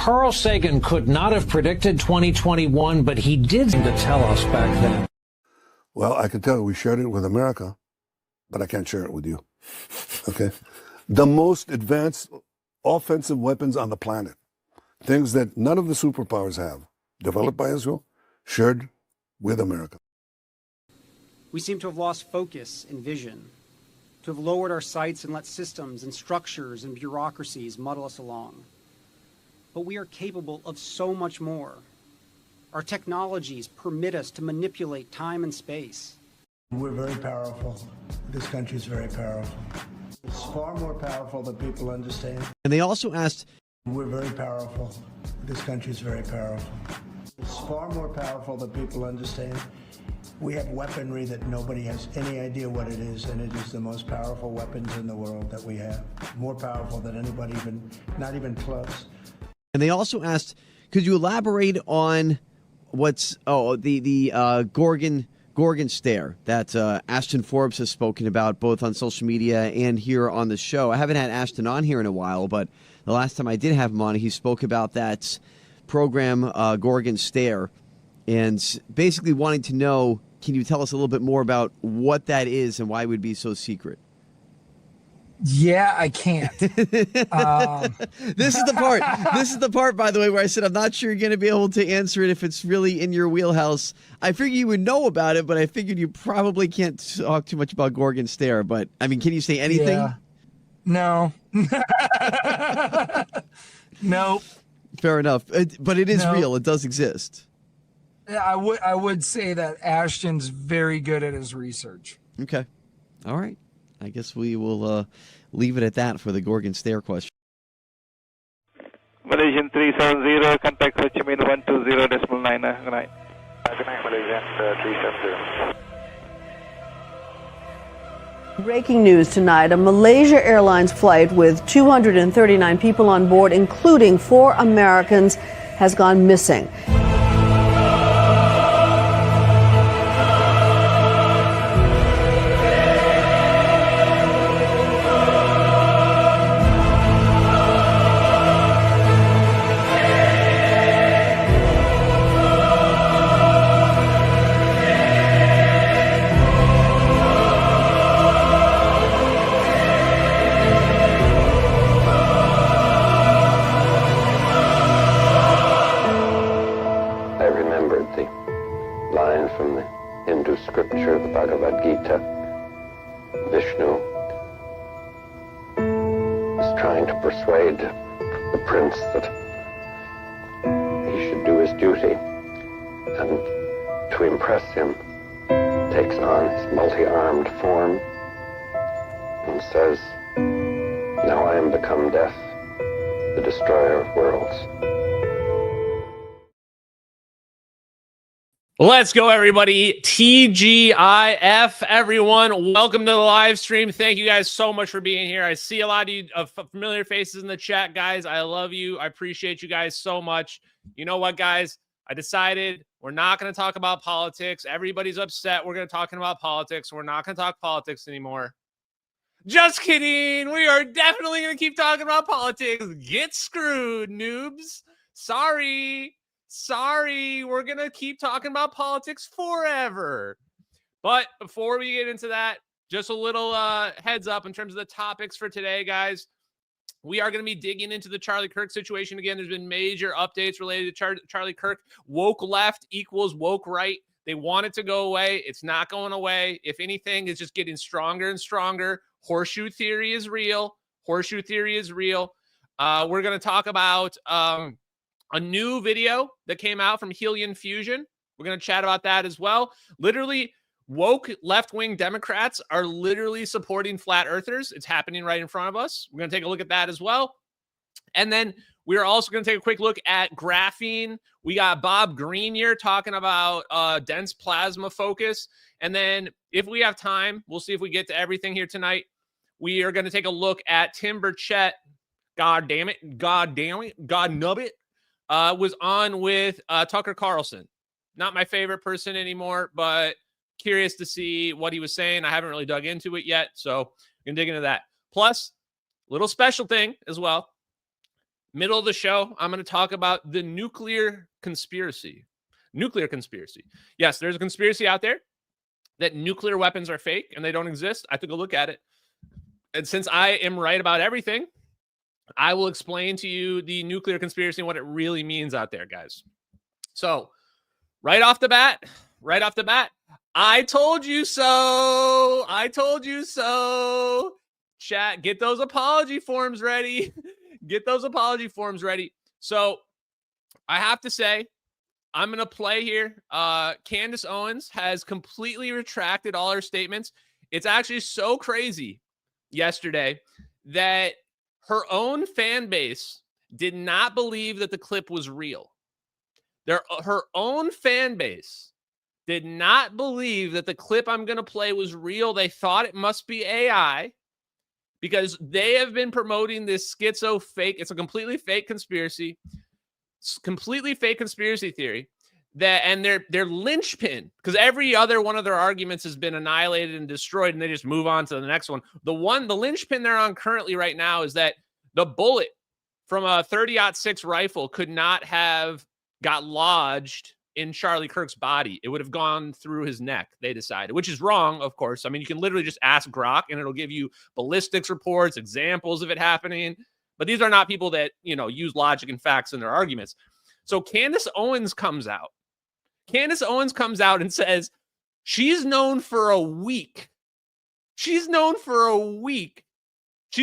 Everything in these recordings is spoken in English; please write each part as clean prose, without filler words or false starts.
Carl Sagan could not have predicted 2021, but he did to tell us back then. Well, I can tell you we shared it with America, but I can't share it with you. Okay? The most advanced offensive weapons on the planet, things that none of the superpowers have, developed by Israel, shared with America. We seem to have lost focus and vision, to have lowered our sights and let systems and structures and bureaucracies muddle us along. But we are capable of so much more. Our technologies permit us to manipulate time and space. We're very powerful. This country is very powerful. It's far more powerful than people understand. And they also asked, we're very powerful. This country is very powerful. It's far more powerful than people understand. We have weaponry that nobody has any idea what it is, and it is the most powerful weapons in the world that we have. More powerful than anybody, not even close. and they also asked, could you elaborate on what's the Gorgon stare that Ashton Forbes has spoken about both on social media and here on the show? I haven't had Ashton on here in a while, but the last time I did have him on, he spoke about that program, Gorgon stare, and basically wanting to know, can you tell us a little bit more about what that is and why it would be so secret? Yeah, I can't. This is the part. This is the part, by the way, where I said I'm not sure you're going to be able to answer it if it's really in your wheelhouse. I figured you would know about it, but I figured you probably can't talk too much about Gorgon stare. But I mean, can you say anything? Yeah. No. Nope. Fair enough. But it is real. It does exist. I would say that Ashton's very good at his research. Okay. All right. I guess we will leave it at that for the Gorgon stare question. Malaysian 370, contact Ho Chi Minh 120.9. Good night. Good night, Malaysian 370. Breaking news tonight, a Malaysia Airlines flight with 239 people on board, including 4 Americans, has gone missing. Scripture, the Bhagavad Gita. Vishnu is trying to persuade the prince that he should do his duty, and to impress him takes on his multi-armed form and says, "Now I am become death, the destroyer of worlds." Let's go, everybody. TGIF, everyone. Welcome to the live stream. Thank you guys so much for being here. I see a lot of you familiar faces in the chat, guys. I love you. I appreciate you guys so much. You know what, guys? I decided we're not going to talk about politics. Everybody's upset. We're going to talk about politics. We're not going to talk politics anymore. Just kidding. We are definitely going to keep talking about politics. Get screwed, noobs. Sorry, we're going to keep talking about politics forever. But before we get into that, just a little heads up in terms of the topics for today, guys. We are going to be digging into the Charlie Kirk situation again. There's been major updates related to Charlie Kirk. Woke left equals woke right. They want it to go away. It's not going away. If anything, it's just getting stronger and stronger. Horseshoe theory is real. We're going to talk about a new video that came out from Helion Fusion. We're going to chat about that as well. Literally, woke left-wing Democrats are literally supporting flat earthers. It's happening right in front of us. We're going to take a look at that as well. And then we're also going to take a quick look at graphene. We got Bob Greenyer talking about dense plasma focus. And then if we have time, we'll see if we get to everything here tonight. We are going to take a look at Tim Burchett. God nubbit. Was on with Tucker Carlson. Not my favorite person anymore, but curious to see what he was saying. I haven't really dug into it yet, so I'm going to dig into that. Plus, little special thing as well. Middle of the show, I'm going to talk about the nuclear conspiracy. Nuclear conspiracy. Yes, there's a conspiracy out there that nuclear weapons are fake and they don't exist. I took a look at it. And since I am right about everything, I will explain to you the nuclear conspiracy and what it really means out there, guys. So, right off the bat, I told you so. I told you so. Chat, get those apology forms ready. Get those apology forms ready. So, I have to say, I'm going to play here. Candace Owens has completely retracted all her statements. It's actually so crazy yesterday that her own fan base did not believe that the clip was real. Her own fan base did not believe that the clip I'm going to play was real. They thought it must be AI because they have been promoting this schizo fake. It's a completely fake conspiracy. Completely fake conspiracy theory and their linchpin, because every other one of their arguments has been annihilated and destroyed, and they just move on to the next one. The linchpin they're on currently right now is that the bullet from a 30-06 rifle could not have got lodged in Charlie Kirk's body. It would have gone through his neck, they decided, which is wrong, of course. I mean, you can literally just ask Grok and it'll give you ballistics reports, examples of it happening. But these are not people that, use logic and facts in their arguments. So Candace Owens comes out. Candace Owens comes out and says she's known for a week. She's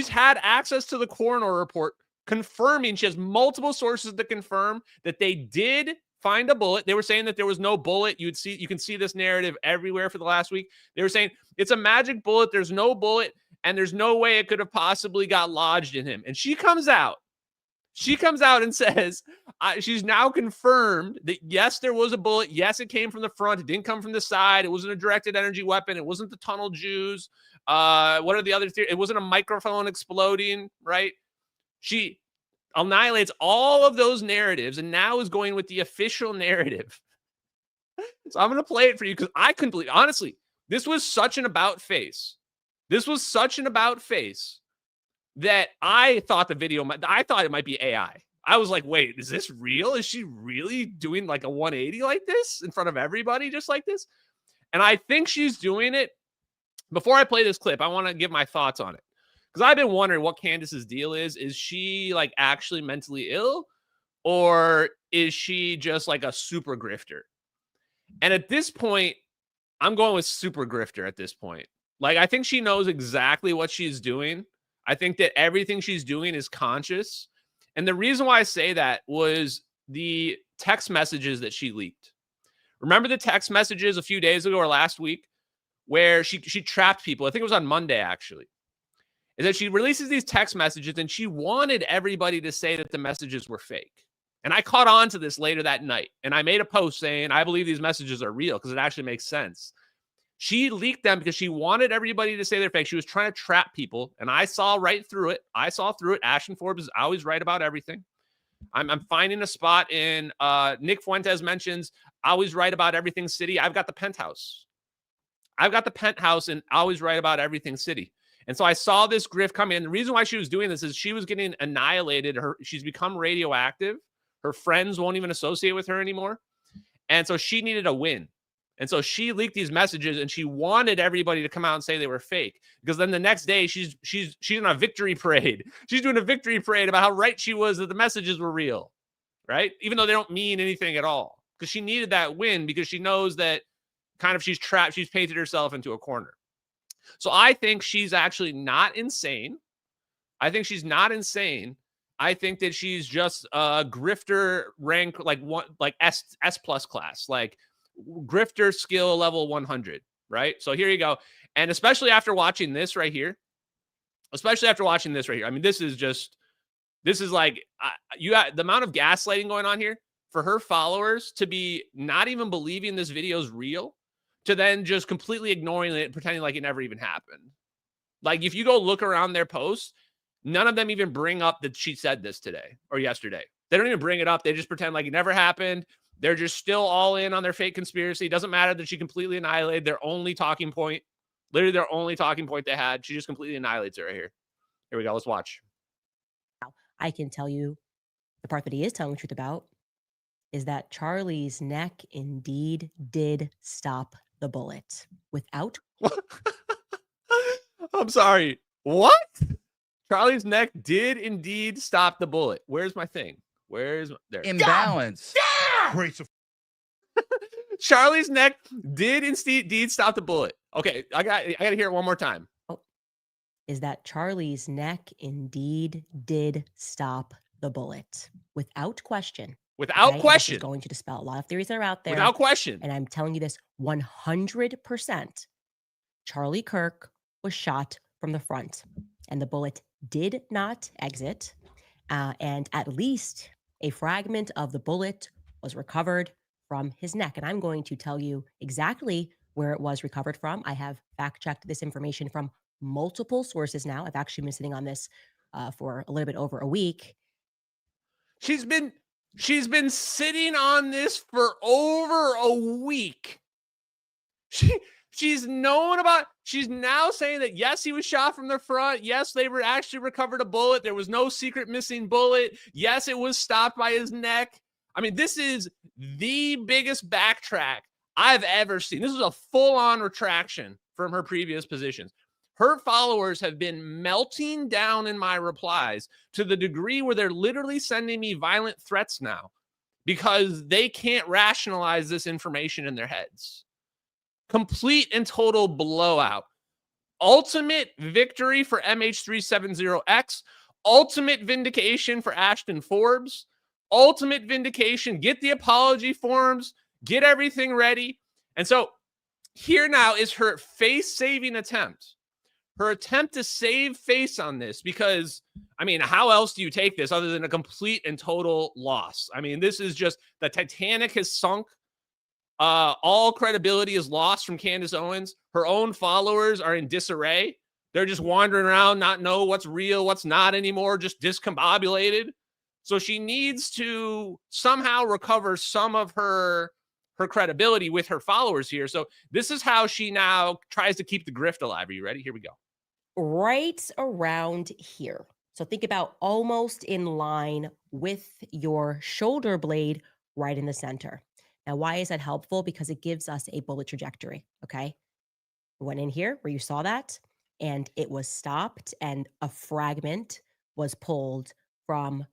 had access to the coroner report confirming, she has multiple sources to confirm that they did find a bullet. They were saying that there was no bullet. You can see this narrative everywhere for the last week. They were saying it's a magic bullet. There's no bullet. And there's no way it could have possibly got lodged in him. And she comes out and says she's now confirmed that, yes, there was a bullet. Yes, it came from the front. It didn't come from the side. It wasn't a directed energy weapon. It wasn't the tunnel Jews. What are the other theories? It wasn't a microphone exploding, right? She annihilates all of those narratives and now is going with the official narrative. So I'm going to play it for you because I couldn't believe, honestly, this was such an about face. This was such an about face that I thought I thought it might be AI. I was like, wait, is this real? Is she really doing like a 180 like this in front of everybody just like this? And I think she's doing it. Before I play this clip, I want to give my thoughts on it. Because I've been wondering what Candace's deal is. Is she like actually mentally ill? Or is she just like a super grifter? And at this point, I'm going with super grifter at this point. Like, I think she knows exactly what she's doing. I think that everything she's doing is conscious. And the reason why I say that was the text messages that she leaked. Remember the text messages a few days ago or last week where she trapped people? I think it was on Monday, actually. Is that she releases these text messages and she wanted everybody to say that the messages were fake. And I caught on to this later that night. And I made a post saying, I believe these messages are real because it actually makes sense. She leaked them because she wanted everybody to say they're fake. She was trying to trap people, and I saw right through it. Ashton Forbes is always right about everything. I'm finding a spot in Nick Fuentes mentions always right about everything city. I've got the penthouse and always right about everything city. And so I saw this grift come in. The reason why she was doing this is she was getting annihilated. She's become radioactive. Her friends won't even associate with her anymore. And so she needed a win. And so she leaked these messages and she wanted everybody to come out and say they were fake. Because then the next day she's on a victory parade. She's doing a victory parade about how right she was that the messages were real, right? Even though they don't mean anything at all. Because she needed that win because she knows that kind of she's trapped. She's painted herself into a corner. So I think she's actually not insane. I think I think that she's just a grifter rank like S plus class, like grifter skill level 100, right? So here you go. And especially after watching this right here, I mean, this is like you got the amount of gaslighting going on here for her followers to be not even believing this video is real, to then just completely ignoring it, pretending like it never even happened. Like if you go look around their posts, none of them even bring up that she said this today or yesterday. They don't even bring it up. They just pretend like it never happened. They're just still all in on their fake conspiracy. It doesn't matter that she completely annihilated their only talking point. Literally their only talking point they had. She just completely annihilates it right here. Here we go. Let's watch. I can tell you The part that he is telling the truth about is that Charlie's neck indeed did stop the bullet without. I'm sorry. What? Charlie's neck did indeed stop the bullet. Where's my thing? Where's there? Imbalance. Great. Charlie's neck did indeed stop the bullet. Okay, I got to hear it one more time. Is that Charlie's neck indeed did stop the bullet without question. Without Okay? question. This is going to dispel a lot of theories that are out there. Without question. And I'm telling you this 100%. Charlie Kirk was shot from the front, and the bullet did not exit. And at least a fragment of the bullet was recovered from his neck. And I'm going to tell you exactly where it was recovered from. I have fact-checked this information from multiple sources now. I've actually been sitting on this for a little bit over a week. She's been sitting on this for over a week. She's known about. She's now saying that yes, he was shot from the front. Yes, they were actually recovered a bullet. There was no secret missing bullet. Yes, it was stopped by his neck. I mean, this is the biggest backtrack I've ever seen. This is a full-on retraction from her previous positions. Her followers have been melting down in my replies to the degree where they're literally sending me violent threats now because they can't rationalize this information in their heads. Complete and total blowout. Ultimate victory for MH370X. Ultimate vindication for Ashton Forbes. Ultimate vindication. Get the apology forms. Get everything ready. And so here now is her face-saving attempt. Her attempt to save face on this because, I mean, how else do you take this other than a complete and total loss? I mean, this is just the Titanic has sunk. All credibility is lost from Candace Owens. Her own followers are in disarray. They're just wandering around, not know what's real, what's not anymore, just discombobulated. So she needs to somehow recover some of her credibility with her followers here. So this is how she now tries to keep the grift alive. Are you ready? Here we go. Right around here. So think about almost in line with your shoulder blade right in the center. Now, why is that helpful? Because it gives us a bullet trajectory, okay? Went in here where you saw that, and it was stopped, and a fragment was pulled from,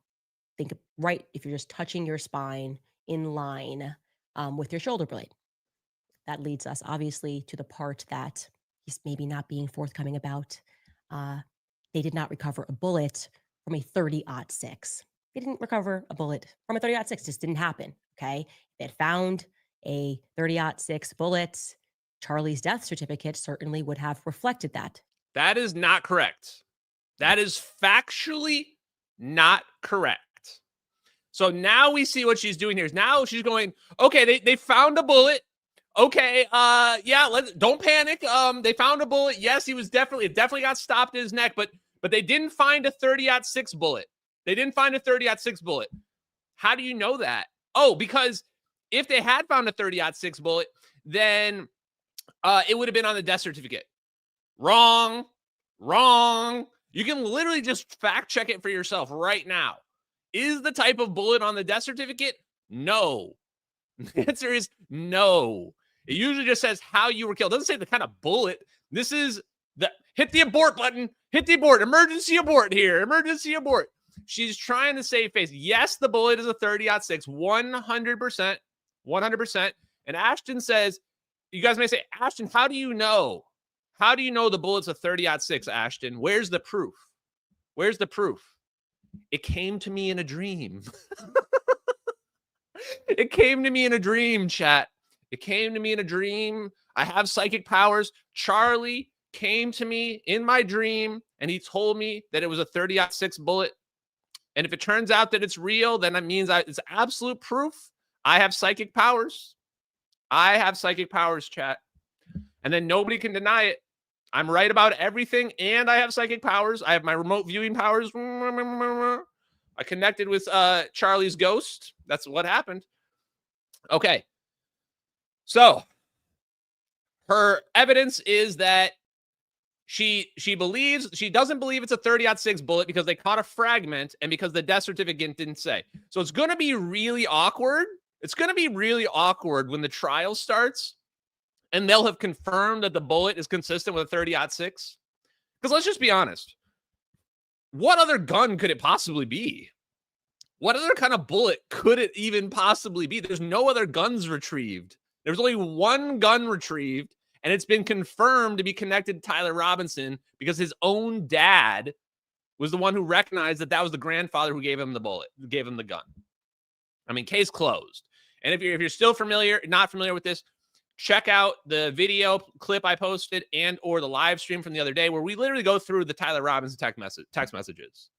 think right, if you're just touching your spine in line with your shoulder blade. That leads us, obviously, to the part that he's maybe not being forthcoming about. They did not recover a bullet from a 30-06. They didn't recover a bullet from a 30-06. Just didn't happen, okay? They had found a 30-06 bullet. Charlie's death certificate certainly would have reflected that. That is not correct. That is factually not correct. So now we see what she's doing here. Now she's going, okay, they found a bullet. Okay, yeah, don't panic. They found a bullet. Yes, it definitely got stopped in his neck, but they didn't find a 30-06 bullet. They didn't find a 30-06 bullet. How do you know that? Oh, because if they had found a 30-06 bullet, then it would have been on the death certificate. Wrong. You can literally just fact check it for yourself right now. Is the type of bullet on the death certificate? No. The answer is no. It usually just says how you were killed. It doesn't say the kind of bullet. This is hit the abort button. Hit the abort. Emergency abort here. Emergency abort. She's trying to save face. Yes, the bullet is a 30-06, 100%. 100%. And Ashton says, you guys may say, Ashton, how do you know? How do you know the bullet's a 30-06, Ashton? Where's the proof? Where's the proof? It came to me in a dream. It came to me in a dream, chat. It came to me in a dream. I have psychic powers. Charlie came to me in my dream, and he told me that it was a 30-06 bullet. And if it turns out that it's real, then that means it's absolute proof. I have psychic powers. I have psychic powers, chat. And then nobody can deny it. I'm right about everything, and I have psychic powers. I have my remote viewing powers. I connected with Charlie's ghost. That's what happened. Okay. So her evidence is that She doesn't believe it's a 30-06 bullet because they caught a fragment and because the death certificate didn't say. So it's going to be really awkward. It's going to be really awkward when the trial starts and they'll have confirmed that the bullet is consistent with a 30-06. Because let's just be honest. What other gun could it possibly be? What other kind of bullet could it even possibly be? There's no other guns retrieved. There's only one gun retrieved, and it's been confirmed to be connected to Tyler Robinson because his own dad was the one who recognized that that was the grandfather who gave him the bullet, gave him the gun. I mean, case closed. And if you're still not familiar with this, check out the video clip I posted and or the live stream from the other day where we literally go through the Tyler Robinson text messages,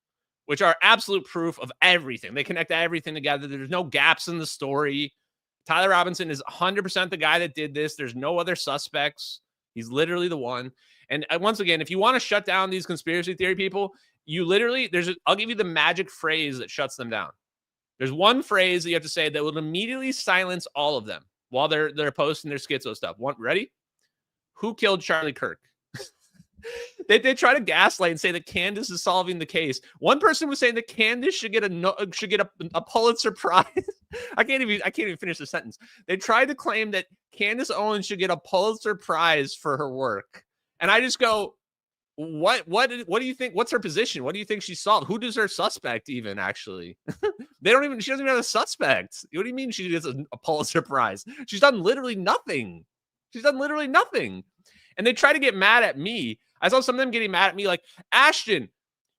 which are absolute proof of everything. They connect everything together. There's no gaps in the story. Tyler Robinson is 100% the guy that did this. There's no other suspects. He's literally the one. And once again, if you want to shut down these conspiracy theory people, you literally, I'll give you the magic phrase that shuts them down. There's one phrase that you have to say that will immediately silence all of them while they're posting their schizo stuff. Ready? Who killed Charlie Kirk? They try to gaslight and say that Candace is solving the case. One person was saying that Candace should get a Pulitzer Prize. I can't even finish the sentence. They tried to claim that Candace Owens should get a Pulitzer Prize for her work, and I just go, what do you think? What's her position? What do you think she solved? Who does her suspect even actually? She doesn't even have a suspect. What do you mean she gets a Pulitzer Prize? She's done literally nothing. And they try to get mad at me. I saw some of them getting mad at me like, Ashton,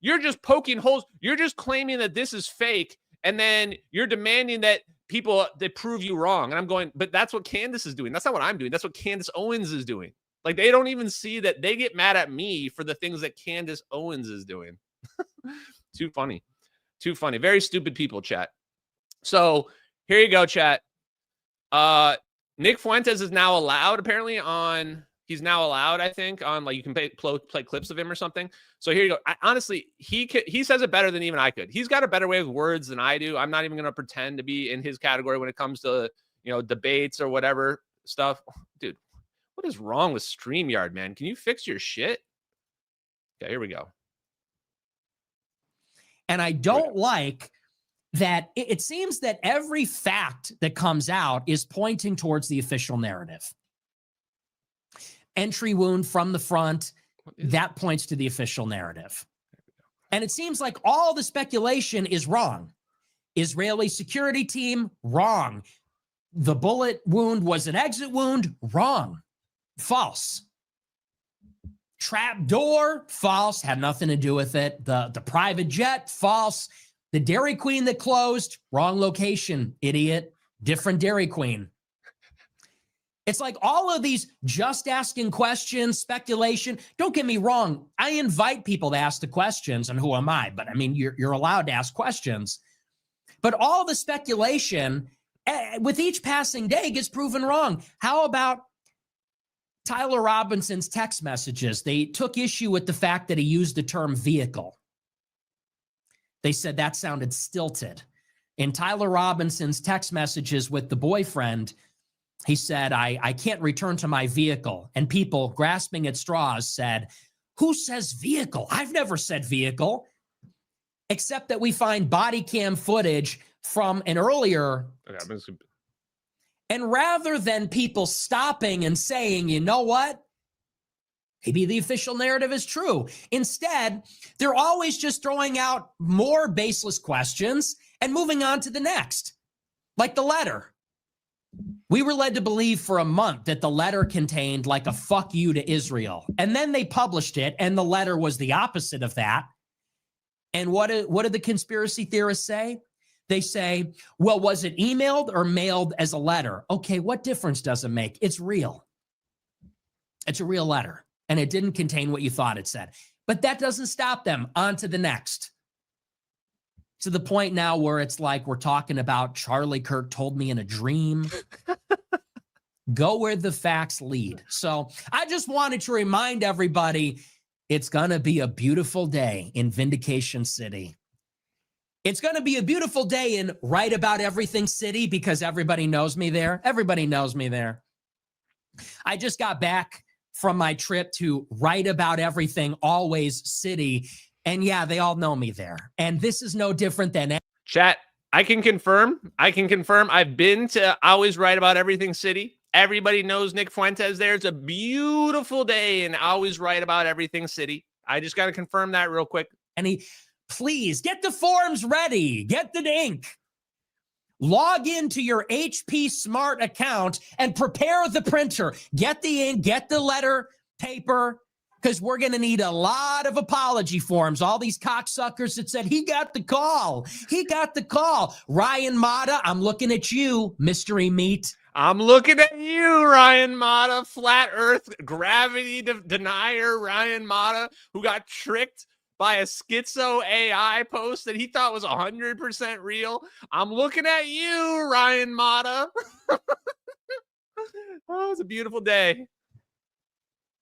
you're just poking holes. You're just claiming that this is fake. And then you're demanding that they prove you wrong. And I'm going, but that's what Candace is doing. That's not what I'm doing. That's what Candace Owens is doing. Like, they don't even see that. They get mad at me for the things that Candace Owens is doing. Too funny. Very stupid people, chat. So here you go, chat. Nick Fuentes is now allowed apparently on... He's now allowed, I think, on like you can play clips of him or something. So here you go. Honestly, he says it better than even I could. He's got a better way with words than I do. I'm not even going to pretend to be in his category when it comes to, debates or whatever stuff. Dude, what is wrong with StreamYard, man? Can you fix your shit? Okay, here we go. And I don't like that it seems that every fact that comes out is pointing towards the official narrative. Entry wound from the front, that points to the official narrative. And it seems like all the speculation is wrong. Israeli security team, wrong. The bullet wound was an exit wound, wrong. False. Trap door, false, had nothing to do with it. The private jet, false. The Dairy Queen that closed, wrong location, idiot. Different Dairy Queen. It's like all of these just asking questions, speculation. Don't get me wrong. I invite people to ask the questions, and who am I? But I mean, you're allowed to ask questions. But all the speculation with each passing day gets proven wrong. How about Tyler Robinson's text messages? They took issue with the fact that he used the term vehicle. They said that sounded stilted. In Tyler Robinson's text messages with the boyfriend, he said, I can't return to my vehicle. And people grasping at straws said, who says vehicle? I've never said vehicle. Except that we find body cam footage from an earlier. Okay, and rather than people stopping and saying, you know what? Maybe the official narrative is true. Instead, they're always just throwing out more baseless questions and moving on to the next. Like the letter. We were led to believe for a month that the letter contained like a fuck you to Israel. And then they published it, and the letter was the opposite of that. And what did the conspiracy theorists say? They say, well, was it emailed or mailed as a letter? Okay, what difference does it make? It's real. It's a real letter, and it didn't contain what you thought it said. But that doesn't stop them. On to the next. To the point now where it's like we're talking about Charlie Kirk told me in a dream. Go where the facts lead. So I just wanted to remind everybody it's going to be a beautiful day in Vindication City. It's going to be a beautiful day in Right About Everything City because everybody knows me there. Everybody knows me there. I just got back from my trip to Write About Everything Always City. And yeah, they all know me there. And this is no different than Chat. I can confirm. I've been to Always Write About Everything City. Everybody knows Nick Fuentes there. It's a beautiful day and Always Write About Everything City. I just got to confirm that real quick. And please get the forms ready. Get the ink. Log into your HP Smart account and prepare the printer. Get the ink, get the letter, paper, because we're going to need a lot of apology forms. All these cocksuckers that said, he got the call. He got the call. Ryan Mata, I'm looking at you, Mystery Meat. I'm looking at you, Ryan Mata, flat earth gravity denier Ryan Mata, who got tricked by a schizo AI post that he thought was 100% real. I'm looking at you, Ryan Mata. Oh, it's a beautiful day.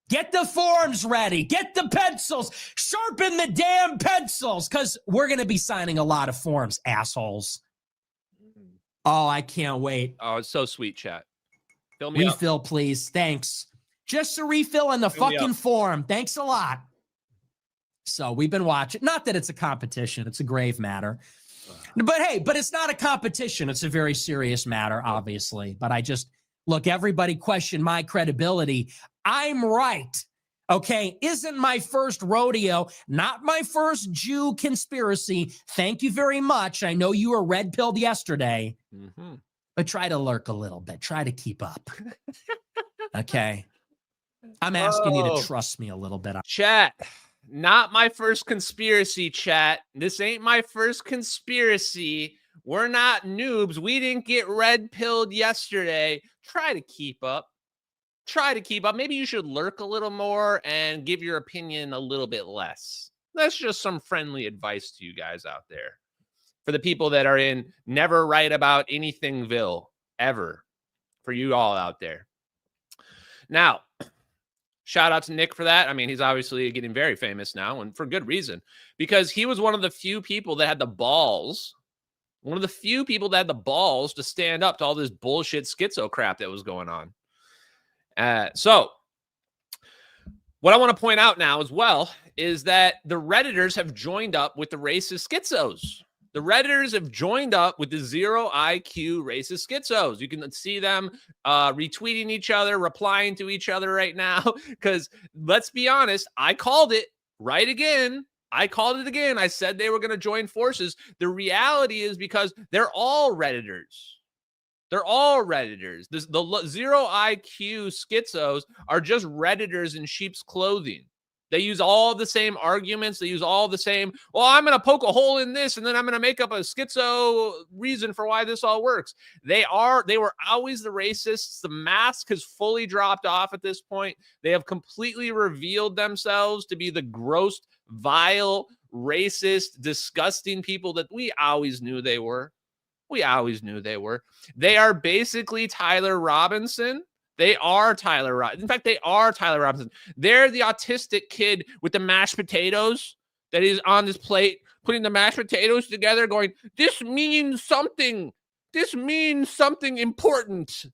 Get the forms ready. Get the pencils. Sharpen the damn pencils, because we're going to be signing a lot of forms, assholes. Oh, I can't wait. Oh, it's so sweet, chat. Fill me refill, up. Please. Thanks. Just a refill in the fucking form. Thanks a lot. So we've been watching. Not that it's a competition. It's a grave matter. But hey, it's not a competition. It's a very serious matter, obviously. But I just, look, everybody question my credibility. I'm right. Okay, isn't my first rodeo, not my first Jew conspiracy. Thank you very much. I know you were red-pilled yesterday, but try to lurk a little bit. Try to keep up. Okay? I'm asking you to trust me a little bit. Chat, not my first conspiracy, chat. This ain't my first conspiracy. We're not noobs. We didn't get red-pilled yesterday. Try to keep up. Try to keep up. Maybe you should lurk a little more and give your opinion a little bit less. That's just some friendly advice to you guys out there. For the people that are in never write about anythingville ever. For you all out there. Now, shout out to Nick for that. I mean, he's obviously getting very famous now, and for good reason. Because he was one of the few people that had the balls. One of the few people that had the balls to stand up to all this bullshit schizo crap that was going on. So what I want to point out now as well is that the Redditors have joined up with the racist schizos. The Redditors have joined up with the zero IQ racist schizos. You can see them retweeting each other, replying to each other right now. Because let's be honest, I called it right again. I called it again. I said they were going to join forces. The reality is because they're all Redditors. They're all Redditors. The zero IQ schizos are just Redditors in sheep's clothing. They use all the same arguments. They use all the same, well, I'm going to poke a hole in this, and then I'm going to make up a schizo reason for why this all works. They were always the racists. The mask has fully dropped off at this point. They have completely revealed themselves to be the gross, vile, racist, disgusting people that we always knew they were. We always knew they were. They are basically Tyler Robinson. They are Tyler Robinson. In fact, they are Tyler Robinson. They're the autistic kid with the mashed potatoes that is on his plate, putting the mashed potatoes together, going, this means something. This means something important,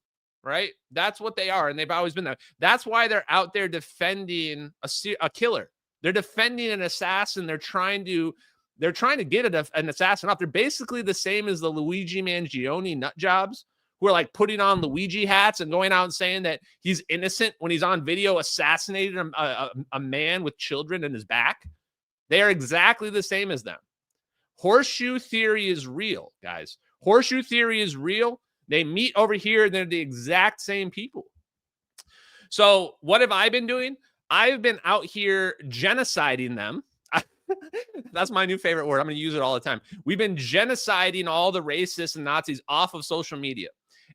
right? That's what they are, and they've always been that. That's why they're out there defending a killer. They're defending an assassin. They're trying to get an assassin off. They're basically the same as the Luigi Mangione nut jobs, who are like putting on Luigi hats and going out and saying that he's innocent when he's on video assassinating a man with children in his back. They are exactly the same as them. Horseshoe theory is real, guys. Horseshoe theory is real. They meet over here and they're the exact same people. So what have I been doing? I've been out here genociding them. That's my new favorite word. I'm going to use it all the time. We've been genociding all the racists and Nazis off of social media.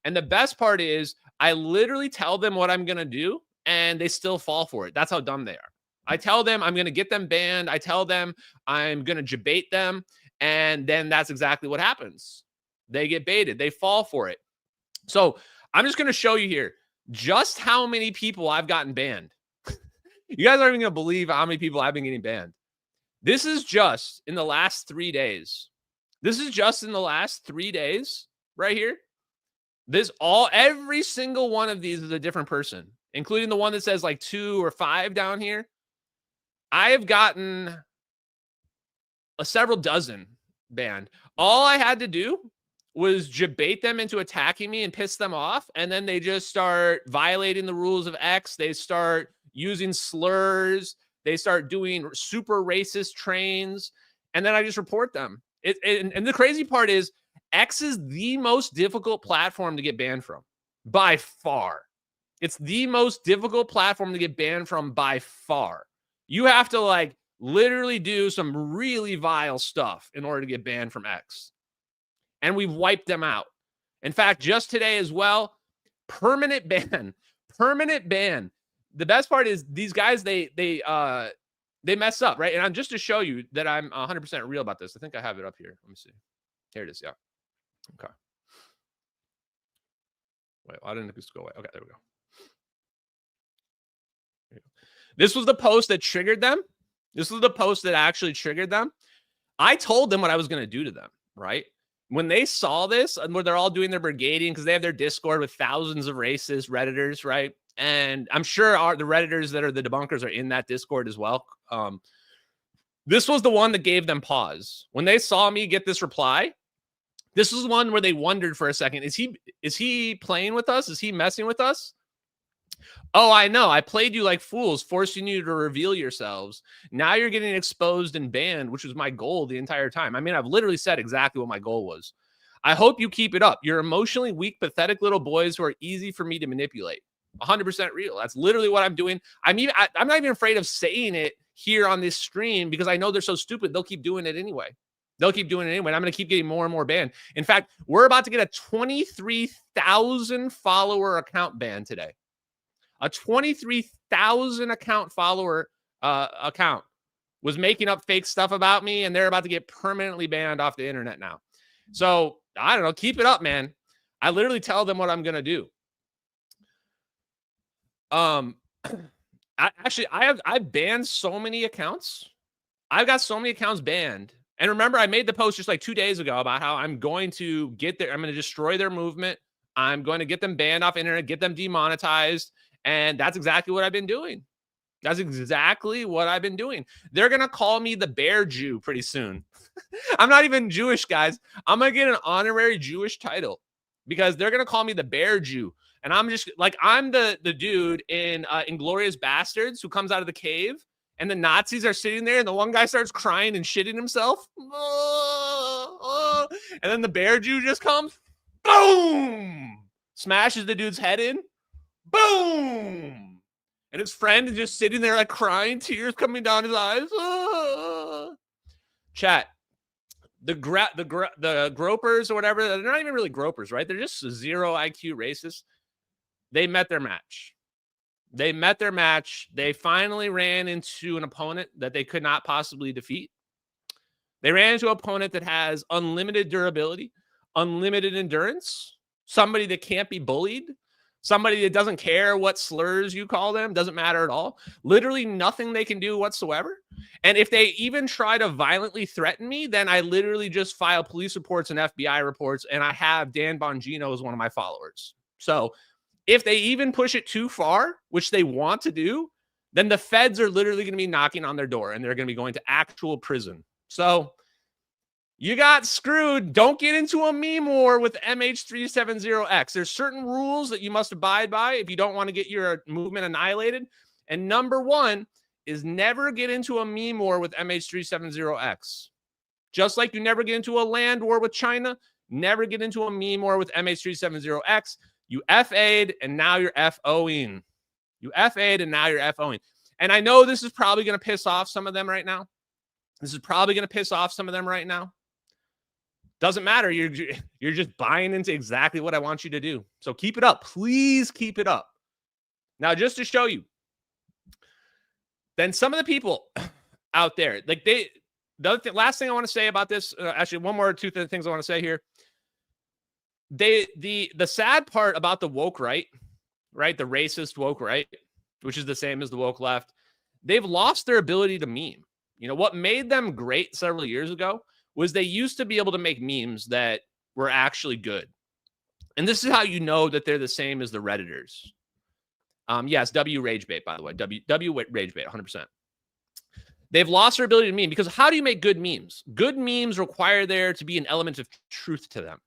And the best part is I literally tell them what I'm going to do and they still fall for it. That's how dumb they are. I tell them I'm going to get them banned. I tell them I'm going to debate them. And then that's exactly what happens. They get baited. They fall for it. So I'm just going to show you here just how many people I've gotten banned. You guys aren't even going to believe how many people I've been getting banned. This is just in the last 3 days. This is just in the last 3 days right here. Every single one of these is a different person including the one that says like 2 or 5 down here, I have gotten several dozen banned. All I had to do was debate them into attacking me and piss them off, and then they just start violating the rules of X. They start using slurs. They start doing super racist trains, and then I just report them. And the crazy part is X is the most difficult platform to get banned from by far. It's the most difficult platform to get banned from by far. You have to like literally do some really vile stuff in order to get banned from X. And we've wiped them out. In fact, just today as well, permanent ban. Permanent ban. The best part is these guys, they mess up, right? And I'm just to show you that I'm 100% real about this. I think I have it up here. Let me see. Here it is. Yeah. Okay. Wait, why didn't it just go away? Okay, there we go. This was the post that triggered them. This was the post that actually triggered them. I told them what I was going to do to them, right? When they saw this, and where they're all doing their brigading, because they have their Discord with thousands of racist Redditors, right? And I'm sure the Redditors that are the debunkers are in that Discord as well. This was the one that gave them pause. When they saw me get this reply, this was one where they wondered for a second, is he playing with us? Is he messing with us? Oh, I know. I played you like fools, forcing you to reveal yourselves. Now you're getting exposed and banned, which was my goal the entire time. I mean, I've literally said exactly what my goal was. I hope you keep it up. You're emotionally weak, pathetic little boys who are easy for me to manipulate. 100% real. That's literally what I'm doing. I'm not even afraid of saying it here on this stream because I know they're so stupid. They'll keep doing it anyway. They'll keep doing it anyway. And I'm going to keep getting more and more banned. In fact, we're about to get a 23,000 follower account ban today. A 23,000 account follower account was making up fake stuff about me, and they're about to get permanently banned off the internet now. So I don't know. Keep it up, man. I literally tell them what I'm going to do. I've banned so many accounts. I've got so many accounts banned. And remember, I made the post just like 2 days ago about how I'm going to get I'm going to destroy their movement. I'm going to get them banned off internet, get them demonetized. And that's exactly what I've been doing. That's exactly what I've been doing. They're going to call me the Bear Jew pretty soon. I'm not even Jewish, guys. I'm going to get an honorary Jewish title because they're going to call me the Bear Jew. And I'm just like, I'm the dude in Inglourious Bastards who comes out of the cave and the Nazis are sitting there and the one guy starts crying and shitting himself. And then the Bear Jew just comes, boom, smashes the dude's head in. Boom! And his friend is just sitting there like crying, tears coming down his eyes. Chat. The gropers or whatever, they're not even really gropers, right? They're just 0 IQ racists. They met their match. They met their match. They finally ran into an opponent that they could not possibly defeat. They ran into an opponent that has unlimited durability, unlimited endurance, somebody that can't be bullied, somebody that doesn't care what slurs you call them, doesn't matter at all. Literally nothing they can do whatsoever. And if they even try to violently threaten me, then I literally just file police reports and FBI reports, and I have Dan Bongino as one of my followers. So if they even push it too far, which they want to do, then the feds are literally going to be knocking on their door, and they're going to be going to actual prison. So you got screwed. Don't get into a meme war with MH370X. There's certain rules that you must abide by if you don't want to get your movement annihilated. And number one is never get into a meme war with MH370X. Just like you never get into a land war with China, never get into a meme war with MH370X. You FA'd and now you're FOing. You FA'd and now you're FOing. And I know this is probably going to piss off some of them right now. Doesn't matter. You're just buying into exactly what I want you to do. So keep it up. Please keep it up. Now, just to show you, then some of the people out there, like last thing I want to say about this, actually one more or two things I want to say here. The sad part about the woke right, the racist woke right, which is the same as the woke left, they've lost their ability to meme. You know, what made them great several years ago was they used to be able to make memes that were actually good. And this is how you know that they're the same as the Redditors. Yes, W rage bait, by the way. W rage bait, 100%. They've lost their ability to meme because how do you make good memes? Good memes require there to be an element of truth to them.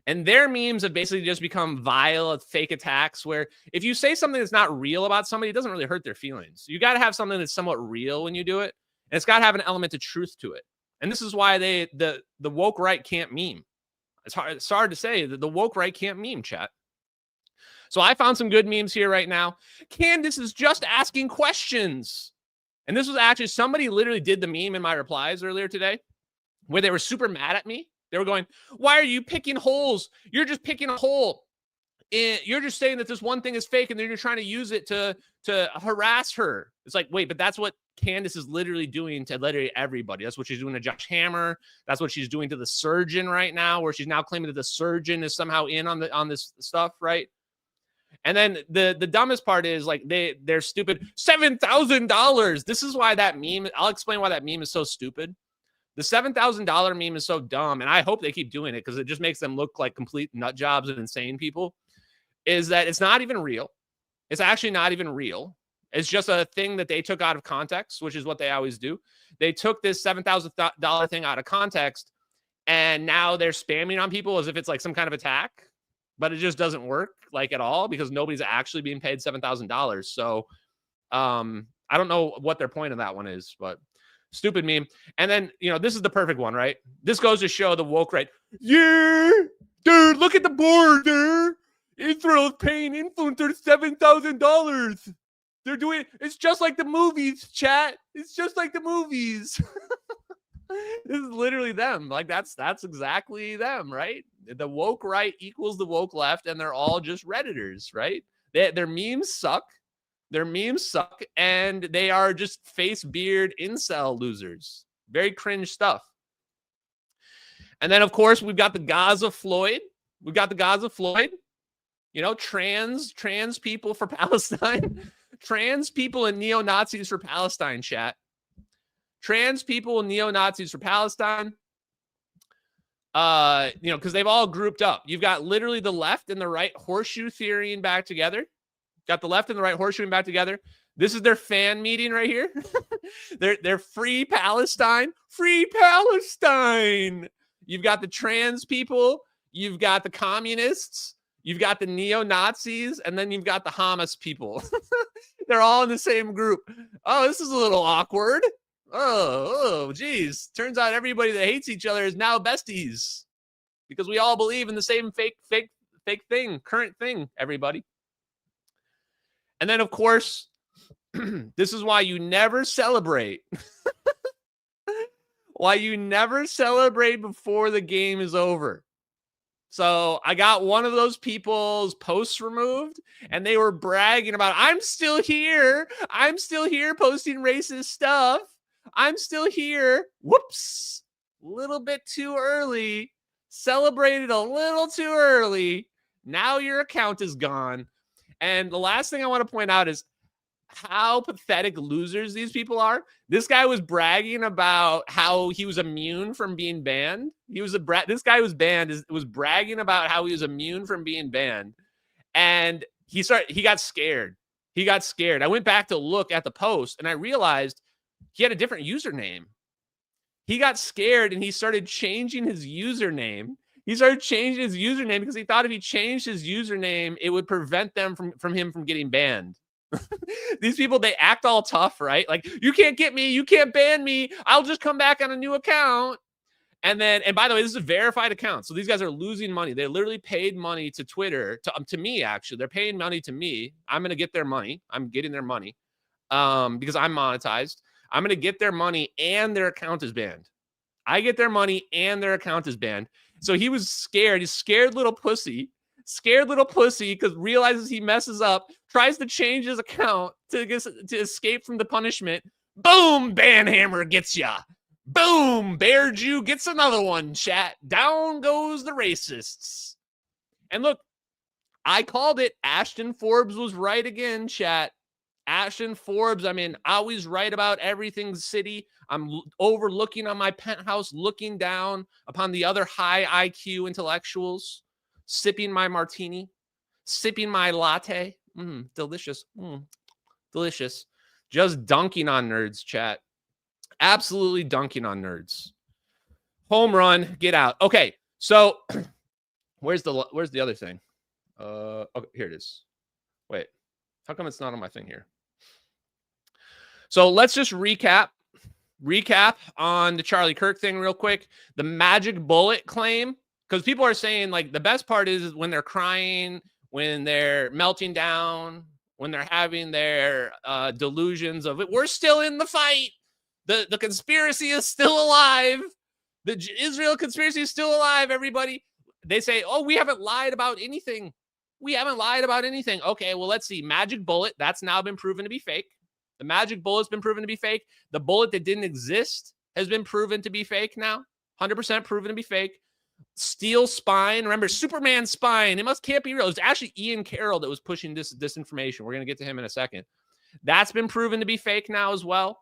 And their memes have basically just become vile, fake attacks where if you say something that's not real about somebody, it doesn't really hurt their feelings. You got to have something that's somewhat real when you do it. And it's got to have an element of truth to it. And this is why the woke right can't meme. It's hard to say that the woke right can't meme, chat. So I found some good memes here right now. Candace is just asking questions. And this was actually, somebody literally did the meme in my replies earlier today where they were super mad at me. They were going, why are you picking holes? You're just picking a hole. You're just saying that this one thing is fake and then you're trying to use it to harass her. It's like, wait, but that's what Candace is literally doing to literally everybody. That's what she's doing to Josh Hammer. That's what she's doing to the surgeon right now, where she's now claiming that the surgeon is somehow in on this stuff, right? And then the dumbest part is like they're stupid. $7,000. This is why that meme, I'll explain why that meme is so stupid. The $7,000 meme is so dumb, and I hope they keep doing it because it just makes them look like complete nut jobs and insane people, is that it's not even real. It's actually not even real. It's just a thing that they took out of context, which is what they always do. They took this $7,000 thing out of context, and now they're spamming on people as if it's like some kind of attack, but it just doesn't work like at all because nobody's actually being paid $7,000. So I don't know what their point of that one is, but stupid meme. And then, this is the perfect one, right? This goes to show the woke right. Yeah, dude, look at the board there. Israel's paying influencers $7,000. They're doing it's just like the movies, chat. It's just like the movies. This is literally them. Like that's exactly them, right? The woke right equals the woke left, and they're all just Redditors, right? Their memes suck. Their memes suck, and they are just face beard incel losers. Very cringe stuff. And then, of course, we've got the Gaza Floyd. We've got the Gaza Floyd. Trans people for Palestine. Trans people and neo-Nazis for Palestine, chat. Trans people and neo-Nazis for Palestine. Because they've all grouped up. You've got literally the left and the right horseshoe theorying back together. Got the left and the right horseshoeing back together. This is their fan meeting right here. They're free Palestine. Free Palestine. You've got the trans people. You've got the communists. You've got the neo-Nazis. And then you've got the Hamas people. They're all in the same group. Oh, this is a little awkward. Oh, geez. Turns out everybody that hates each other is now besties. Because we all believe in the same fake thing, current thing, everybody. And then, of course, this is why you never celebrate. Why you never celebrate before the game is over. So I got one of those people's posts removed, and they were bragging about, I'm still here. I'm still here posting racist stuff. I'm still here. Whoops. A little bit too early. Celebrated a little too early. Now your account is gone. And the last thing I want to point out is how pathetic losers these people are. This guy was bragging about how he was immune from being banned. This guy was banned was bragging about how he was immune from being banned. And he got scared. He got scared. I went back to look at the post and I realized he had a different username. He got scared and he started changing his username. He started changing his username because he thought if he changed his username, it would prevent them from him from getting banned. These people, they act all tough, right? Like, you can't get me. You can't ban me. I'll just come back on a new account. And by the way, this is a verified account. So these guys are losing money. They literally paid money to Twitter, to me, actually. They're paying money to me. I'm going to get their money. I'm getting their money because I'm monetized. I'm going to get their money and their account is banned. I get their money and their account is banned. So he was scared. He's scared little pussy because realizes he messes up, tries to change his account to escape from the punishment. Boom, banhammer gets ya. Boom, Bear Jew gets another one, chat. Down goes the racists. And look, I called it. Ashton Forbes was right again, chat. Ashton Forbes, always right about everything city. I'm overlooking on my penthouse, looking down upon the other high IQ intellectuals, sipping my martini, sipping my latte, Delicious. Delicious. Just dunking on nerds, chat. Absolutely dunking on nerds. Home run. Get out. Okay. So where's the other thing? Okay, here it is. Wait. How come it's not on my thing here? So let's just recap on the Charlie Kirk thing real quick. The magic bullet claim, because people are saying like the best part is when they're crying, when they're melting down, when they're having their delusions of it. We're still in the fight. The conspiracy is still alive. The Israel conspiracy is still alive, everybody. They say, oh, we haven't lied about anything. We haven't lied about anything. Okay, well, let's see. Magic bullet, that's now been proven to be fake. The magic bullet's been proven to be fake. The bullet that didn't exist has been proven to be fake now. 100% proven to be fake. Steel spine. Remember, Superman's spine. Can't be real. It was actually Ian Carroll that was pushing this disinformation. We're going to get to him in a second. That's been proven to be fake now as well.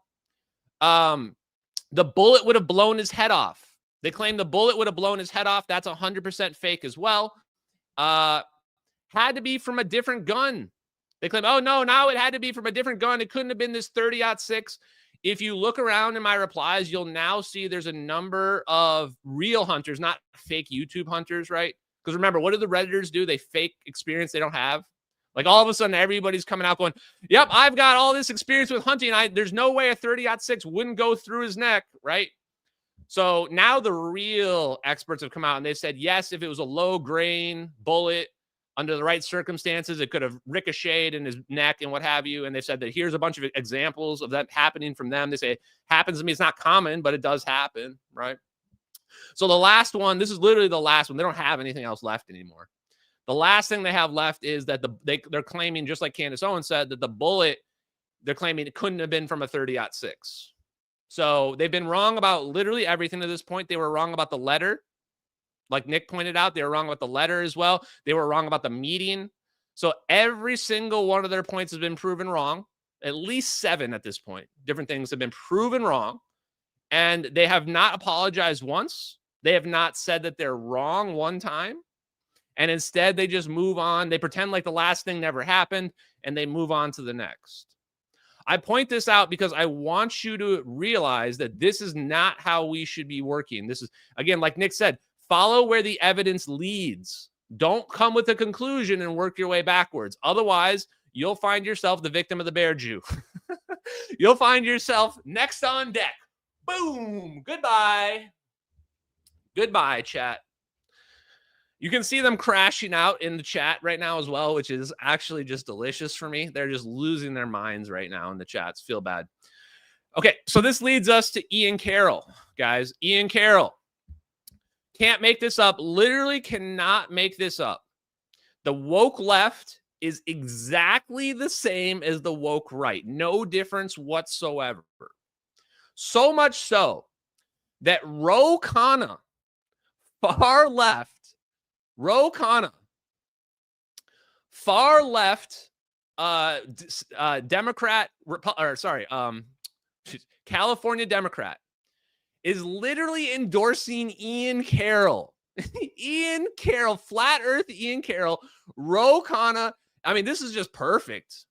The bullet would have blown his head off. They claim the bullet would have blown his head off. That's 100% fake as well. Had to be from a different gun. They claim, oh, no, now it had to be from a different gun. It couldn't have been this 30-06. If you look around in my replies, you'll now see there's a number of real hunters, not fake YouTube hunters, right? Because remember, what do the Redditors do? They fake experience they don't have. Like all of a sudden, everybody's coming out going, yep, I've got all this experience with hunting. There's no way a 30-06 wouldn't go through his neck, right? So now the real experts have come out and they said, yes, if it was a low grain bullet, under the right circumstances, it could have ricocheted in his neck and what have you. And they said that here's a bunch of examples of that happening from them. They say, happens to me. It's not common, but it does happen, right? So the last one, this is literally the last one. They don't have anything else left anymore. The last thing they have left is that they're claiming, just like Candace Owens said, that the bullet, they're claiming it couldn't have been from a 30-06. So they've been wrong about literally everything to this point. They were wrong about the letter. Like Nick pointed out, they were wrong about the letter as well. They were wrong about the meeting. So every single one of their points has been proven wrong. At least 7 at this point. Different things have been proven wrong. And they have not apologized once. They have not said that they're wrong one time. And instead, they just move on. They pretend like the last thing never happened, and they move on to the next. I point this out because I want you to realize that this is not how we should be working. This is, again, like Nick said, follow where the evidence leads. Don't come with a conclusion and work your way backwards. Otherwise, you'll find yourself the victim of the bear Jew. You'll find yourself next on deck. Boom. Goodbye. Goodbye, chat. You can see them crashing out in the chat right now as well, which is actually just delicious for me. They're just losing their minds right now in the chats. Feel bad. Okay, so this leads us to Ian Carroll, guys. Ian Carroll. Can't make this up. Literally cannot make this up. The woke left is exactly the same as the woke right. No difference whatsoever. So much so that Ro Khanna, far left, Democrat, California Democrat, is literally endorsing Ian Carroll. Ian Carroll, flat earth Ian Carroll, Ro Khanna. I mean, this is just perfect.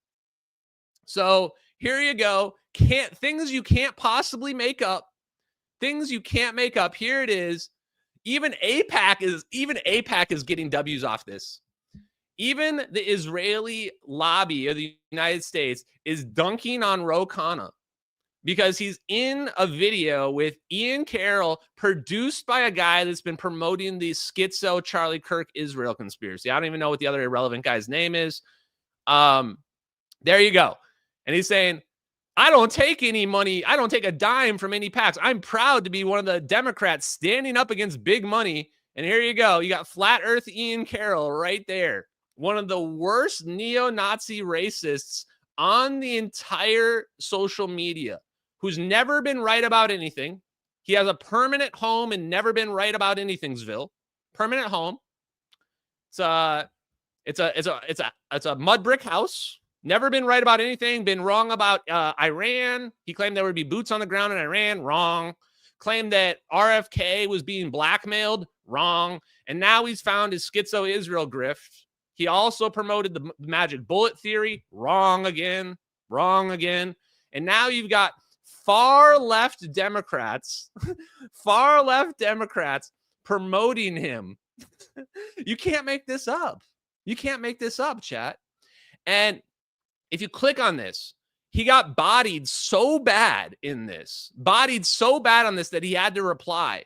So here you go. Things you can't possibly make up. Things you can't make up. Here it is. Even AIPAC is getting W's off this. Even the Israeli lobby of the United States is dunking on Ro Khanna because he's in a video with Ian Carroll produced by a guy that's been promoting the schizo Charlie Kirk Israel conspiracy. I don't even know what the other irrelevant guy's name is. There you go. And he's saying, I don't take any money. I don't take a dime from any PACs. I'm proud to be one of the Democrats standing up against big money. And here you go. You got flat earth Ian Carroll right there. One of the worst neo-Nazi racists on the entire social media, who's never been right about anything. He has a permanent home and never been right about anythingsville. Permanent home. It's a mud brick house. Never been right about anything. Been wrong about Iran. He claimed there would be boots on the ground in Iran. Wrong. Claimed that RFK was being blackmailed. Wrong. And now he's found his schizo Israel grift. He also promoted the magic bullet theory. Wrong again. Wrong again. And now you've got far left Democrats, far left Democrats promoting him. You can't make this up. You can't make this up, chat. And if you click on this, he got bodied so bad in this, bodied so bad on this that he had to reply.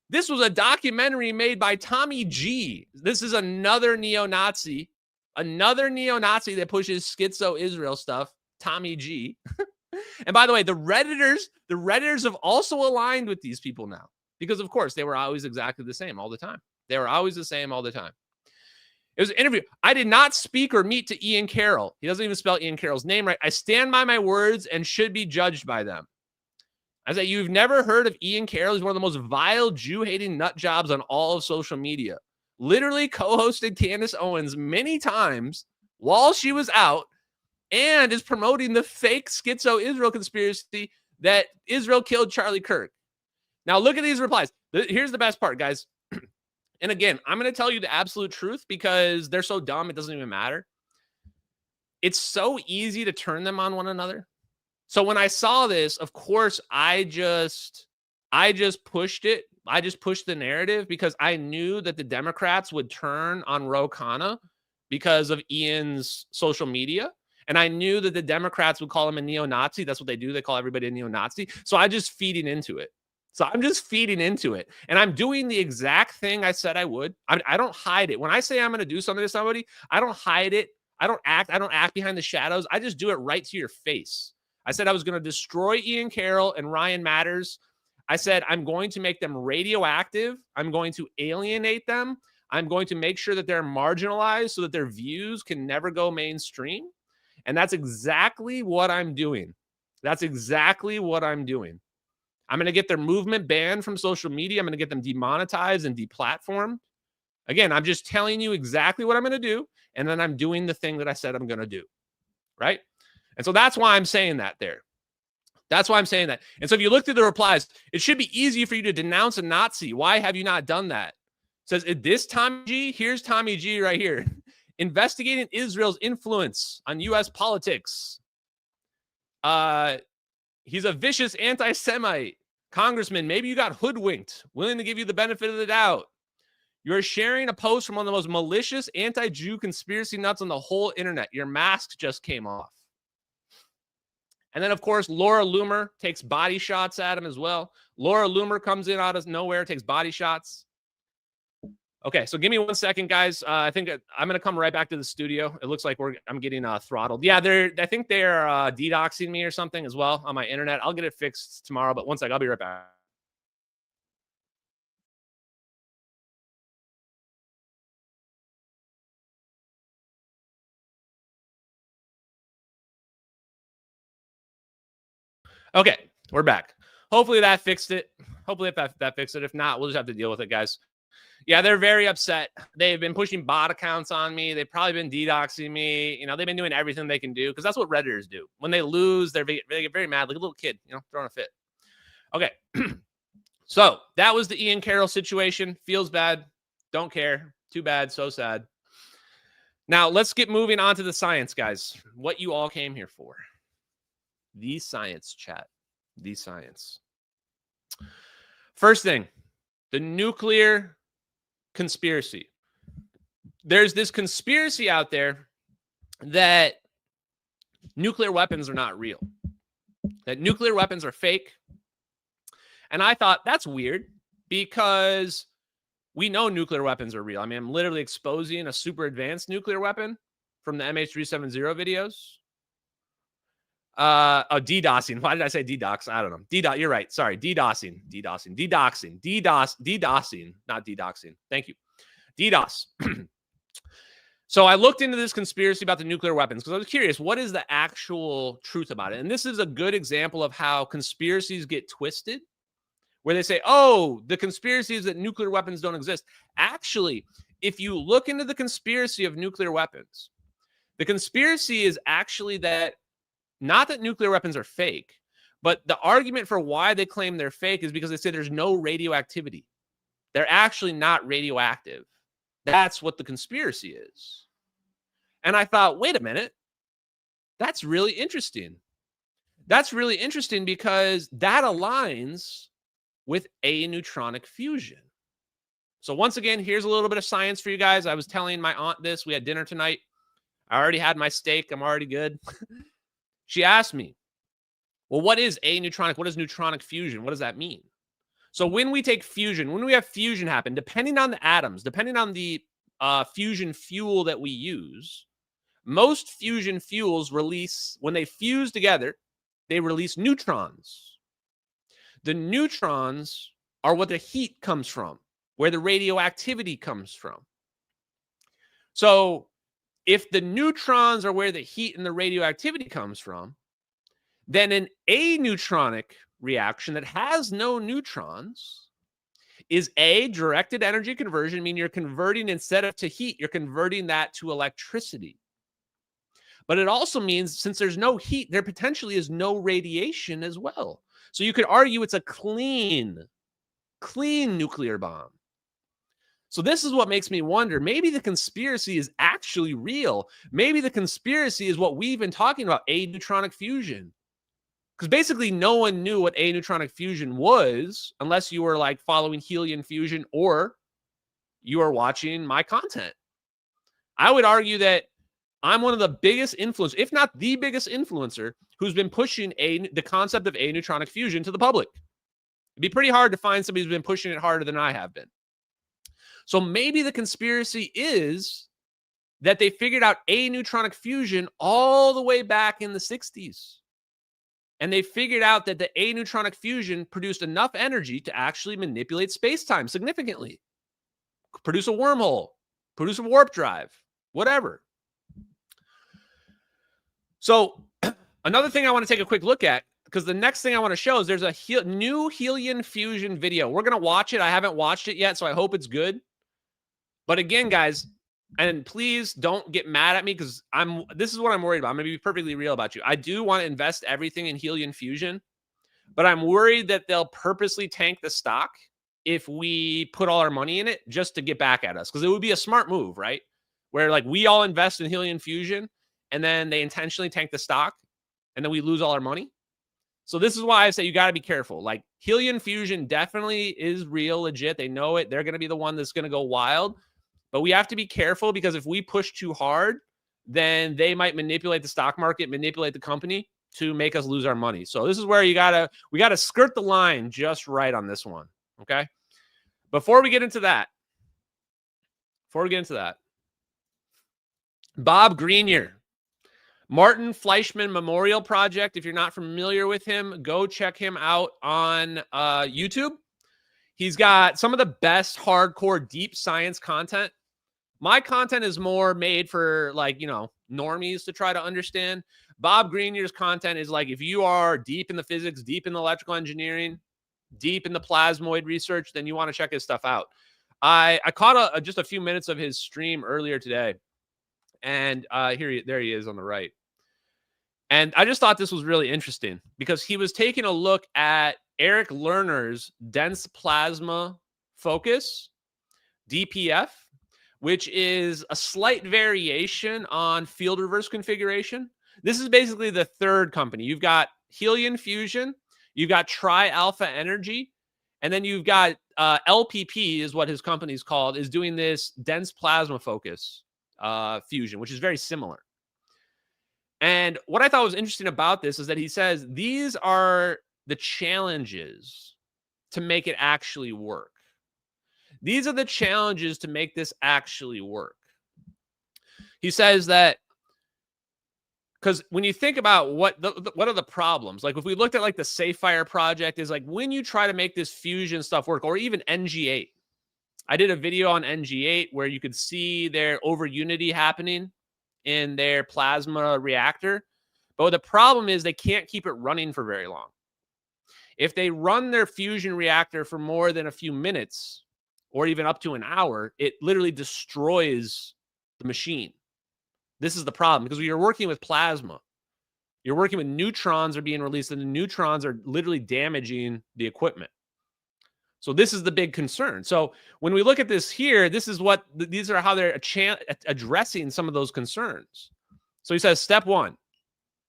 This was a documentary made by Tommy G. This is another neo-Nazi that pushes schizo Israel stuff, Tommy G. And by the way, the Redditors have also aligned with these people now because, of course, they were always exactly the same all the time. They were always the same all the time. It was an interview. I did not speak or meet to Ian Carroll. He doesn't even spell Ian Carroll's name right. I stand by my words and should be judged by them. I said, you've never heard of Ian Carroll. He's one of the most vile Jew-hating nut jobs on all of social media. Literally co-hosted Candace Owens many times while she was out and is promoting the fake schizo Israel conspiracy that Israel killed Charlie Kirk. Now, look at these replies. Here's the best part, guys. And again, I'm going to tell you the absolute truth because they're so dumb, it doesn't even matter. It's so easy to turn them on one another. So when I saw this, of course, I just pushed it. I just pushed the narrative because I knew that the Democrats would turn on Ro Khanna because of Ian's social media. And I knew that the Democrats would call him a neo-Nazi. That's what they do. They call everybody a neo-Nazi. So I'm just feeding into it. And I'm doing the exact thing I said I would. I don't hide it. When I say I'm going to do something to somebody, I don't hide it. I don't act behind the shadows. I just do it right to your face. I said I was going to destroy Ian Carroll and Ryan Matters. I said I'm going to make them radioactive. I'm going to alienate them. I'm going to make sure that they're marginalized so that their views can never go mainstream. And that's exactly what I'm doing. I'm going to get their movement banned from social media. I'm going to get them demonetized and deplatformed. Again, I'm just telling you exactly what I'm going to do. And then I'm doing the thing that I said I'm going to do. Right? And so that's why I'm saying that there. And so if you look through the replies, it should be easy for you to denounce a Nazi. Why have you not done that? It says, is this Tommy G? Here's Tommy G right here. Investigating Israel's influence on U.S. politics. He's a vicious anti-Semite. Congressman, maybe you got hoodwinked. Willing to give you the benefit of the doubt. You're sharing a post from one of the most malicious anti-Jew conspiracy nuts on the whole internet. Your mask just came off. And then, of course, Laura Loomer takes body shots at him as well. Laura Loomer comes in out of nowhere, takes body shots. Okay, so give me 1 second, guys. I think I'm going to come right back to the studio. It looks like I'm getting throttled. Yeah, I think they're DDoSing me or something as well on my internet. I'll get it fixed tomorrow, but 1 sec, I'll be right back. Okay, we're back. Hopefully that fixed it. That fixed it. If not, we'll just have to deal with it, guys. Yeah, they're very upset. They've been pushing bot accounts on me. They've probably been DDoSing me. You know, they've been doing everything they can do because that's what Redditors do. When they lose, they get very mad, like a little kid, you know, throwing a fit. Okay. So that was the Ian Carroll situation. Feels bad. Don't care. Too bad. So sad. Now let's get moving on to the science, guys. What you all came here for. The science, chat. The science. First thing, the nuclear conspiracy. There's this conspiracy out there that nuclear weapons are not real, that nuclear weapons are fake. And I thought that's weird because we know nuclear weapons are real. I mean, I'm literally exposing a super advanced nuclear weapon from the MH370 videos. DDoSing. Why did I say DDoS? I don't know. You're right. Sorry. DDoSing, not DDoSing. Thank you. DDoS. So I looked into this conspiracy about the nuclear weapons because I was curious, what is the actual truth about it? And this is a good example of how conspiracies get twisted, where they say, oh, the conspiracy is that nuclear weapons don't exist. Actually, if you look into the conspiracy of nuclear weapons, the conspiracy is actually that not that nuclear weapons are fake, but the argument for why they claim they're fake is because they say there's no radioactivity. They're actually not radioactive. That's what the conspiracy is. And I thought, wait a minute, that's really interesting. That's really interesting because that aligns with aneutronic fusion. So once again, here's a little bit of science for you guys. I was telling my aunt this. We had dinner tonight. I already had my steak. I'm already good. She asked me, well, what is aneutronic? What is neutronic fusion? What does that mean? So when we take fusion, when we have fusion happen, depending on the atoms, depending on the fusion fuel that we use, most fusion fuels release, when they fuse together, they release neutrons. The neutrons are what the heat comes from, where the radioactivity comes from. So if the neutrons are where the heat and the radioactivity comes from, then an aneutronic reaction that has no neutrons is directed energy conversion, meaning you're converting, instead of to heat, you're converting that to electricity. But it also means, since there's no heat, there potentially is no radiation as well. So you could argue it's a clean nuclear bomb. So this is what makes me wonder, maybe the conspiracy is actually real. Maybe the conspiracy is what we've been talking about, aneutronic fusion. Because basically no one knew what aneutronic fusion was unless you were like following Helion fusion or you are watching my content. I would argue that I'm one of the biggest influencers, if not the biggest influencer, who's been pushing the concept of aneutronic fusion to the public. It'd be pretty hard to find somebody who's been pushing it harder than I have been. So maybe the conspiracy is that they figured out aneutronic fusion all the way back in the 60s. And they figured out that the aneutronic fusion produced enough energy to actually manipulate space-time significantly. Produce a wormhole, produce a warp drive, whatever. So another thing I want to take a quick look at, because the next thing I want to show is there's a new Helion fusion video. We're going to watch it. I haven't watched it yet, so I hope it's good. But again, guys, and please don't get mad at me, because this is what I'm worried about. I'm going to be perfectly real about you. I do want to invest everything in Helion fusion, but I'm worried that they'll purposely tank the stock if we put all our money in it just to get back at us. Because it would be a smart move, right? Where like we all invest in Helion fusion and then they intentionally tank the stock and then we lose all our money. So this is why I say you got to be careful. Like Helion fusion definitely is real, legit. They know it. They're going to be the one that's going to go wild. But we have to be careful, because if we push too hard, then they might manipulate the stock market, manipulate the company to make us lose our money. So this is where we got to skirt the line just right on this one. Okay. Before we get into that, Bob Grenier, Martin Fleischmann Memorial Project. If you're not familiar with him, go check him out on YouTube. He's got some of the best hardcore deep science content. My content is more made for like, normies to try to understand. Bob Grenier's content is like, if you are deep in the physics, deep in the electrical engineering, deep in the plasmoid research, then you want to check his stuff out. I caught just a few minutes of his stream earlier today. And there he is on the right. And I just thought this was really interesting because he was taking a look at Eric Lerner's dense plasma focus, DPF, which is a slight variation on field reverse configuration. This is basically the third company. You've got Helion Fusion, you've got Tri-Alpha Energy, and then you've got LPP is what his company's called, is doing this dense plasma focus fusion, which is very similar. And what I thought was interesting about this is that he says these are the challenges to make it actually work. These are the challenges to make this actually work. He says that because when you think about what are the problems, like if we looked at like the Sapphire project, is like when you try to make this fusion stuff work, or even NG8. I did a video on NG8 where you could see their over unity happening in their plasma reactor. But the problem is they can't keep it running for very long. If they run their fusion reactor for more than a few minutes, or even up to an hour, it literally destroys the machine. This is the problem, because when you're working with plasma, you're working with neutrons are being released, and the neutrons are literally damaging the equipment. So this is the big concern. So when we look at this here, this is what these are how they're addressing some of those concerns. So he says, step one,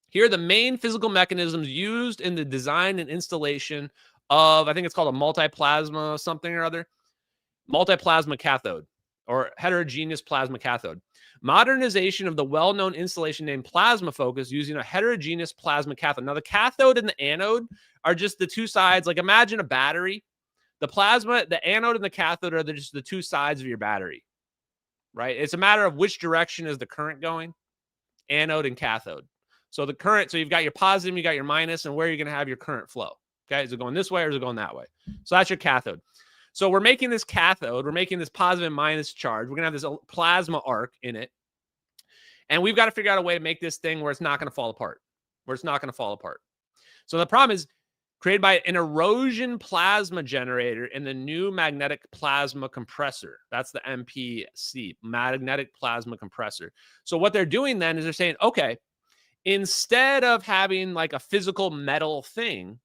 here are the main physical mechanisms used in the design and installation of, I think it's called a multiplasma something or other, multiplasma cathode or heterogeneous plasma cathode. Modernization of the well-known installation named plasma focus using a heterogeneous plasma cathode. Now the cathode and the anode are just the two sides. Like imagine a battery. The plasma, the anode and the cathode are just the two sides of your battery, right? It's a matter of which direction is the current going, anode and cathode. So the current, so you've got your positive, you got your minus, and where you're going to have your current flow. Okay, is it going this way or is it going that way? So that's your cathode. So we're making this cathode, we're making this positive and minus charge. We're going to have this plasma arc in it. And we've got to figure out a way to make this thing where it's not going to fall apart, So the problem is created by an erosion plasma generator in the new magnetic plasma compressor. That's the MPC, magnetic plasma compressor. So what they're doing then is they're saying, okay, instead of having like a physical metal thing,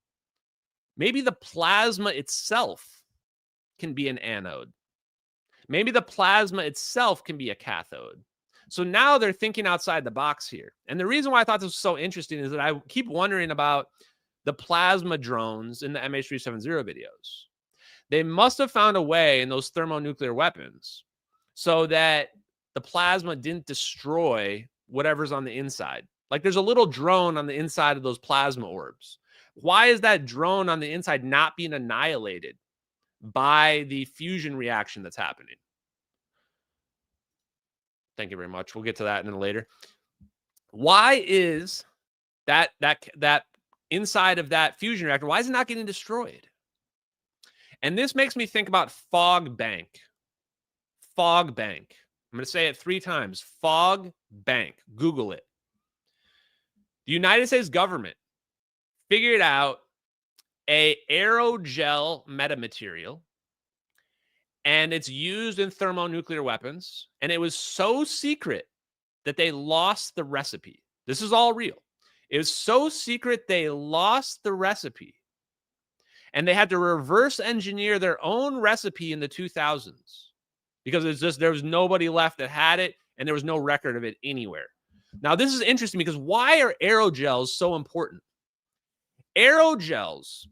maybe the plasma itself can be an anode. Maybe the plasma itself can be a cathode. So now they're thinking outside the box here. And the reason why I thought this was so interesting is that I keep wondering about the plasma drones in the MH370 videos. They must have found a way in those thermonuclear weapons so that the plasma didn't destroy whatever's on the inside. Like there's a little drone on the inside of those plasma orbs. Why is that drone on the inside not being annihilated by the fusion reaction that's happening? Thank you very much. We'll get to that in a later. Why is that inside of that fusion reactor, why is it not getting destroyed? And this makes me think about fog bank. Fog bank. I'm going to say it 3 times. Fog bank. Google it. The United States government figured out a aerogel metamaterial, and it's used in thermonuclear weapons, and it was so secret that they lost the recipe. This is all real. It was so secret they lost the recipe, and they had to reverse engineer their own recipe in the 2000s because it's just there was nobody left that had it, and there was no record of it anywhere. Now, this is interesting because why are aerogels so important? Aerogels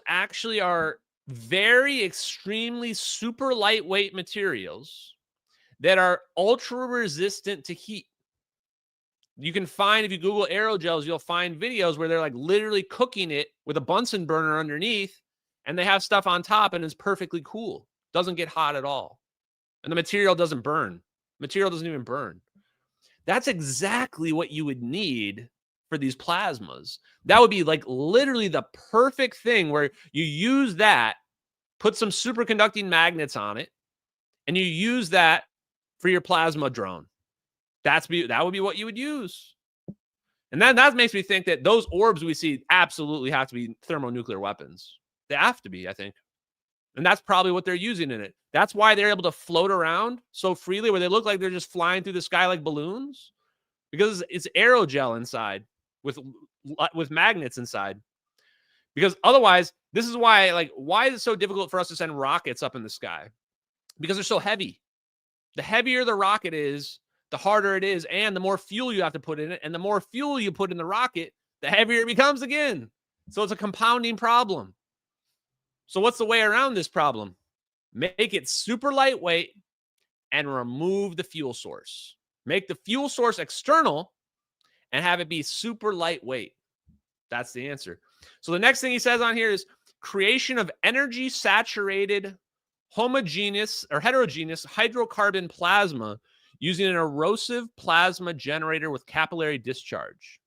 actually are very extremely super lightweight materials that are ultra resistant to heat. You can find, if you Google aerogels, you'll find videos where they're like literally cooking it with a Bunsen burner underneath, and they have stuff on top and it's perfectly cool. Doesn't get hot at all. And the material doesn't burn. Material doesn't even burn. That's exactly what you would need for these plasmas. That would be like literally the perfect thing where you use that, put some superconducting magnets on it, and you use that for your plasma drone. That would be what you would use. And then that makes me think that those orbs we see absolutely have to be thermonuclear weapons. They have to be, I think. And that's probably what they're using in it. That's why they're able to float around so freely where they look like they're just flying through the sky like balloons. Because it's aerogel inside with magnets inside. Because otherwise, this is why, like, why is it so difficult for us to send rockets up in the sky? Because they're so heavy. The heavier the rocket is, the harder it is, and the more fuel you have to put in it. And the more fuel you put in the rocket, the heavier it becomes again. So it's a compounding problem. So what's the way around this problem? Make it super lightweight and remove the fuel source. Make the fuel source external and have it be super lightweight. That's the answer. So the next thing he says on here is creation of energy saturated homogeneous or heterogeneous hydrocarbon plasma using an erosive plasma generator with capillary discharge.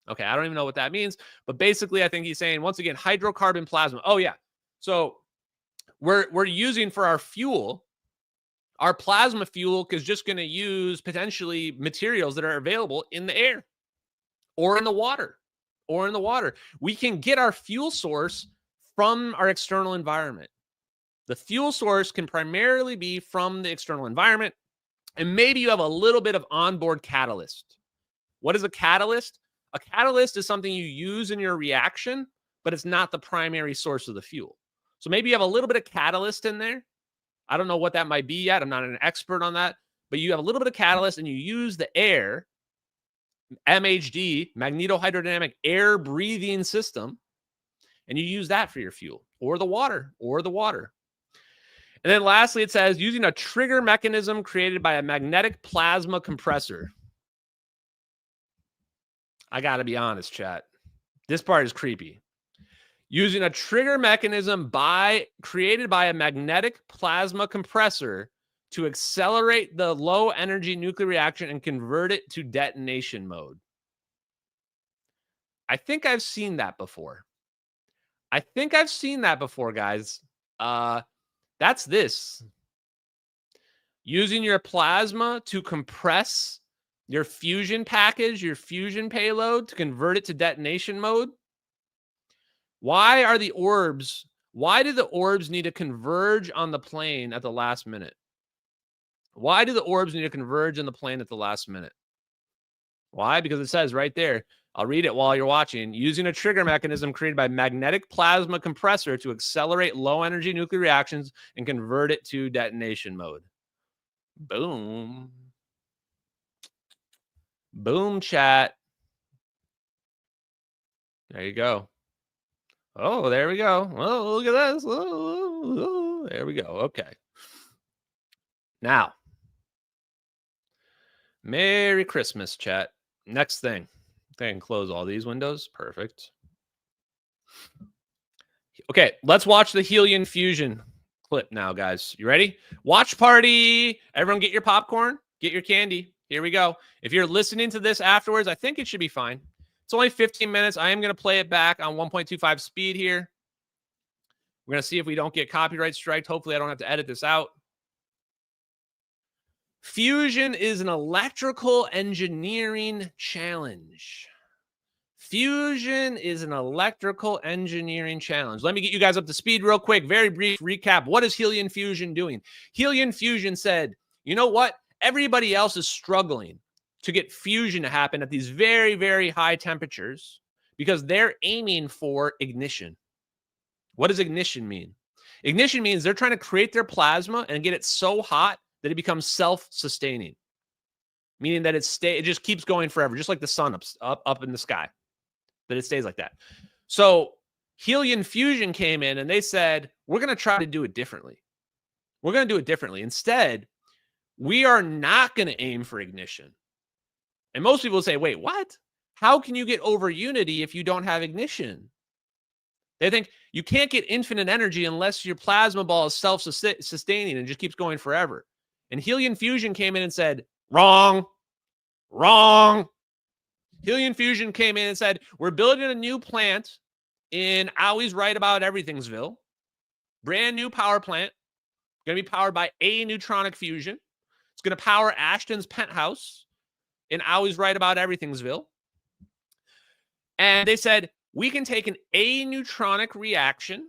Okay, I don't even know what that means, but basically I think he's saying, once again, hydrocarbon plasma. Oh yeah. So we're using for our fuel, our plasma fuel is just going to use potentially materials that are available in the air or in the water We can get our fuel source from our external environment. The fuel source can primarily be from the external environment, and maybe you have a little bit of onboard catalyst. What is a catalyst? A catalyst is something you use in your reaction but it's not the primary source of the fuel. So maybe you have a little bit of catalyst in there. I don't know what that might be yet. I'm not an expert on that, but you have a little bit of catalyst and you use the air, MHD, magnetohydrodynamic air breathing system, and you use that for your fuel, or the water. And then lastly, it says using a trigger mechanism created by a magnetic plasma compressor. I got to be honest, chat. This part is creepy. Using a trigger mechanism created by a magnetic plasma compressor to accelerate the low energy nuclear reaction and convert it to detonation mode. I think I've seen that before. Guys. That's this. Using your plasma to compress your fusion package, your fusion payload, to convert it to detonation mode. Why do the orbs need to converge on the plane at the last minute? Why do the orbs need to converge on the plane at the last minute? Why? Because it says right there, I'll read it while you're watching. Using a trigger mechanism created by magnetic plasma compressor to accelerate low energy nuclear reactions and convert it to detonation mode. Boom. Boom, chat. There you go. Oh, there we go. Oh, look at this. Oh, there we go. Okay. Now, Merry Christmas, chat. Next thing. I can close all these windows. Perfect. Okay, let's watch the Helion fusion clip now, guys. You ready? Watch party. Everyone get your popcorn. Get your candy. Here we go. If you're listening to this afterwards, I think it should be fine. It's only 15 minutes. I am going to play it back on 1.25 speed here. We're going to see if we don't get copyright striked. Hopefully, I don't have to edit this out. Fusion is an electrical engineering challenge. Fusion is an electrical engineering challenge. Let me get you guys up to speed real quick. Very brief recap. What is Helion fusion doing? Helion fusion said, you know what? Everybody else is struggling to get fusion to happen at these very, very high temperatures because they're aiming for ignition. What does ignition mean? Ignition means they're trying to create their plasma and get it so hot that it becomes self-sustaining, meaning that it just keeps going forever, just like the sun up in the sky, that it stays like that. So Helion fusion came in and they said, we're going to try to do it differently. We're going to do it differently. Instead, we are not going to aim for ignition. And most people say, wait, what? How can you get over unity if you don't have ignition? They think you can't get infinite energy unless your plasma ball is self-sustaining and just keeps going forever. And Helion fusion came in and said, wrong. Helion fusion came in and said, we're building a new plant in Always Right About Everythingsville. Brand new power plant. Going to be powered by a neutronic fusion. It's going to power Ashton's penthouse in Always Right About Everythingsville. And they said, we can take an aneutronic reaction,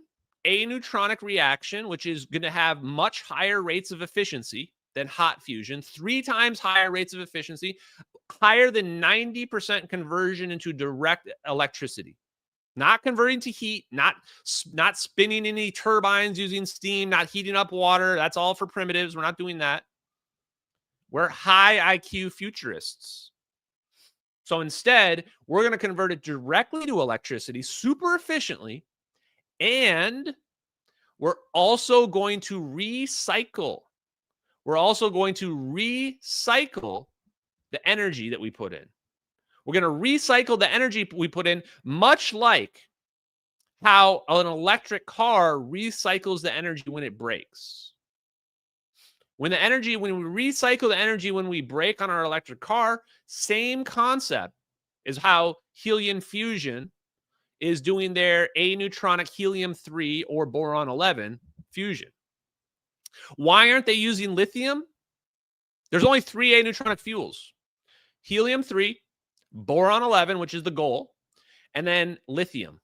which is going to have much higher rates of efficiency than hot fusion, 3 times higher rates of efficiency, higher than 90% conversion into direct electricity. Not converting to heat, not spinning any turbines using steam, not heating up water. That's all for primitives. We're not doing that. We're high IQ futurists. So instead, we're going to convert it directly to electricity super efficiently, and we're also going to recycle. We're also going to recycle the energy that we put in. We're going to recycle the energy we put in, much like how an electric car recycles the energy when it breaks. When we recycle the energy when we brake on our electric car, same concept is how Helion fusion is doing their aneutronic helium-3 or boron-11 fusion. Why aren't they using lithium? There's only 3 aneutronic fuels. Helium-3, boron-11, which is the goal, and then lithium.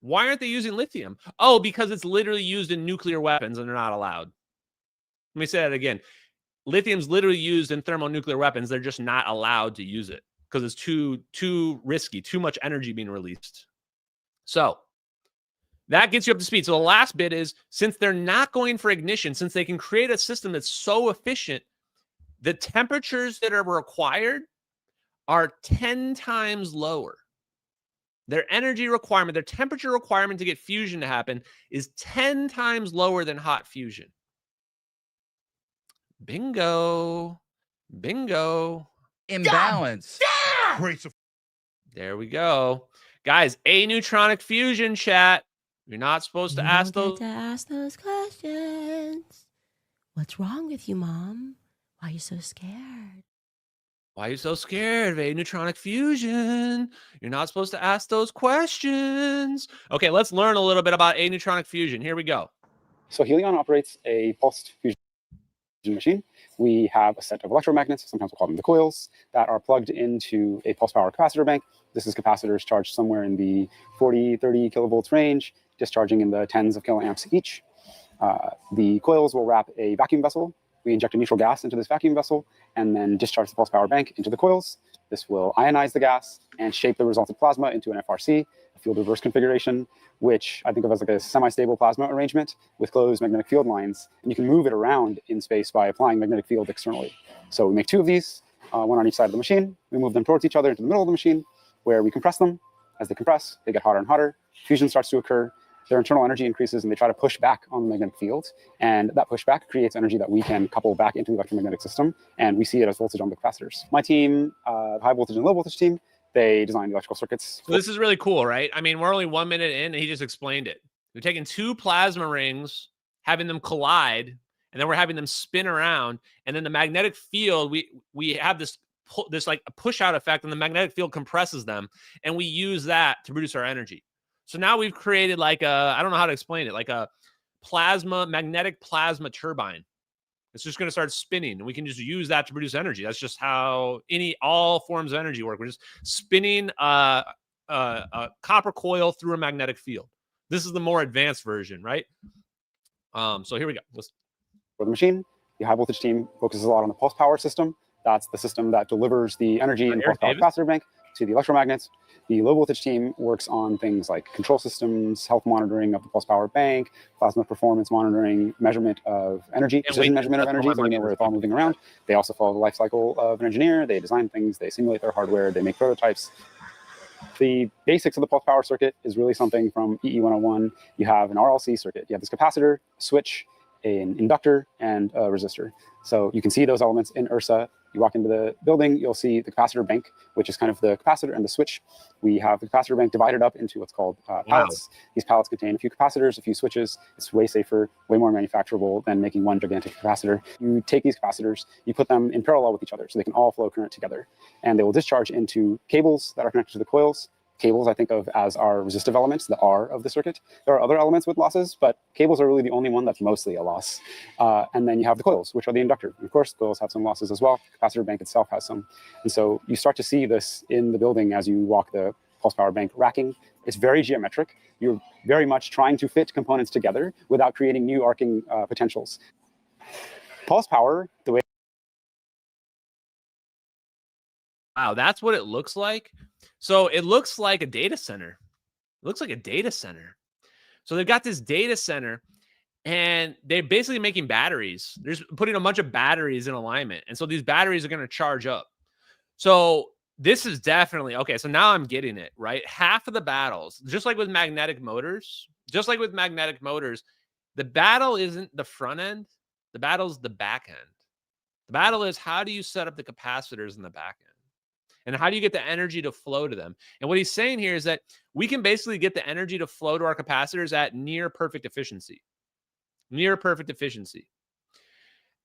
Why aren't they using lithium? Oh, because it's literally used in nuclear weapons and they're not allowed. Let me say that again. Lithium's literally used in thermonuclear weapons. They're just not allowed to use it because it's too risky, too much energy being released. So that gets you up to speed. So the last bit is, since they're not going for ignition, since they can create a system that's so efficient, the temperatures that are required are 10 times lower. Their energy requirement, their temperature requirement to get fusion to happen is 10 times lower than hot fusion. Bingo. Bingo. Imbalance. Great. There we go. Guys, aneutronic fusion, chat. You're not supposed to ask those. To ask those questions. What's wrong with you, Mom? Why are you so scared? Why are you so scared of aneutronic fusion? You're not supposed to ask those questions. Okay, let's learn a little bit about aneutronic fusion. Here we go. So Helion operates a pulsed fusion machine. We have a set of electromagnets, sometimes we'll call them the coils, that are plugged into a pulse power capacitor bank. This is capacitors charged somewhere in the 40, 30 kilovolts range, discharging in the tens of kiloamps each. The coils will wrap a vacuum vessel. We inject a neutral gas into this vacuum vessel and then discharge the pulse power bank into the coils. This will ionize the gas and shape the resultant plasma into an FRC, a field reverse configuration, which I think of as like a semi-stable plasma arrangement with closed magnetic field lines. And you can move it around in space by applying magnetic field externally. So we make two of these, one on each side of the machine. We move them towards each other into the middle of the machine, where we compress them. As they compress, they get hotter and hotter. Fusion starts to occur. Their internal energy increases and they try to push back on the magnetic field. And that pushback creates energy that we can couple back into the electromagnetic system. And we see it as voltage on the capacitors. My team, the high voltage and low voltage team, they designed electrical circuits. So this is really cool, right? I mean, we're only 1 minute in and he just explained it. We're taking two plasma rings, having them collide, and then we're having them spin around. And then the magnetic field, we have this like a push out effect, and the magnetic field compresses them. And we use that to produce our energy. So now we've created like a, I don't know how to explain it, like a magnetic plasma turbine. It's just going to start spinning, and we can just use that to produce energy. That's just how all forms of energy work. We're just spinning a copper coil through a magnetic field. This is the more advanced version, right? So here we go. For the machine, the high voltage team focuses a lot on the pulse power system. That's the system that delivers the energy in the pulse power capacitor bank to the electromagnets. The low voltage team works on things like control systems, health monitoring of the pulse power bank, plasma performance monitoring, measurement of energy, precision measurement of energy, so we know where it's all moving around. They also follow the life cycle of an engineer. They design things, they simulate their hardware, they make prototypes. The basics of the pulse power circuit is really something from EE 101. You have an RLC circuit. You have this capacitor, a switch, an inductor, and a resistor. So you can see those elements in URSA. You walk into the building, you'll see the capacitor bank, which is kind of the capacitor and the switch. We have the capacitor bank divided up into what's called pallets. Wow. These pallets contain a few capacitors, a few switches. It's way safer, way more manufacturable than making one gigantic capacitor. You take these capacitors, you put them in parallel with each other so they can all flow current together. And they will discharge into cables that are connected to the coils. Cables I think of as our resistive elements, the R of the circuit. There are other elements with losses, but cables are really the only one that's mostly a loss. And then you have the coils, which are the inductor. And of course, coils have some losses as well. The capacitor bank itself has some. And so you start to see this in the building as you walk the pulse power bank racking. It's very geometric. You're very much trying to fit components together without creating new arcing potentials. Pulse power, the way... Wow, that's what it looks like. So it looks like a data center. It looks like a data center. So they've got this data center, and they're basically making batteries. They're just putting a bunch of batteries in alignment. And so these batteries are going to charge up. So this is definitely, okay, so now I'm getting it, right? Half of the battles, just like with magnetic motors, the battle isn't the front end. The battle's the back end. The battle is, how do you set up the capacitors in the back end? And how do you get the energy to flow to them? And what he's saying here is that we can basically get the energy to flow to our capacitors at near perfect efficiency. Near perfect efficiency.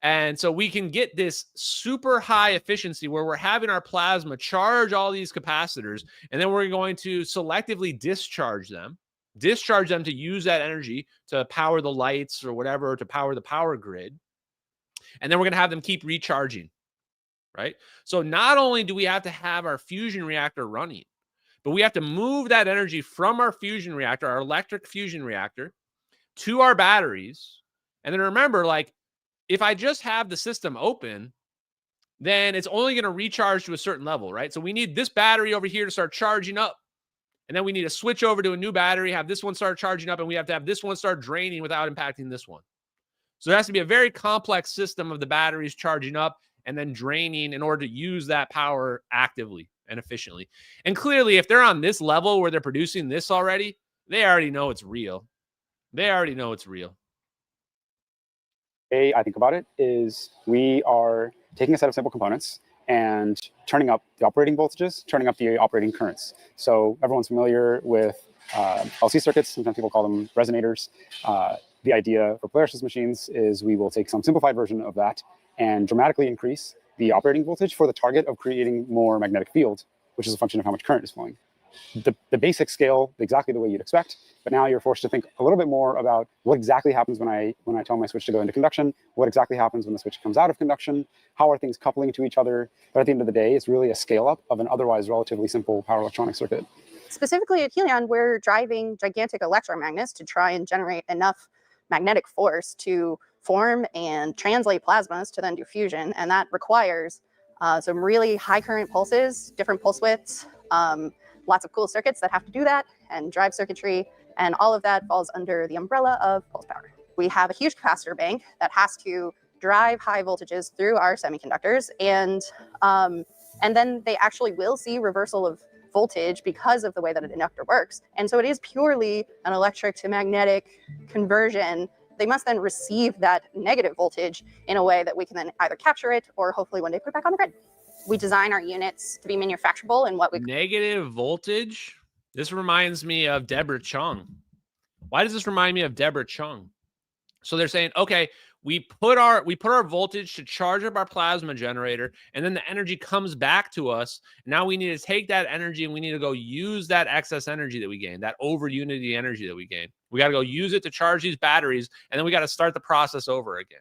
And so we can get this super high efficiency where we're having our plasma charge all these capacitors, and then we're going to selectively discharge them to use that energy to power the lights or whatever, to power the power grid. And then we're going to have them keep recharging. Right? So not only do we have to have our fusion reactor running, but we have to move that energy from our fusion reactor, our electric fusion reactor, to our batteries. And then remember, like, if I just have the system open, then it's only going to recharge to a certain level, right? So we need this battery over here to start charging up. And then we need to switch over to a new battery, have this one start charging up, and we have to have this one start draining without impacting this one. So it has to be a very complex system of the batteries charging up and then draining in order to use that power actively and efficiently. And clearly, if they're on this level where they're producing this already, they already know it's real. They already know it's real. The way I think about it is we are taking a set of simple components and turning up the operating voltages, turning up the operating currents. So everyone's familiar with LC circuits. Sometimes people call them resonators. The idea for Polaris machines is we will take some simplified version of that and dramatically increase the operating voltage for the target of creating more magnetic field, which is a function of how much current is flowing. The basic scale exactly the way you'd expect, but now you're forced to think a little bit more about what exactly happens when I tell my switch to go into conduction, what exactly happens when the switch comes out of conduction, how are things coupling to each other. But at the end of the day, it's really a scale up of an otherwise relatively simple power electronic circuit. Specifically at Helion, we're driving gigantic electromagnets to try and generate enough magnetic force to form and translate plasmas to then do fusion, and that requires some really high current pulses, different pulse widths, lots of cool circuits that have to do that, and drive circuitry, and all of that falls under the umbrella of pulse power. We have a huge capacitor bank that has to drive high voltages through our semiconductors, and then they actually will see reversal of voltage because of the way that an inductor works. And so it is purely an electric to magnetic conversion. They must then receive that negative voltage in a way that we can then either capture it or hopefully one day put it back on the grid. We design our units to be manufacturable in what we... Negative voltage? This reminds me of Deborah Chung. Why does this remind me of Deborah Chung? So they're saying, okay, we put our voltage to charge up our plasma generator, and then the energy comes back to us. Now we need to take that energy and we need to go use that excess energy that we gained, that over unity energy that we gained. We got to go use it to charge these batteries, and then we got to start the process over again.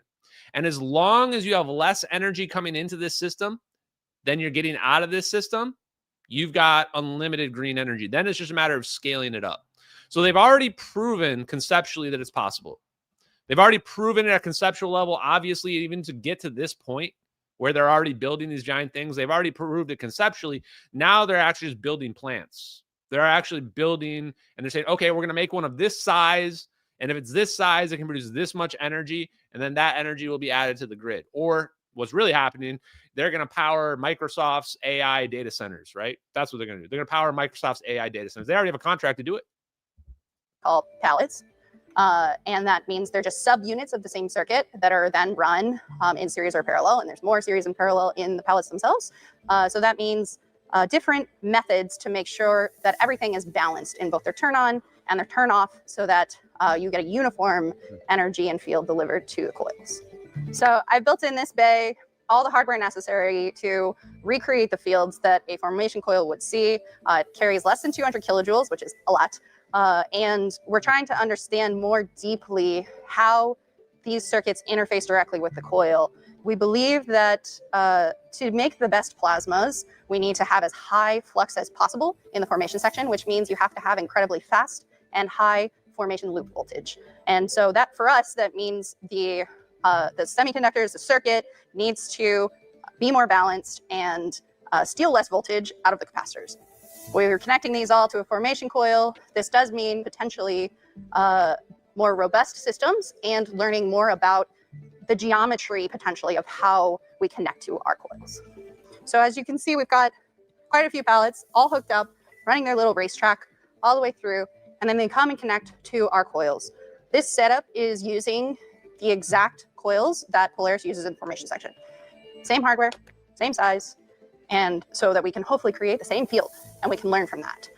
And as long as you have less energy coming into this system than you're getting out of this system, you've got unlimited green energy. Then it's just a matter of scaling it up. So they've already proven conceptually that it's possible. They've already proven it at conceptual level, obviously, even to get to this point where they're already building these giant things. They've already proved it conceptually. Now they're actually just building plants. They're actually building, and they're saying, okay, we're going to make one of this size. And if it's this size, it can produce this much energy. And then that energy will be added to the grid. Or what's really happening, they're going to power Microsoft's AI data centers, right? That's what they're going to do. They're going to power Microsoft's AI data centers. They already have a contract to do it. Called pallets. And that means they're just subunits of the same circuit that are then run in series or parallel. And there's more series and parallel in the pallets themselves. So that means different methods to make sure that everything is balanced in both their turn on and their turn off, so that you get a uniform energy and field delivered to the coils. So I built in this bay all the hardware necessary to recreate the fields that a formation coil would see. It carries less than 200 kilojoules, which is a lot. And we're trying to understand more deeply how these circuits interface directly with the coil. We believe that to make the best plasmas, we need to have as high flux as possible in the formation section, which means you have to have incredibly fast and high formation loop voltage. And so that, for us, that means the semiconductors, the circuit needs to be more balanced and steal less voltage out of the capacitors. We're connecting these all to a formation coil. This does mean potentially more robust systems and learning more about the geometry potentially of how we connect to our coils. So as you can see, we've got quite a few pallets all hooked up, running their little racetrack all the way through, and then they come and connect to our coils. This setup is using the exact coils that Polaris uses in the formation section. Same hardware, same size, and so that we can hopefully create the same field, and we can learn from that.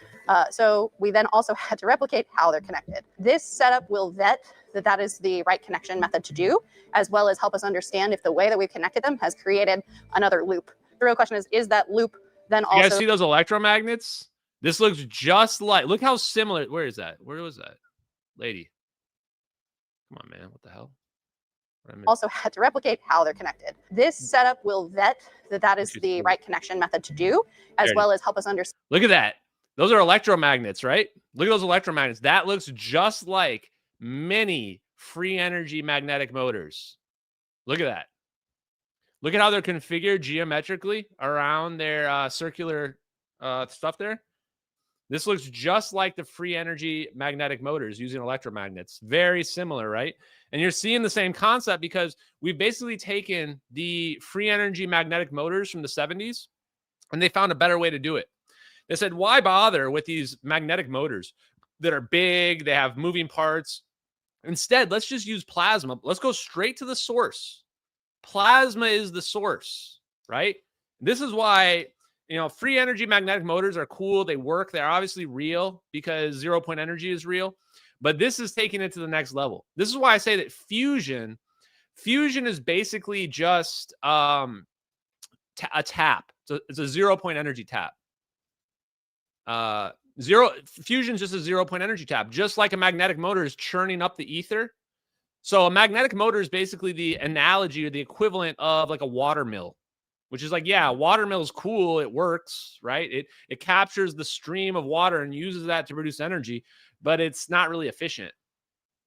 So we then also had to replicate how they're connected. This setup will vet that that is the right connection method to do, as well as help us understand if the way that we've connected them has created another loop. The real question is that loop then also... You guys see those electromagnets? This looks just like... Look how similar... Where is that? Where was that? Lady. Come on, man. What the hell? Also had to replicate how they're connected. This setup will vet that that is the right connection method to do, as well as help us understand. Look at that. Those are electromagnets, right? Look at those electromagnets. That looks just like many free energy magnetic motors. Look at that. Look at how they're configured geometrically around their circular stuff there. This looks just like the free energy magnetic motors using electromagnets. Very similar, right? And you're seeing the same concept because we've basically taken the free energy magnetic motors from the 70s and they found a better way to do it. They said, why bother with these magnetic motors that are big, they have moving parts? Instead, let's just use plasma. Let's go straight to the source. Plasma is the source, right? This is why, you know, free energy magnetic motors are cool. They work. They're obviously real because 0 point energy is real. But this is taking it to the next level. This is why I say that fusion is basically just a tap. So it's a 0 point energy tap. Fusion is just a 0 point energy tap, just like a magnetic motor is churning up the ether. So a magnetic motor is basically the analogy or the equivalent of like a water mill, which is like, yeah, water mill is cool. It works, right? It captures the stream of water and uses that to produce energy, but it's not really efficient.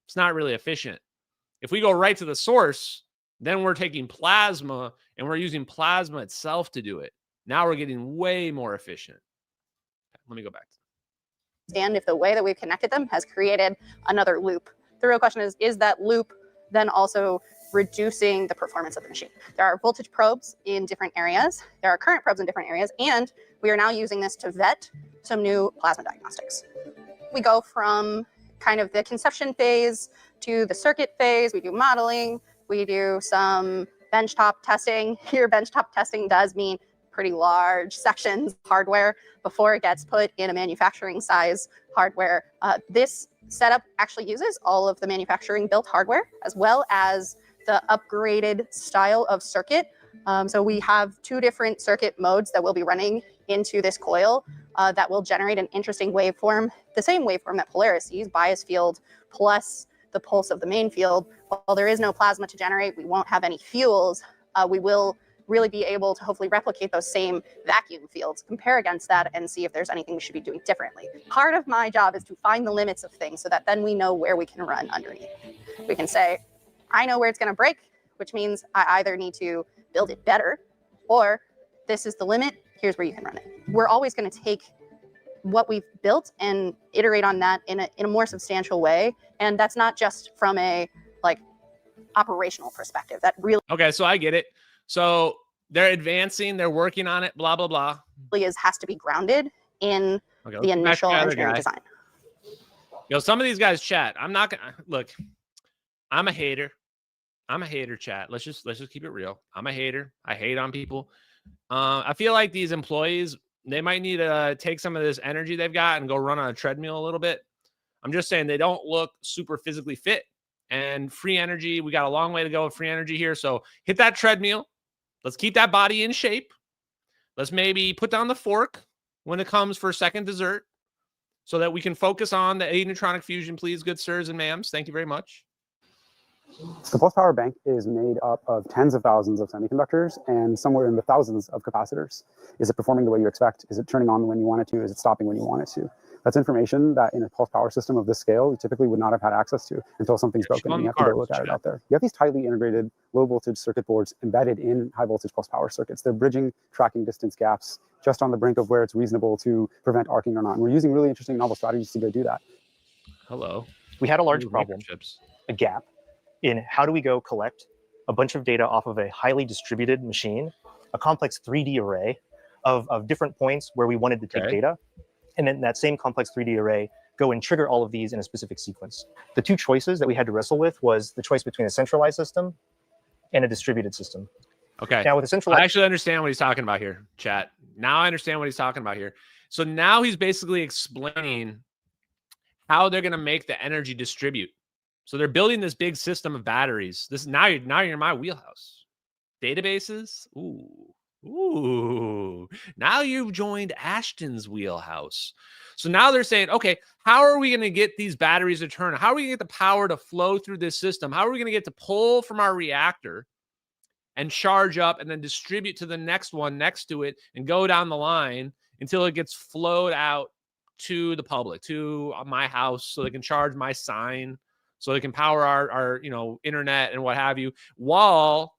It's not really efficient. If we go right to the source, then we're taking plasma and we're using plasma itself to do it. Now we're getting way more efficient. Let me go back. And if the way that we've connected them has created another loop. The real question is that loop then also reducing the performance of the machine? There are voltage probes in different areas. There are current probes in different areas. And we are now using this to vet some new plasma diagnostics. We go from kind of the conception phase to the circuit phase. We do modeling. We do some benchtop testing. Here, benchtop testing does mean pretty large sections of hardware before it gets put in a manufacturing size hardware. This setup actually uses all of the manufacturing built hardware as well as the upgraded style of circuit. So we have two different circuit modes that will be running into this coil that will generate an interesting waveform, the same waveform that Polaris sees, bias field plus the pulse of the main field. While there is no plasma to generate, we won't have any fuels. We will really be able to hopefully replicate those same vacuum fields, compare against that, and see if there's anything we should be doing differently. Part of my job is to find the limits of things so that then we know where we can run underneath. We can say, I know where it's going to break, which means I either need to build it better, or this is the limit, here's where you can run it. We're always going to take what we've built and iterate on that in a more substantial way. And that's not just from a like operational perspective. That really Okay, so I get it. So they're advancing, they're working on it, blah, blah, blah. has to be grounded in the initial engineering design. Yo, some of these guys chat. I'm not gonna look. I'm a hater. I'm a hater, chat. Let's just keep it real. I'm a hater. I hate on people. I feel like these employees, they might need to take some of this energy they've got and go run on a treadmill a little bit. I'm just saying they don't look super physically fit. And free energy, we got a long way to go with free energy here. So hit that treadmill. Let's keep that body in shape. Let's maybe put down the fork when it comes for second dessert so that we can focus on the neutronic fusion, please, good sirs and ma'ams. Thank you very much. The pulse power bank is made up of tens of thousands of semiconductors and somewhere in the thousands of capacitors. Is it performing the way you expect? Is it turning on when you want it to? Is it stopping when you want it to? That's information that in a pulse power system of this scale, you typically would not have had access to until something's broken and you have to go look at it out there. You have these tightly integrated low voltage circuit boards embedded in high voltage pulse power circuits. They're bridging tracking distance gaps just on the brink of where it's reasonable to prevent arcing or not. And we're using really interesting novel strategies to go do that. Hello. We had a large problem, a gap in how do we go collect a bunch of data off of a highly distributed machine, a complex 3D array of different points where we wanted to take data. And then that same complex 3D array go and trigger all of these in a specific sequence. The two choices that we had to wrestle with was the choice between a centralized system and a distributed system. Okay. Now with a centralized, I actually understand what he's talking about here, chat. Now I understand what he's talking about here. So now he's basically explaining how they're going to make the energy distribute. So they're building this big system of batteries. This now you're in my wheelhouse. Databases. Ooh, now you've joined Ashton's wheelhouse. So now they're saying, okay, how are we going to get these batteries to turn? How are we going to get the power to flow through this system? How are we going to get to pull from our reactor and charge up and then distribute to the next one next to it and go down the line until it gets flowed out to the public, to my house, so they can charge my sign, so they can power our internet and what have you while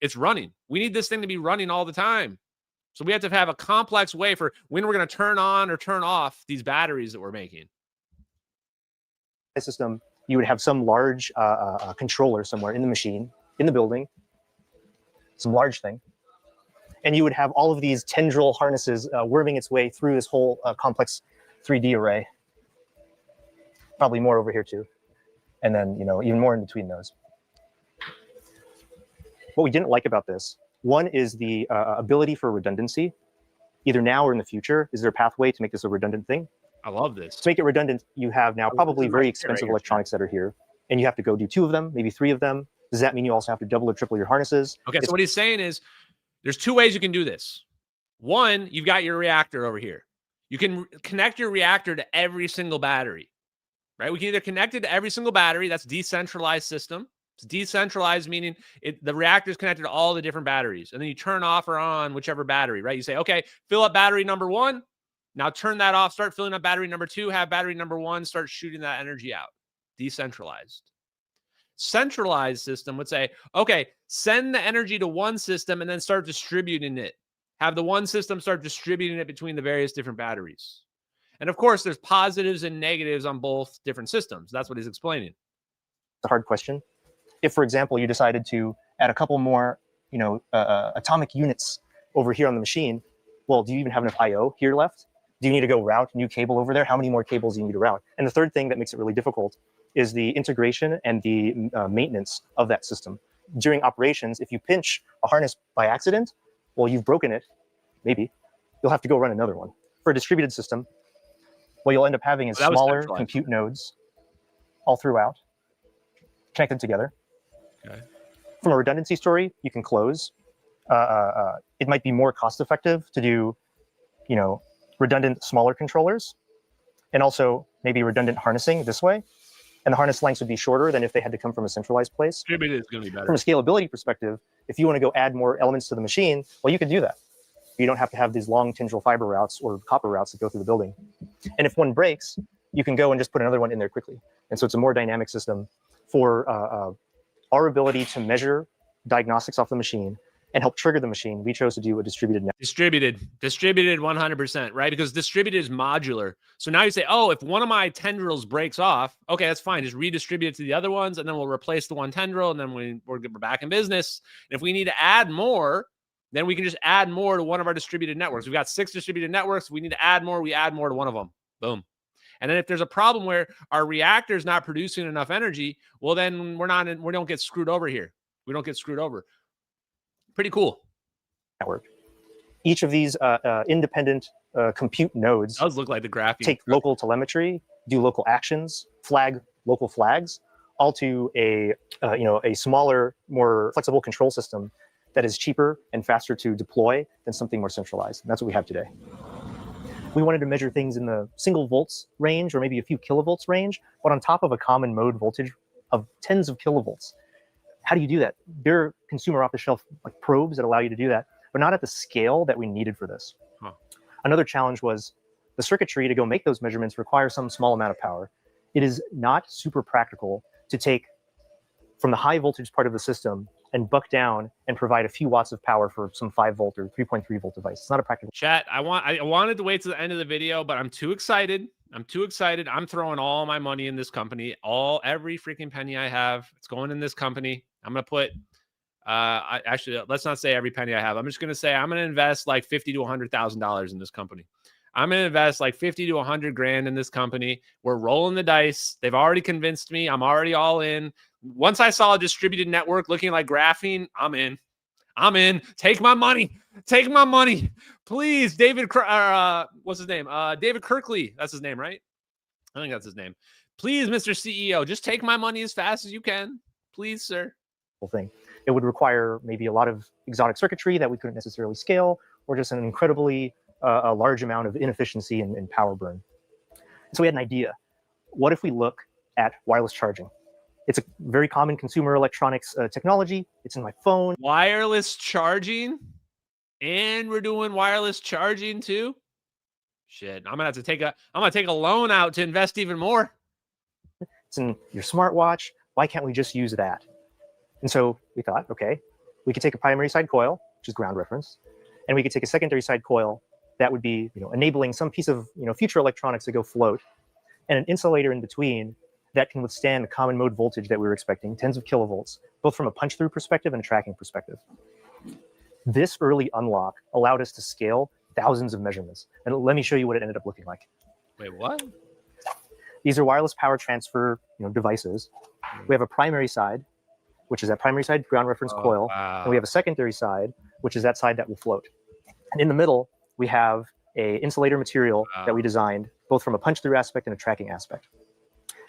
it's running. We need this thing to be running all the time. So we have to have a complex way for when we're going to turn on or turn off these batteries that we're making. System, you would have some large controller somewhere in the machine, in the building, some large thing. And you would have all of these tendril harnesses worming its way through this whole complex 3D array. Probably more over here too. And then, even more in between those. What we didn't like about this, one is the ability for redundancy, either now or in the future. Is there a pathway to make this a redundant thing? I love this. To make it redundant, you have now probably very expensive electronics that are here, and you have to go do 2 of them, maybe 3 of them. Does that mean you also have to double or triple your harnesses? Okay, so what he's saying is there's 2 ways you can do this. One, you've got your reactor over here. You can connect your reactor to every single battery, right? We can either connect it to every single battery. That's decentralized system. It's decentralized, meaning the reactor is connected to all the different batteries. And then you turn off or on whichever battery, right? You say, okay, fill up battery number 1. Now turn that off, start filling up battery number 2, have battery number 1, start shooting that energy out. Decentralized. Centralized system would say, okay, send the energy to one system and then start distributing it. Have the one system start distributing it between the various different batteries. And of course, there's positives and negatives on both different systems. That's what he's explaining. It's a hard question. If, for example, you decided to add a couple more, atomic units over here on the machine, well, do you even have enough I/O here left? Do you need to go route new cable over there? How many more cables do you need to route? And the third thing that makes it really difficult is the integration and the maintenance of that system. During operations, if you pinch a harness by accident, well, you've broken it, maybe. You'll have to go run another one. For a distributed system, what you'll end up having is smaller compute nodes all throughout, connected together. Okay. From a redundancy story, you can close. It might be more cost effective to do, redundant smaller controllers, and also maybe redundant harnessing this way. And the harness lengths would be shorter than if they had to come from a centralized place. Distributed is going to be better. From a scalability perspective, if you want to go add more elements to the machine, well, you could do that. You don't have to have these long tendril fiber routes or copper routes that go through the building. And if one breaks, you can go and just put another one in there quickly. And so it's a more dynamic system for our ability to measure diagnostics off the machine and help trigger the machine. We chose to do a distributed network. Distributed 100%, right? Because distributed is modular. So now you say, oh, if one of my tendrils breaks off, okay, that's fine. Just redistribute it to the other ones, and then we'll replace the one tendril, and then we're back in business. And if we need to add more, then we can just add more to one of our distributed networks. We've got 6 distributed networks. If we need to add more, we add more to one of them. Boom. And then if there's a problem where our reactor is not producing enough energy, well, then we don't get screwed over here. We don't get screwed over. Pretty cool. Network. Each of these independent compute nodes does look like the graphene. Take local telemetry, do local actions, flag local flags, all to a smaller, more flexible control system that is cheaper and faster to deploy than something more centralized. And that's what we have today. We wanted to measure things in the single volts range or maybe a few kilovolts range, but on top of a common mode voltage of tens of kilovolts. How do you do that? There are consumer off-the-shelf probes that allow you to do that, but not at the scale that we needed for this. Huh. Another challenge was the circuitry to go make those measurements requires some small amount of power. It is not super practical to take from the high voltage part of the system and buck down and provide a few watts of power for some 5 volt or 3.3 volt device. It's not a practical. Chat, I wanted to wait to the end of the video, but I'm too excited. I'm throwing all my money in this company. Every freaking penny I have, it's going in this company. I'm going to put, actually, let's not say every penny I have. I'm just going to say I'm going to invest like $50,000 to $100,000 in this company. I'm going to invest like 50 to 100 grand in this company. We're rolling the dice. They've already convinced me. I'm already all in. Once I saw a distributed network looking like Graphene, I'm in. Take my money. Take my money. Please, what's his name? David Kirkley. That's his name, right? I think that's his name. Please, Mr. CEO, just take my money as fast as you can. Please, sir. Thing. It would require maybe a lot of exotic circuitry that we couldn't necessarily scale, or just an incredibly a large amount of inefficiency and power burn. So we had an idea. What if we look at wireless charging? It's a very common consumer electronics technology. It's in my phone. Wireless charging? And we're doing wireless charging too? Shit, I'm gonna take a loan out to invest even more. It's in your smartwatch. Why can't we just use that? And so we thought, okay, we could take a primary side coil, which is ground reference, and we could take a secondary side coil that would be, enabling some piece of, future electronics to go float, and an insulator in between that can withstand the common mode voltage that we were expecting, tens of kilovolts, both from a punch-through perspective and a tracking perspective. This early unlock allowed us to scale thousands of measurements. And let me show you what it ended up looking like. Wait, what? These are wireless power transfer devices. We have a primary side, which is that primary side ground reference coil. Wow. And we have a secondary side, which is that side that will float. And in the middle, we have a insulator material that we designed, both from a punch-through aspect and a tracking aspect.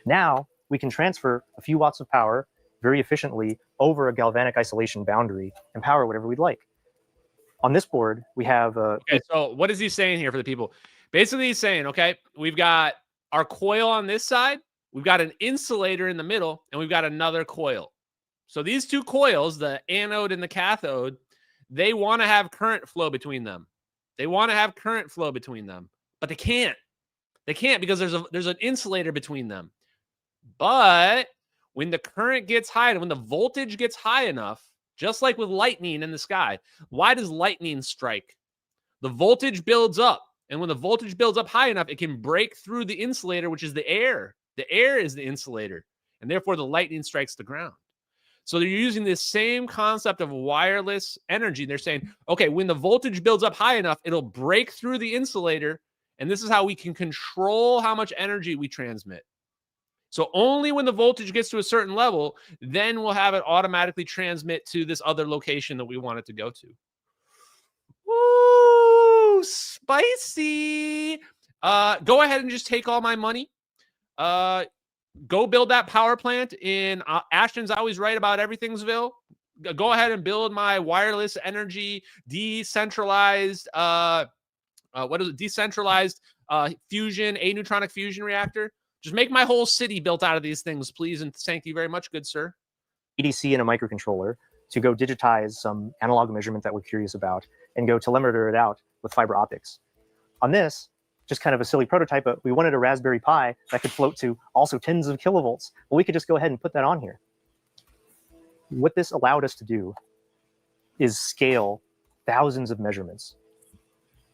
Now, we can transfer a few watts of power very efficiently over a galvanic isolation boundary and power whatever we'd like. On this board, we have okay, so what is he saying here for the people? Basically, he's saying, okay, we've got our coil on this side, we've got an insulator in the middle, and we've got another coil. So these two coils, the anode and the cathode, they want to have current flow between them. They want to have current flow between them, but they can't. They can't because there's an insulator between them. But when the current gets high and when the voltage gets high enough, just like with lightning in the sky, why does lightning strike? The voltage builds up. And when the voltage builds up high enough, it can break through the insulator, which is the air. The air is the insulator. And therefore, the lightning strikes the ground. So they're using this same concept of wireless energy. They're saying, okay, when the voltage builds up high enough, it'll break through the insulator. And this is how we can control how much energy we transmit. So only when the voltage gets to a certain level, then we'll have it automatically transmit to this other location that we want it to go to. Woo, spicy. Go ahead and just take all my money. Go build that power plant in Ashton's always right about everythingsville. Go ahead and build my wireless energy decentralized decentralized fusion, aneutronic fusion reactor. Just make my whole city built out of these things, please, and thank you very much, good sir. EDC and a microcontroller to go digitize some analog measurement that we're curious about and go telemeter it out with fiber optics. On this, just kind of a silly prototype, but we wanted a Raspberry Pi that could float to also tens of kilovolts. Well, we could just go ahead and put that on here. What this allowed us to do is scale thousands of measurements,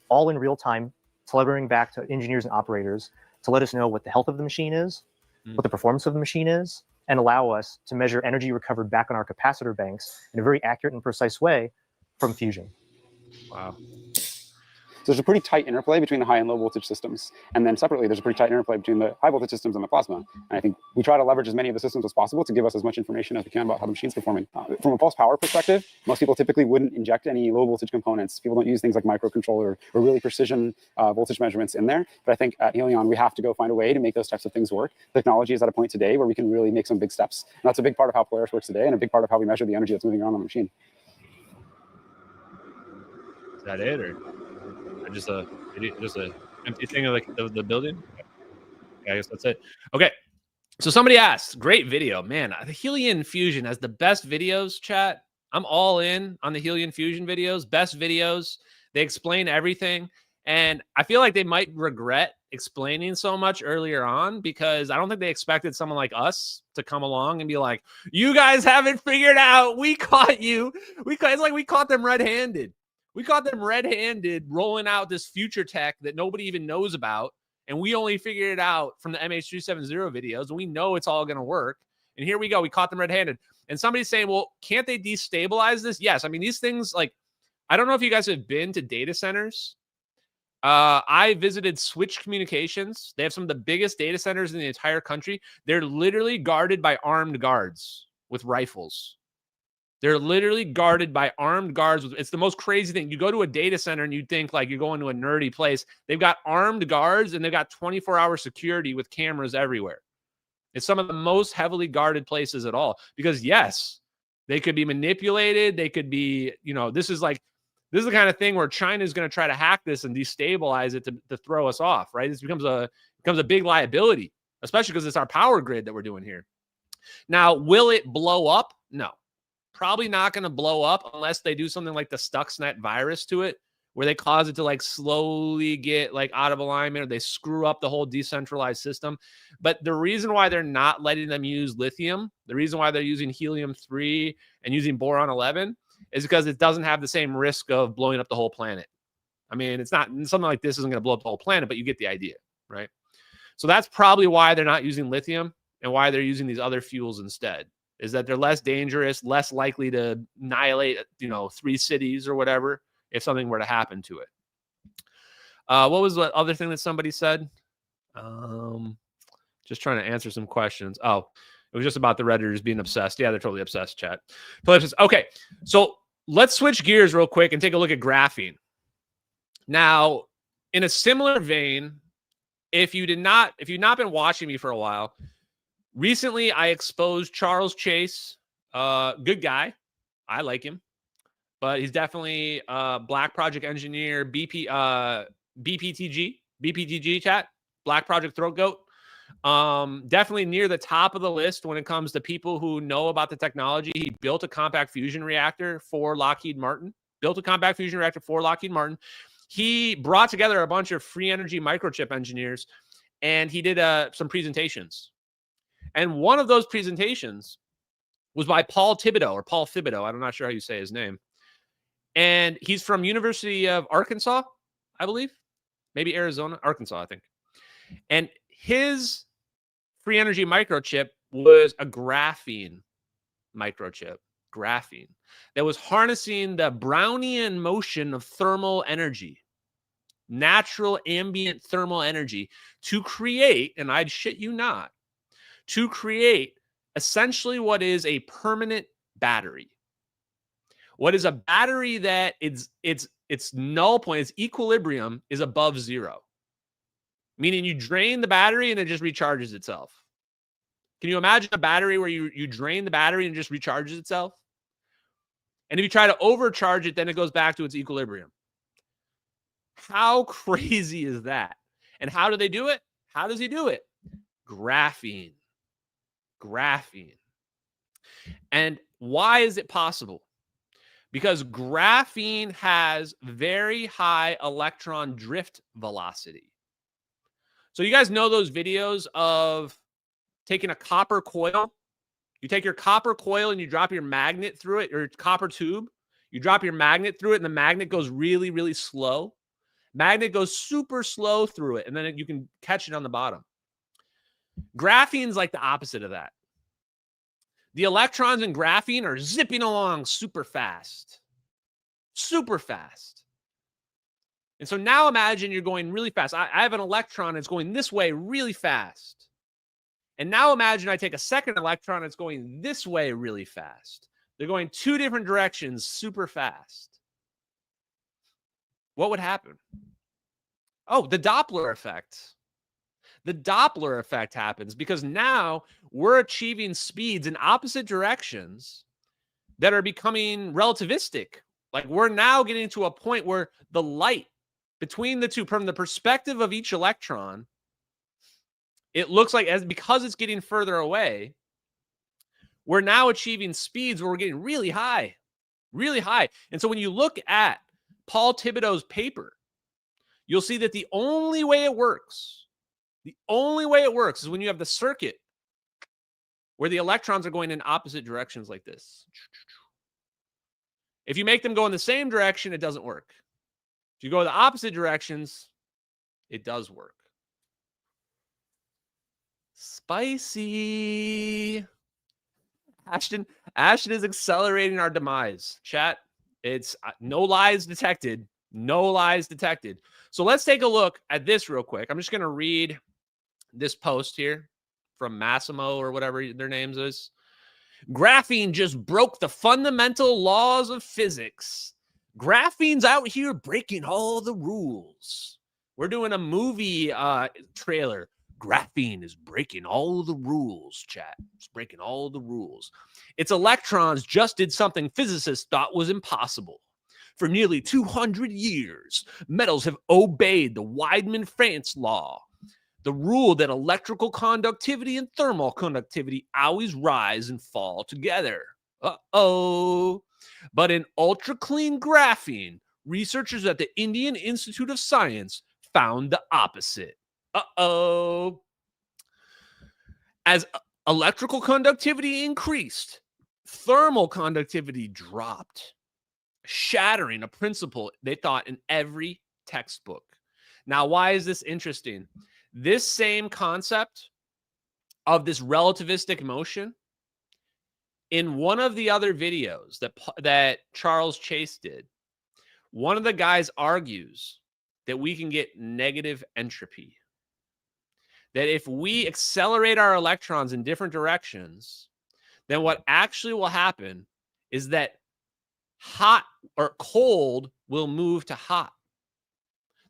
all in real time, telemetering back to engineers and operators to let us know what the health of the machine is, what the performance of the machine is, and allow us to measure energy recovered back on our capacitor banks in a very accurate and precise way from fusion. Wow. So there's a pretty tight interplay between the high and low voltage systems. And then separately, there's a pretty tight interplay between the high voltage systems and the plasma. And I think we try to leverage as many of the systems as possible to give us as much information as we can about how the machine's performing. From a pulse power perspective, most people typically wouldn't inject any low voltage components. People don't use things like microcontroller or really precision voltage measurements in there. But I think at Helion, we have to go find a way to make those types of things work. Technology is at a point today where we can really make some big steps. And that's a big part of how Polaris works today and a big part of how we measure the energy that's moving around on the machine. Is that it, or just a empty thing of like the building? Okay, I guess that's it. Okay, so somebody asked, great video, man. The Helion Fusion has the best videos. Chat, I'm all in on the Helion Fusion videos. Best videos. They explain everything, and I feel like they might regret explaining so much earlier on because I don't think they expected someone like us to come along and be like, "You guys haven't figured out. We caught you. It's like we caught them red-handed." We caught them red-handed rolling out this future tech that nobody even knows about. And we only figured it out from the MH370 videos. And we know it's all going to work. And here we go. We caught them red-handed. And somebody's saying, well, can't they destabilize this? Yes. I mean, these things, like, I don't know if you guys have been to data centers. I visited Switch Communications. They have some of the biggest data centers in the entire country. They're literally guarded by armed guards with rifles. They're literally guarded by armed guards. It's the most crazy thing. You go to a data center and you think like you're going to a nerdy place. They've got armed guards and they've got 24-hour security with cameras everywhere. It's some of the most heavily guarded places at all because, yes, they could be manipulated. They could be, this is the kind of thing where China is going to try to hack this and destabilize it to throw us off, right? This becomes a big liability, especially because it's our power grid that we're doing here. Now, will it blow up? No. Probably not going to blow up unless they do something like the Stuxnet virus to it, where they cause it to like slowly get like out of alignment or they screw up the whole decentralized system. But the reason why they're not letting them use lithium, the reason why they're using helium-3 and using boron-11 is because it doesn't have the same risk of blowing up the whole planet. I mean, it's not something like this isn't going to blow up the whole planet, but you get the idea, right? So that's probably why they're not using lithium and why they're using these other fuels instead, is that they're less dangerous, less likely to annihilate, 3 cities or whatever if something were to happen to it. What was the other thing that somebody said? Just trying to answer some questions. Oh, it was just about the Redditors being obsessed. Yeah, they're totally obsessed, chat. Okay, so let's switch gears real quick and take a look at graphene. Now, in a similar vein, if you've not been watching me for a while, recently I exposed Charles Chase. Good guy. I like him. But he's definitely Black Project engineer, BPTG chat, Black Project Throat Goat. Definitely near the top of the list when it comes to people who know about the technology. He built a compact fusion reactor for Lockheed Martin. He brought together a bunch of free energy microchip engineers, and he did some presentations. And one of those presentations was by Paul Thibodeau. I'm not sure how you say his name. And he's from University of Arkansas, I believe. Maybe Arizona, Arkansas, I think. And his free energy microchip was a graphene microchip. Graphene that was harnessing the Brownian motion of thermal energy, natural ambient thermal energy, to create, and I'd shit you not, to create essentially what is a permanent battery. What is a battery that its null point, its equilibrium is above 0. Meaning you drain the battery and it just recharges itself. Can you imagine a battery where you drain the battery and it just recharges itself? And if you try to overcharge it, then it goes back to its equilibrium. How crazy is that? And how do they do it? How does he do it? Graphene. And why is it possible? Because graphene has very high electron drift velocity. So you guys know those videos of taking a copper coil. You take your copper coil and you drop your magnet through it, or copper tube. You drop your magnet through it, and the magnet goes really, really slow. Magnet goes super slow through it, and then you can catch it on the bottom. Graphene's like the opposite of that. The electrons in graphene are zipping along super fast. Super fast. And so now imagine you're going really fast. I have an electron that's going this way really fast. And now imagine I take a second electron that's going this way really fast. They're going 2 different directions super fast. What would happen? Oh, the Doppler effect. The Doppler effect happens because now we're achieving speeds in opposite directions that are becoming relativistic. Like we're now getting to a point where the light between the two, from the perspective of each electron, it looks like because it's getting further away, we're now achieving speeds where we're getting really high, really high. And so when you look at Paul Thibodeau's paper, you'll see that the only way it works is when you have the circuit where the electrons are going in opposite directions like this. If you make them go in the same direction, it doesn't work. If you go the opposite directions, it does work. Spicy. Ashton is accelerating our demise. Chat, it's no lies detected. No lies detected. So let's take a look at this real quick. I'm just going to read this post here from Massimo or whatever their names is. Graphene just broke the fundamental laws of physics. Graphene's out here breaking all the rules. We're doing a movie trailer. Graphene is breaking all the rules, chat. It's breaking all the rules. Its electrons just did something physicists thought was impossible. For nearly 200 years, metals have obeyed the Weidmann-France law, the rule that electrical conductivity and thermal conductivity always rise and fall together. Uh-oh. But in ultra-clean graphene, researchers at the Indian Institute of Science found the opposite. Uh-oh. As electrical conductivity increased, thermal conductivity dropped. shattering a principle they thought in every textbook. Now, why is this interesting? This same concept of this relativistic motion, in one of the other videos that Charles Chase did, one of the guys argues that we can get negative entropy. That if we accelerate our electrons in different directions, then what actually will happen is that hot or cold will move to hot.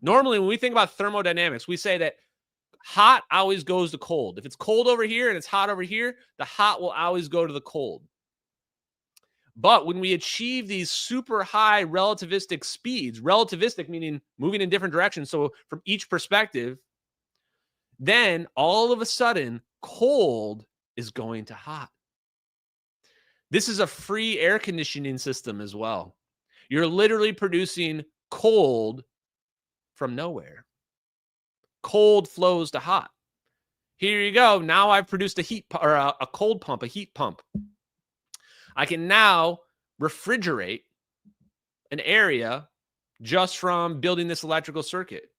Normally, when we think about thermodynamics, we say that hot always goes to cold. If it's cold over here and it's hot over here, the hot will always go to the cold. But when we achieve these super high relativistic speeds, relativistic meaning moving in different directions, so from each perspective, then all of a sudden, cold is going to hot. This is a free air conditioning system as well. You're literally producing cold from nowhere. Cold flows to hot. Here you go. Now I've produced a heat or a cold pump, a heat pump. I can now refrigerate an area just from building this electrical circuit.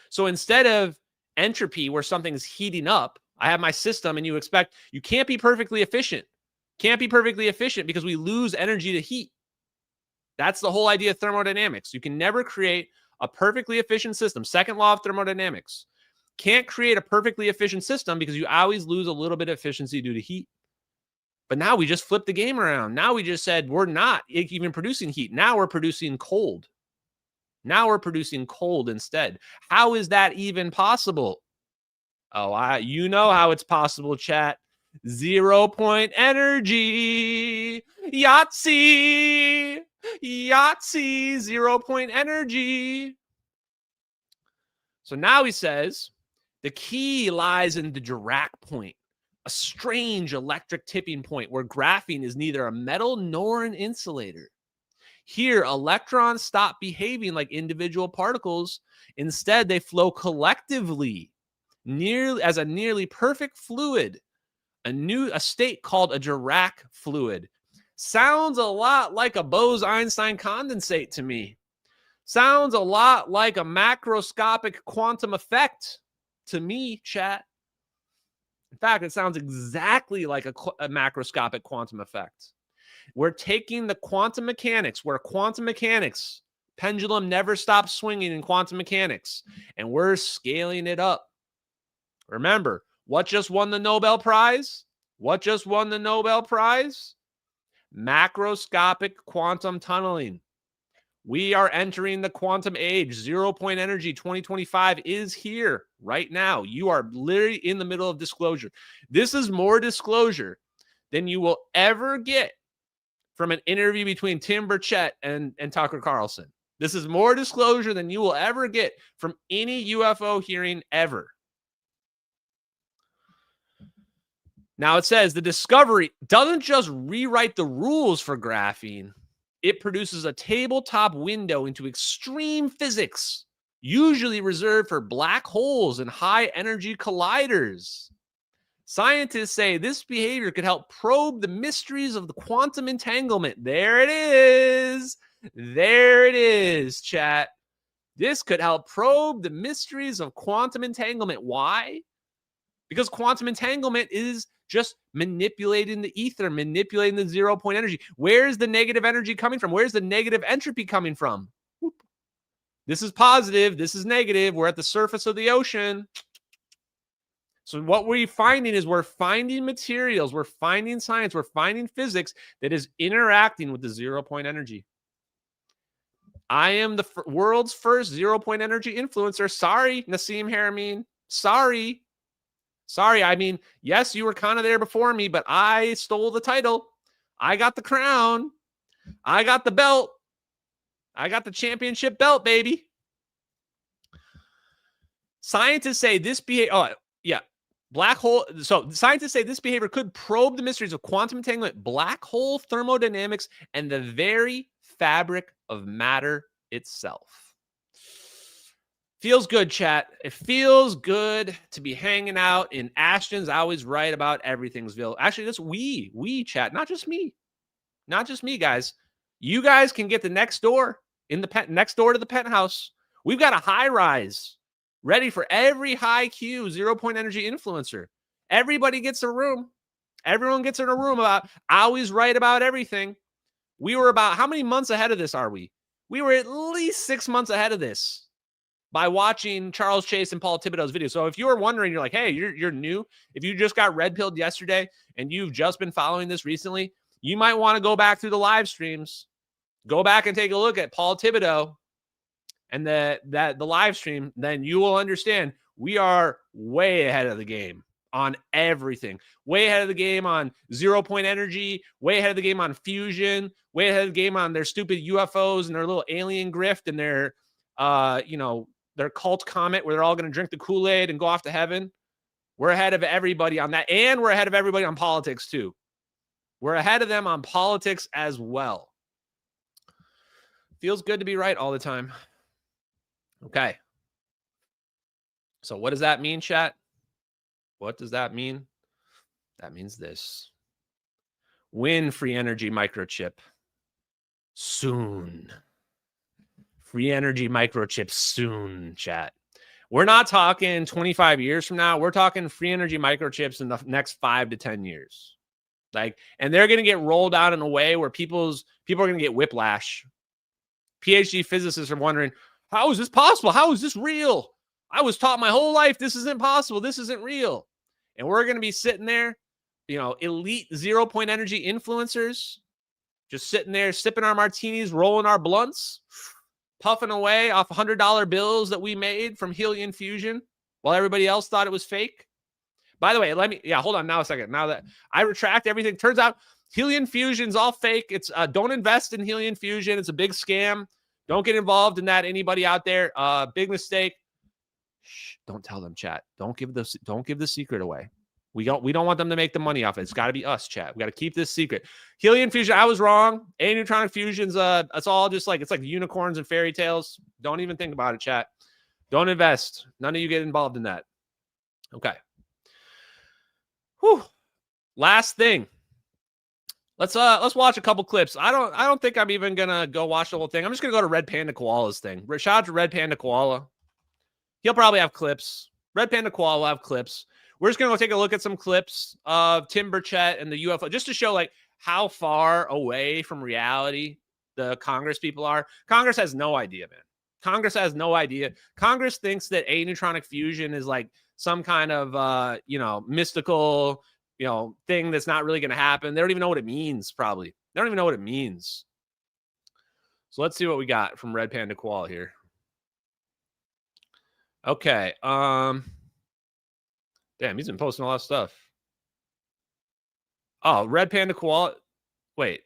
So instead of entropy where something's heating up, I have my system and you can't be perfectly efficient. Can't be perfectly efficient because we lose energy to heat. That's the whole idea of thermodynamics. You can never create a perfectly efficient system. Second law of thermodynamics. Can't create a perfectly efficient system because you always lose a little bit of efficiency due to heat. But now we just flipped the game around. Now we just said we're not even producing heat. Now we're producing cold. Now we're producing cold instead. How is that even possible? Oh, you know how it's possible, chat. 0 point energy. Yahtzee. Yahtzee. 0 point energy. So now he says the key lies in the Dirac point, a strange electric tipping point where graphene is neither a metal nor an insulator. Here, electrons stop behaving like individual particles. Instead, they flow collectively, as a nearly perfect fluid, a state called a Dirac fluid. Sounds a lot like a Bose-Einstein condensate to me. Sounds a lot like a macroscopic quantum effect to me, chat. In fact, it sounds exactly like a macroscopic quantum effect. We're taking the quantum mechanics, where quantum mechanics, pendulum never stops swinging in quantum mechanics, and we're scaling it up. Remember, what just won the Nobel Prize? What just won the Nobel Prize? Macroscopic quantum tunneling. We are entering the quantum age. 0 point energy 2025 is here right now. You are literally in the middle of disclosure. This is more disclosure than you will ever get from an interview between Tim Burchett and Tucker Carlson. This is more disclosure than you will ever get from any UFO hearing ever. Now it says the discovery doesn't just rewrite the rules for graphene. It produces a tabletop window into extreme physics, usually reserved for black holes and high energy colliders. Scientists say this behavior could help probe the mysteries of the quantum entanglement. There it is. There it is, chat. This could help probe the mysteries of quantum entanglement. Why? Because quantum entanglement is just manipulating the ether, manipulating the 0 point energy. Where's the negative energy coming from? Where's the negative entropy coming from? Whoop. This is positive. This is negative. We're at the surface of the ocean. So what we're finding is we're finding materials, we're finding science, we're finding physics that is interacting with the 0 point energy. I am the world's first 0 point energy influencer. Sorry, Nassim Haramein. Sorry. I mean, yes, you were kind of there before me, but I stole the title. I got the crown. I got the belt. I got the championship belt, baby. Scientists say this behavior, black hole. So scientists say this behavior could probe the mysteries of quantum entanglement, black hole thermodynamics, and the very fabric of matter itself. Feels good, chat. It feels good to be hanging out in Ashton's always right about everything'sville. Actually, that's we chat, not just me. Not just me, guys. You guys can get the next door next door to the penthouse. We've got a high rise ready for every high Q 0-point energy influencer. Everybody gets a room. Everyone gets in a room about, I always write about everything. We were about, how many months ahead of this are we? We were at least 6 months ahead of this by watching Charles Chase and Paul Thibodeau's video. So if you were wondering, you're like, hey, you're new. If you just got red pilled yesterday and you've just been following this recently, you might want to go back through the live streams. Go back and take a look at Paul Thibodeau and the live stream. Then you will understand we are way ahead of the game on everything. Way ahead of the game on 0-point energy, way ahead of the game on fusion, way ahead of the game on their stupid UFOs and their little alien grift and their, their cult comet where they're all going to drink the Kool-Aid and go off to heaven. We're ahead of everybody on that. And we're ahead of everybody on politics too. We're ahead of them on politics as well. Feels good to be right all the time. Okay. So what does that mean, chat? What does that mean? That means this. Win free energy microchip soon. Free energy microchip soon, chat. We're not talking 25 years from now. We're talking free energy microchips in the next 5 to 10 years. And they're going to get rolled out in a way where people are going to get whiplash. PhD physicists are wondering, how is this possible? How is this real? I was taught my whole life this isn't possible. This isn't real. And we're going to be sitting there, elite 0-point energy influencers, just sitting there sipping our martinis, rolling our blunts, puffing away off $100 bills that we made from Helion fusion while everybody else thought it was fake. By the way, hold on now a second. Now that I retract everything, turns out Helion fusion's all fake. It's don't invest in Helion fusion. It's a big scam. Don't get involved in that. Anybody out there? Big mistake. Shh, don't tell them, chat. Don't give the secret away. We don't want them to make the money off it. It's got to be us, chat. We got to keep this secret. Helion fusion, I was wrong. Aneutronic fusions, it's all just it's like unicorns and fairy tales. Don't even think about it, chat. Don't invest. None of you get involved in that. Okay. Whew. Last thing. Let's watch a couple clips. I don't think I'm even gonna go watch the whole thing. I'm just gonna go to Red Panda Koala's thing. Shout out to Red Panda Koala. He'll probably have clips. Red Panda Koala will have clips. We're just gonna go take a look at some clips of Tim Burchett and the UFO, just to show how far away from reality the Congress people are. Congress has no idea, man. Congress has no idea. Congress thinks that aneutronic fusion is some kind of mystical thing that's not really going to happen. They don't even know what it means, probably. They don't even know what it means. So let's see what we got from Red Panda Koala here. Okay. Damn, he's been posting a lot of stuff. Oh, Red Panda Koala. Wait.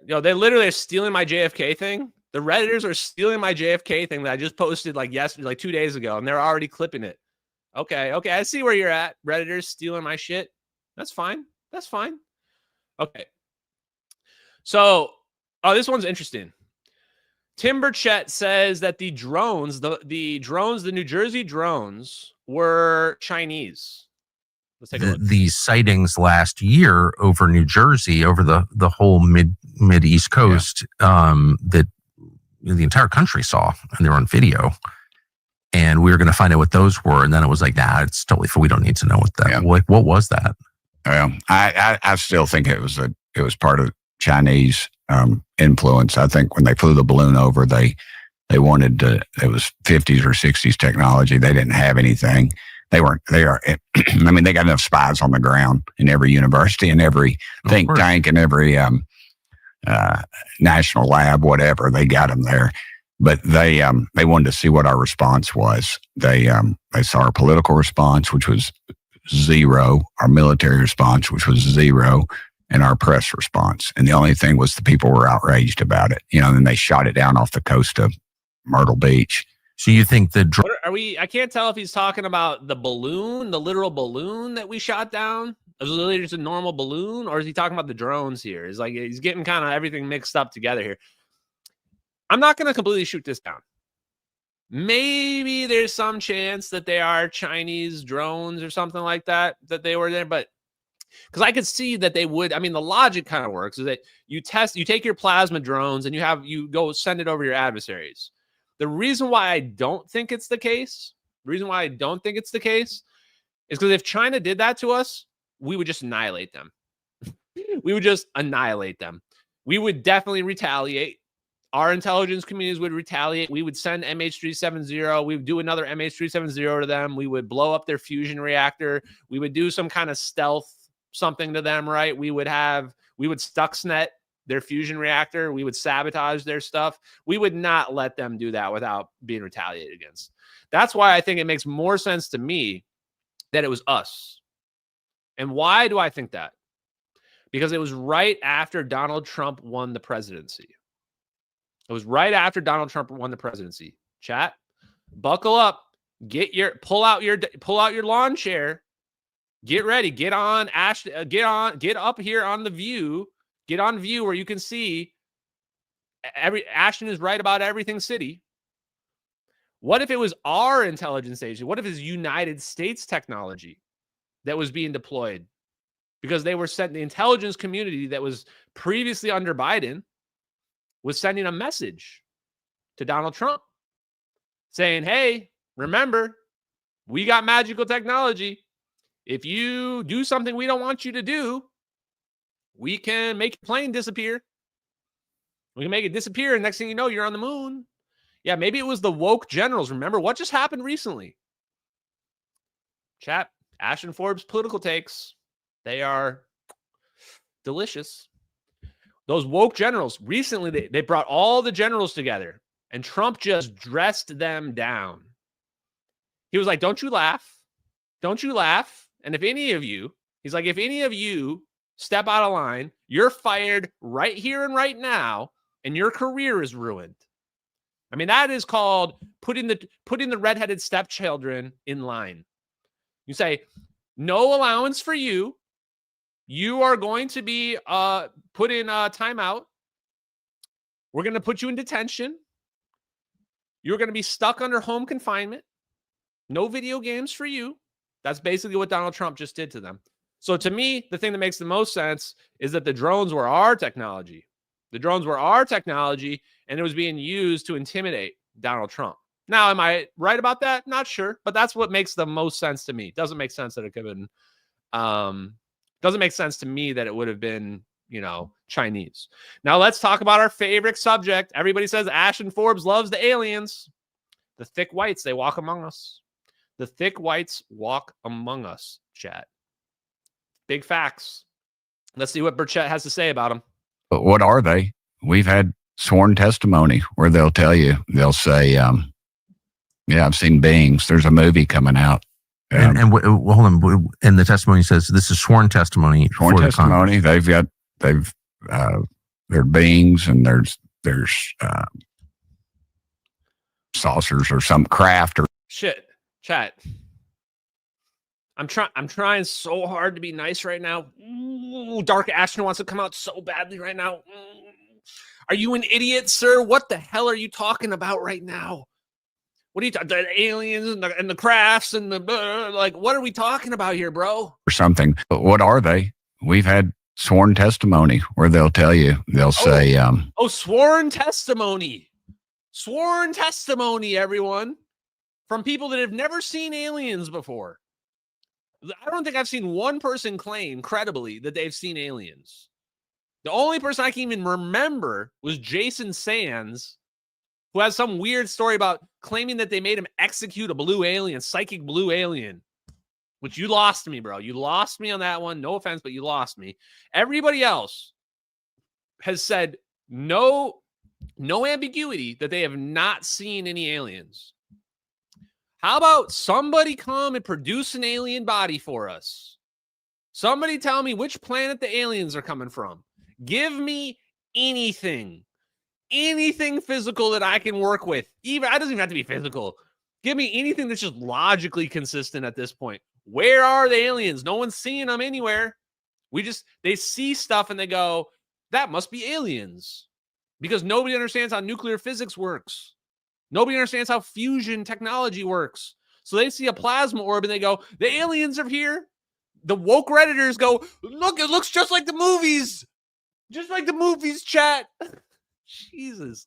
They literally are stealing my JFK thing. The Redditors are stealing my JFK thing that I just posted yesterday, 2 days ago, and they're already clipping it. Okay, I see where you're at. Redditors stealing my shit. That's fine. Okay. So, this one's interesting. Tim Burchett says that the drones, the New Jersey drones, were Chinese. Let's take a look. These sightings last year over New Jersey, over the whole mid East Coast, that the entire country saw, and they were on video. And we were going to find out what those were, and then it was nah, it's totally full. We don't need to know what that. Yeah. What was that? Well, I still think it was part of Chinese influence. I think when they flew the balloon over, they wanted to. It was 50s or 60s technology. They didn't have anything. They are. I mean, they got enough spies on the ground in every university and every think tank and every national lab, whatever. They got them there. But they wanted to see what our response was. They saw our political response, which was 0, our military response, which was 0, and our press response. And the only thing was the people were outraged about it. And then they shot it down off the coast of Myrtle Beach. So you think the I can't tell if he's talking about the balloon, the literal balloon that we shot down. Is it literally just a normal balloon, or is he talking about the drones here? It's he's getting kind of everything mixed up together here. I'm not going to completely shoot this down. Maybe there's some chance that they are Chinese drones or something like that they were there. But Because I could see that they would. I mean, the logic kind of works is that you take your plasma drones and you go send it over your adversaries. The reason why I don't think it's the case, is because if China did that to us, we would just annihilate them. We would definitely retaliate. Our intelligence communities would retaliate. We would send MH370. We would do another MH370 to them. We would blow up their fusion reactor. We would do some kind of stealth something to them, right? We would Stuxnet their fusion reactor. We would sabotage their stuff. We would not let them do that without being retaliated against. That's why I think it makes more sense to me that it was us. And why do I think that? Because it was right after Donald Trump won the presidency. Chat, buckle up, pull out your lawn chair, get ready, get up here on the view, get on view where you can see Ashton is right about everything city. What if it was our intelligence agency? What if it's United States technology that was being deployed? Because they were sent, the intelligence community that was previously under Biden was sending a message to Donald Trump saying, hey, remember, we got magical technology. If you do something we don't want you to do, we can make your plane disappear. We can make it disappear, and next thing you know, you're on the moon. Yeah, maybe it was the woke generals. Remember what just happened recently? Chat, Ashton Forbes political takes. They are delicious. Those woke generals, recently they brought all the generals together, and Trump just dressed them down. He was like, don't you laugh. Don't you laugh. And if any of you step out of line, you're fired right here and right now, and your career is ruined. I mean, that is called putting the redheaded stepchildren in line. You say, no allowance for you. You are going to be put in a timeout. We're going to put you in detention. You're going to be stuck under home confinement. No video games for you. That's basically what Donald Trump just did to them. So to me, the thing that makes the most sense is that the drones were our technology. The drones were our technology, and it was being used to intimidate Donald Trump. Now, am I right about that? Not sure, but that's what makes the most sense to me. It doesn't make sense that it could have been, doesn't make sense to me that it would have been, Chinese. Now let's talk about our favorite subject. Everybody says Ashton Forbes loves the aliens. The thick whites, they walk among us. The thick whites walk among us, chat. Big facts. Let's see what Burchett has to say about them. But what are they? We've had sworn testimony where they'll say, yeah, I've seen beings. There's a movie coming out. Hold on. And the testimony says this is sworn testimony. Sworn testimony. They're beings, and there's saucers or some craft or shit. Chat. I'm trying so hard to be nice right now. Ooh, Dark Ashton wants to come out so badly right now. Are you an idiot, sir? What the hell are you talking about right now? What are you talking? The aliens and the crafts and the what are we talking about here, bro? Or something. But what are they? We've had sworn testimony where they'll say, sworn testimony. Sworn testimony, everyone, from people that have never seen aliens before. I don't think I've seen one person claim credibly that they've seen aliens. The only person I can even remember was Jason Sands, who has some weird story about claiming that they made him execute a blue alien, psychic blue alien, which you lost me, bro. You lost me on that one. No offense, but you lost me. Everybody else has said no ambiguity that they have not seen any aliens. How about somebody come and produce an alien body for us? Somebody tell me which planet the aliens are coming from. Give me anything physical that I can work with. It doesn't even have to be physical. Give me anything that's just logically consistent at this point. Where are the aliens? No one's seeing them anywhere. They see stuff and they go, that must be aliens. Because nobody understands how nuclear physics works. Nobody understands how fusion technology works. So they see a plasma orb and they go, the aliens are here. the woke Redditors go, look, it looks just like the movies. Just like the movies, chat. Jesus.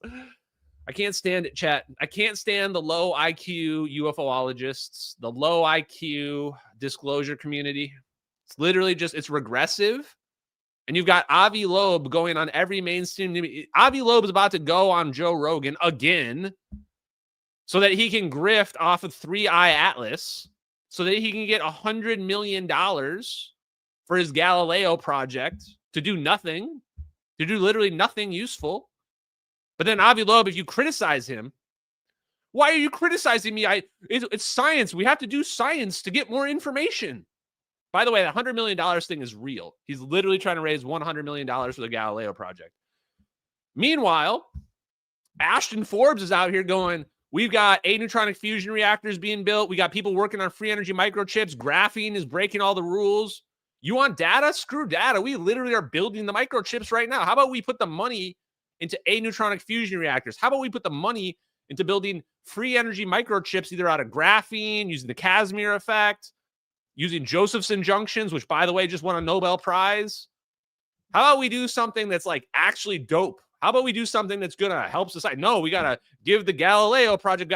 I can't stand it, chat. I can't stand the low IQ UFOologists, the low IQ disclosure community. It's literally just, it's regressive. And you've got Avi Loeb going on every mainstream. Avi Loeb is about to go on Joe Rogan again so that he can grift off of 3i Atlas, so that he can get $100 million for his Galileo project to do nothing, to do literally nothing useful. But then Avi Loeb, if you criticize him, why are you criticizing me? It's science. We have to do science to get more information. By the way, that $100 million thing is real. He's literally trying to raise $100 million for the Galileo project. Meanwhile, Ashton Forbes is out here going, we've got aneutronic fusion reactors being built. We got people working on free energy microchips. Graphene is breaking all the rules. You want data? Screw data. We literally are building the microchips right now. How about we put the money into aneutronic fusion reactors? How about we put the money into building free energy microchips, either out of graphene, using the Casimir effect, using Josephson junctions, which, by the way, just won a Nobel Prize? How about we do something that's like actually dope? How about we do something that's going to help society? No, we got to give the Galileo project, we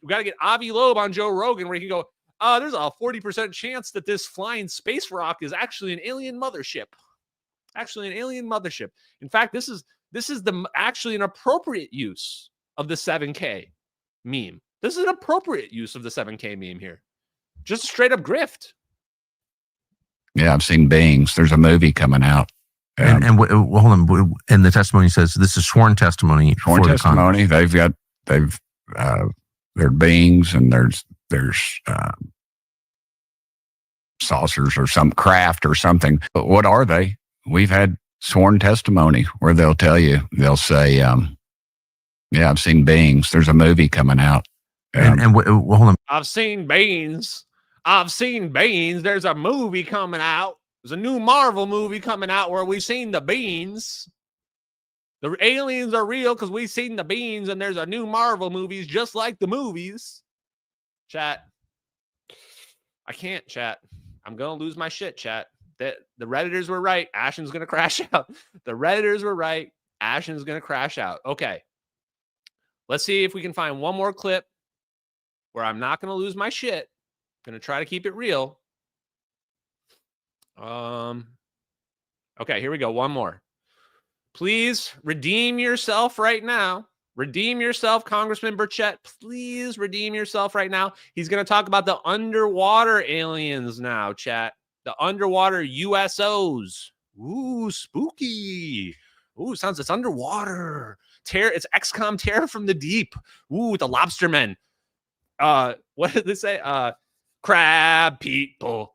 got to get Avi Loeb on Joe Rogan, where he can go, there's a 40% chance that this flying space rock is actually an alien mothership. Actually, an alien mothership. In fact, this is actually an appropriate use of the 7K meme. This is an appropriate use of the 7K meme here. Just straight up grift. Yeah, I've seen beings. There's a movie coming out. And hold on. And the testimony says this is sworn testimony. Sworn testimony. They're beings, and there's saucers or some craft or something. But what are they? We've had sworn testimony where they'll say, yeah, I've seen beings. There's a movie coming out. Hold on. I've seen beings. There's a movie coming out. There's a new Marvel movie coming out where we've seen the beings. The aliens are real because we've seen the beings, and there's a new Marvel movies just like the movies. Chat. I can't, chat. I'm going to lose my shit, chat. The Redditors were right. Ashton's going to crash out. The Redditors were right. Ashton's going to crash out. Okay. Let's see if we can find one more clip where I'm not going to lose my shit. Going to try to keep it real. Okay, here we go. One more. Please redeem yourself right now. Redeem yourself, Congressman Burchett. Please redeem yourself right now. He's going to talk about the underwater aliens now, chat. The underwater USOs. Ooh, spooky. Ooh, sounds it's underwater. It's XCOM Terror from the Deep. Ooh, the lobstermen. What did they say? Crab people.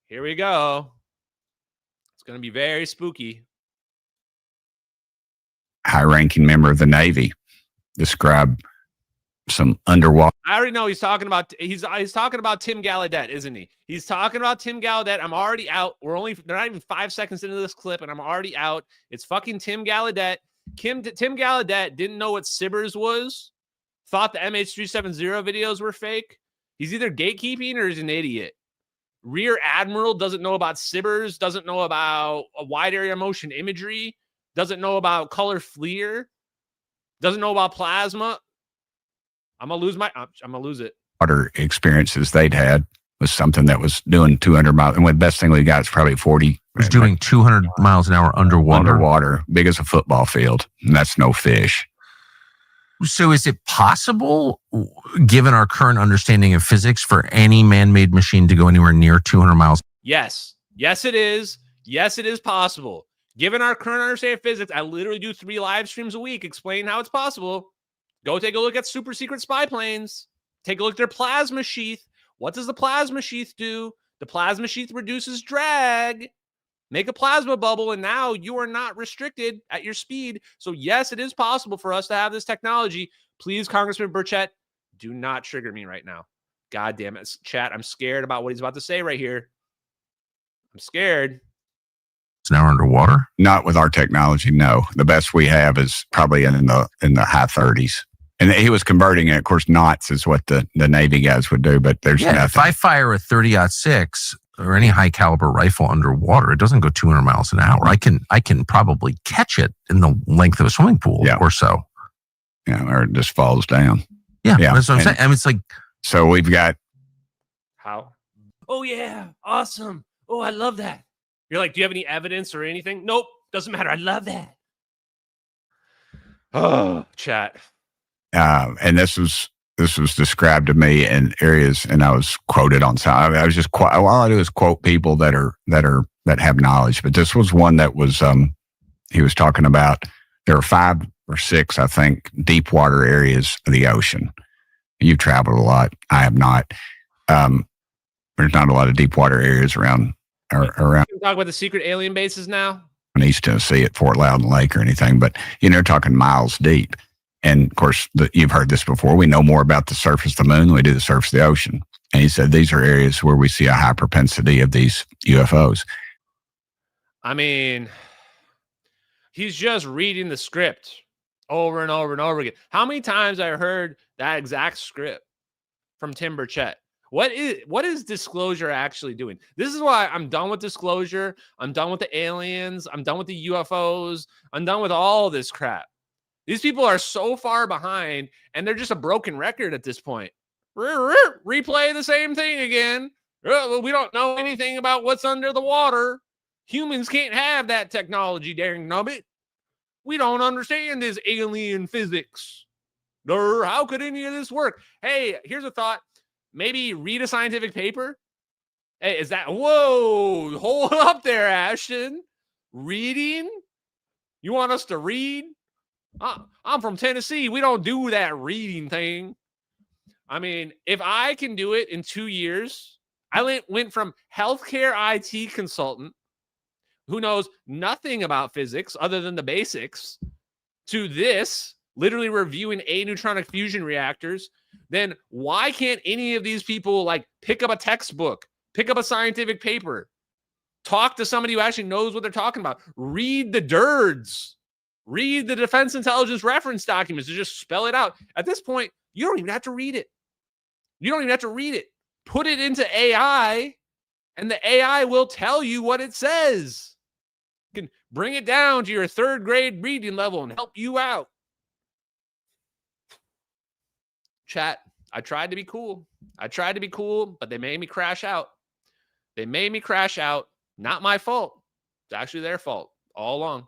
Here we go. It's going to be very spooky. High-ranking member of the Navy describe some underwater. I already know he's talking about Tim Gallaudet, isn't he? He's talking about Tim Gallaudet. I'm already out. They're not even 5 seconds into this clip, and I'm already out. It's fucking Tim Gallaudet. Tim Gallaudet didn't know what Sibbers was. Thought the MH370 videos were fake. He's either gatekeeping or he's an idiot. Rear Admiral doesn't know about Sibbers, doesn't know about a wide area motion imagery, doesn't know about color FLIR, doesn't know about plasma. I'm going to lose it. Water experiences they'd had was something that was doing 200 miles. And the best thing we got is probably 40. It was doing 200 miles an hour underwater. Big as a football field. And that's no fish. So is it possible, given our current understanding of physics, for any man-made machine to go anywhere near 200 miles? Yes. Yes, it is. Yes, it is possible. Given our current understanding of physics, I literally do 3 live streams a week explaining how it's possible. Go take a look at super secret spy planes. Take a look at their plasma sheath. What does the plasma sheath do? The plasma sheath reduces drag. Make a plasma bubble, and now you are not restricted at your speed. So yes, it is possible for us to have this technology. Please, Congressman Burchett, do not trigger me right now. God damn it. Chat, I'm scared about what he's about to say right here. I'm scared. It's now underwater? Not with our technology, no. The best we have is probably in the high 30s. And he was converting it. Of course, knots is what the Navy guys would do, but there's nothing. If I fire a 30-06 or any high caliber rifle underwater, it doesn't go 200 miles an hour. I can probably catch it in the length of a swimming pool or so. Yeah, or it just falls down. Yeah, that's what I'm saying. I mean, it's like, so we've got. How? Oh yeah, awesome. Oh, I love that. You're like, do you have any evidence or anything? Nope, doesn't matter. I love that. Oh, chat. And this was described to me in areas, and I was quoted on some. I was just all I do is quote people that have knowledge. But this was one that was he was talking about. There are 5 or 6, I think, deep water areas of the ocean. You've traveled a lot. I have not. There's not a lot of deep water areas around. Can we talk about the secret alien bases now? In East Tennessee at Fort Loudon Lake or anything, but they're talking miles deep. And of course, you've heard this before. We know more about the surface of the moon than we do the surface of the ocean. And he said these are areas where we see a high propensity of these UFOs. I mean, he's just reading the script over and over and over again. How many times I heard that exact script from Tim Burchett? What is disclosure actually doing? This is why I'm done with disclosure. I'm done with the aliens. I'm done with the UFOs. I'm done with all this crap. These people are so far behind, and they're just a broken record at this point. Replay the same thing again. We don't know anything about what's under the water. Humans can't have that technology, dang nubbit. We don't understand this alien physics. How could any of this work? Hey, here's a thought. Maybe read a scientific paper. Hey, is that... Whoa, hold up there, Ashton. Reading? You want us to read? I'm from Tennessee. We don't do that reading thing. I mean, if I can do it in 2 years, I went from healthcare IT consultant who knows nothing about physics other than the basics to this, literally reviewing aneutronic fusion reactors. Then why can't any of these people like pick up a textbook, pick up a scientific paper, talk to somebody who actually knows what they're talking about, read the DIRDs, read the Defense Intelligence Reference documents to just spell it out. At this point, you don't even have to read it. You don't even have to read it. Put it into AI, and the AI will tell you what it says. You can bring it down to your 3rd grade reading level and help you out. Chat, I tried to be cool. But they made me crash out. Not my fault. It's actually their fault all along.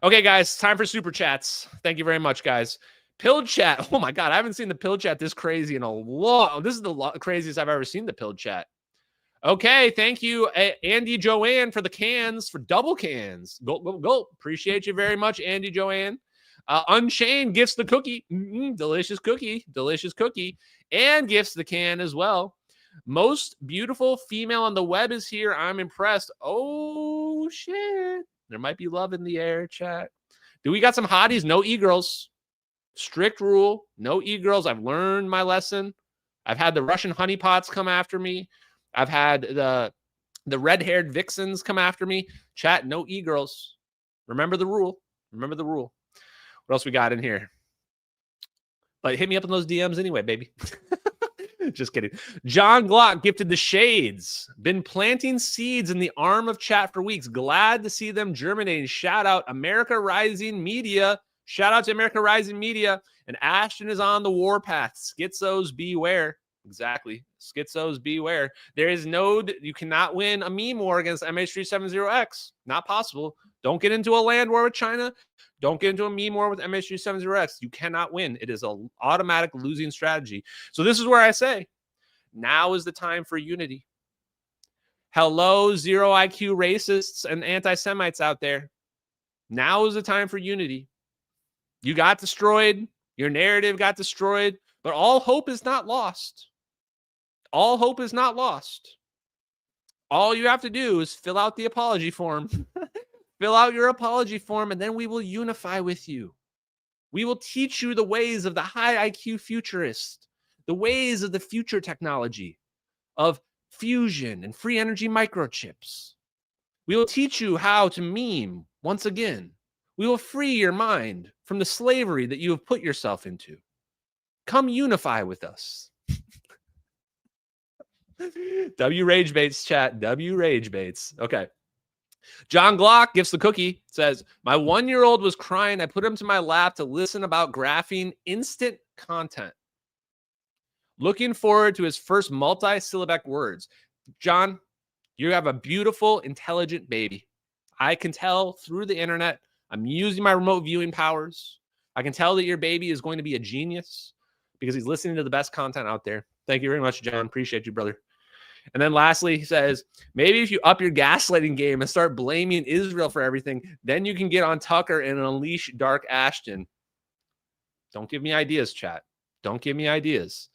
Okay, guys, time for super chats. Thank you very much, guys. Pill chat. Oh my God, I haven't seen the pill chat this crazy in a long. This is the craziest I've ever seen the pill chat. Okay, thank you, Andy Joanne, for the cans, for double cans. Go. Appreciate you very much, Andy Joanne. Unchained gifts the cookie. Delicious cookie. And gifts the can as well. Most beautiful female on the web is here. I'm impressed. Oh, shit. There might be love in the air, chat. Do we got some hotties? No e-girls. Strict rule. No e-girls. I've learned my lesson. I've had the Russian honeypots come after me. I've had the red-haired vixens come after me. Chat, no e-girls. Remember the rule. What else we got in here? But hit me up in those DMs anyway, baby. Just kidding. John Glock gifted the shades. Been planting seeds in the arm of chat for weeks. Glad to see them germinating. Shout out America Rising Media. Shout out to America Rising Media. And Ashton is on the warpath. Schizos beware. Exactly. Schizos beware. There is you cannot win a meme war against MH370X. Not possible. Don't get into a land war with China. Don't get into a meme war with MH370X. You cannot win. It is an automatic losing strategy. So this is where I say, now is the time for unity. Hello, zero IQ racists and anti-Semites out there. Now is the time for unity. You got destroyed. Your narrative got destroyed. But all hope is not lost. All hope is not lost. All you have to do is fill out the apology form. Fill out your apology form, and then we will unify with you. We will teach you the ways of the high IQ futurist, the ways of the future technology, of fusion and free energy microchips. We will teach you how to meme once again. We will free your mind from the slavery that you have put yourself into. Come unify with us. W Rage Baits chat. W Rage Baits. Okay. John Glock gifts the cookie, says, my 1-year-old was crying. I put him to my lap to listen about graphene instant content. Looking forward to his first multi-syllabic words. John, you have a beautiful, intelligent baby. I can tell through the internet. I'm using my remote viewing powers. I can tell that your baby is going to be a genius because he's listening to the best content out there. Thank you very much, John. Appreciate you, brother. And then lastly, he says, maybe if you up your gaslighting game and start blaming Israel for everything, then you can get on Tucker and unleash Dark Ashton. Don't give me ideas, chat. Don't give me ideas.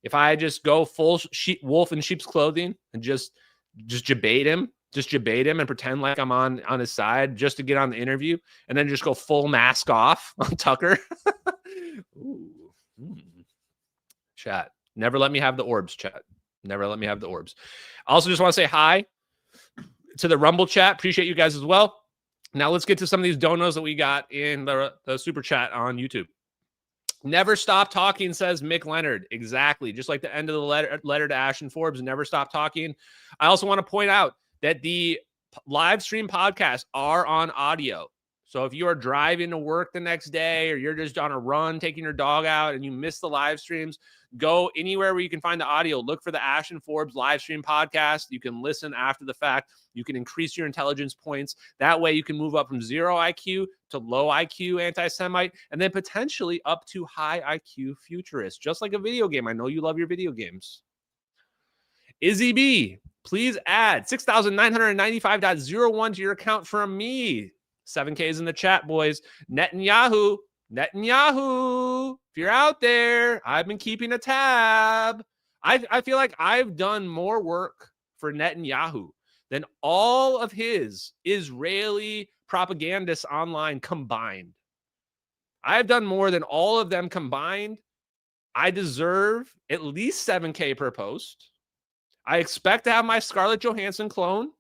If I just go full wolf in sheep's clothing and just debate him and pretend like I'm on his side just to get on the interview and then just go full mask off on Tucker. Ooh. Chat. Never let me have the orbs, chat. Never let me have the orbs. I also just want to say hi to the Rumble chat. Appreciate you guys as well. Now let's get to some of these donos that we got in the super chat on YouTube. Never stop talking, says Mick Leonard. Exactly. Just like the end of the letter to Ashton Forbes, never stop talking. I also want to point out that the live stream podcasts are on audio. So if you are driving to work the next day or you're just on a run taking your dog out and you miss the live streams, go anywhere where you can find the audio. Look for the Ashton Forbes live stream podcast. You can listen after the fact. You can increase your intelligence points. That way you can move up from 0 IQ to low IQ anti-Semite and then potentially up to high IQ futurist, just like a video game. I know you love your video games. Izzy B, please add 6,995.01 to your account from me. 7Ks in the chat, boys. Netanyahu, if you're out there, I've been keeping a tab. I feel like I've done more work for Netanyahu than all of his Israeli propagandists online combined. I've done more than all of them combined. I deserve at least 7K per post. I expect to have my Scarlett Johansson clone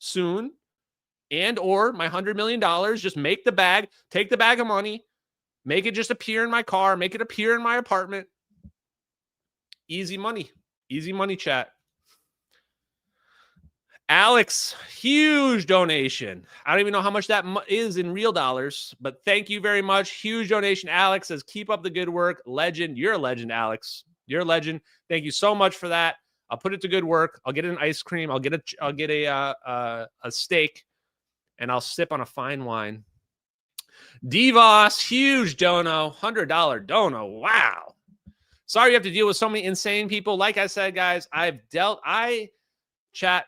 soon. And or my $100 million, just make the bag, take the bag of money, make it just appear in my car, make it appear in my apartment. Easy money, chat. Alex, huge donation. I don't even know how much that is in real dollars, but thank you very much. Huge donation. Alex says, keep up the good work. Legend. You're a legend, Alex. You're a legend. Thank you so much for that. I'll put it to good work. I'll get an ice cream. I'll get a steak. And I'll sip on a fine wine. Devos, huge dono, $100 dono. Wow. Sorry you have to deal with so many insane people. Like I said, guys, chat,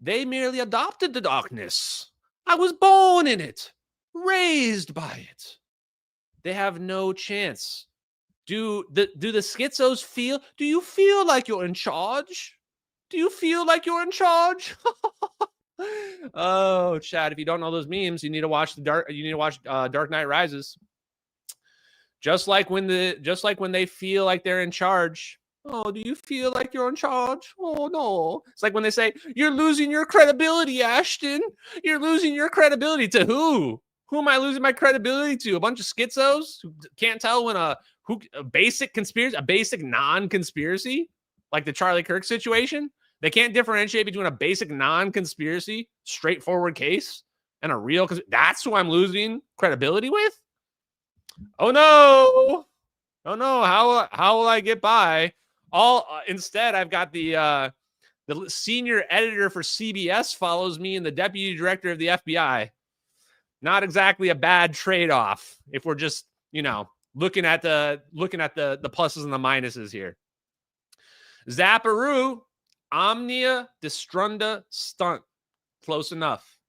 they merely adopted the darkness. I was born in it, raised by it. They have no chance. Do the schizos feel? Do you feel like you're in charge? Do you feel like you're in charge? Oh, chat! If you don't know those memes, you need to watch Dark Knight Rises. Just like when they feel like they're in charge. Oh, do you feel like you're in charge? Oh no! It's like when they say you're losing your credibility, Ashton. You're losing your credibility to who? Who am I losing my credibility to? A bunch of schizos who can't tell when a basic conspiracy, a basic non-conspiracy, like the Charlie Kirk situation. They can't differentiate between a basic non-conspiracy, straightforward case and a real. That's who I'm losing credibility with. Oh no! Oh no! How will I get by? Instead, I've got the senior editor for CBS follows me and the deputy director of the FBI. Not exactly a bad trade-off if we're just looking at the pluses and the minuses here. Zapparoo. Omnia Destrunda Stunt. Close enough.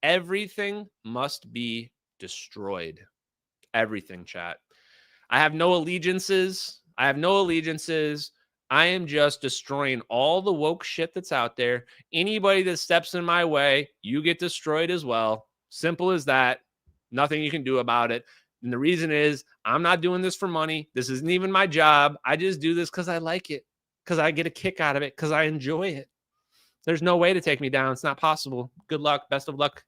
Everything must be destroyed. Everything, chat. I have no allegiances. I am just destroying all the woke shit that's out there. Anybody that steps in my way, you get destroyed as well. Simple as that. Nothing you can do about it. And the reason is I'm not doing this for money. This isn't even my job. I just do this because I like it. Because I get a kick out of it, because I enjoy it. There's no way to take me down. It's not possible. Good luck. Best of luck.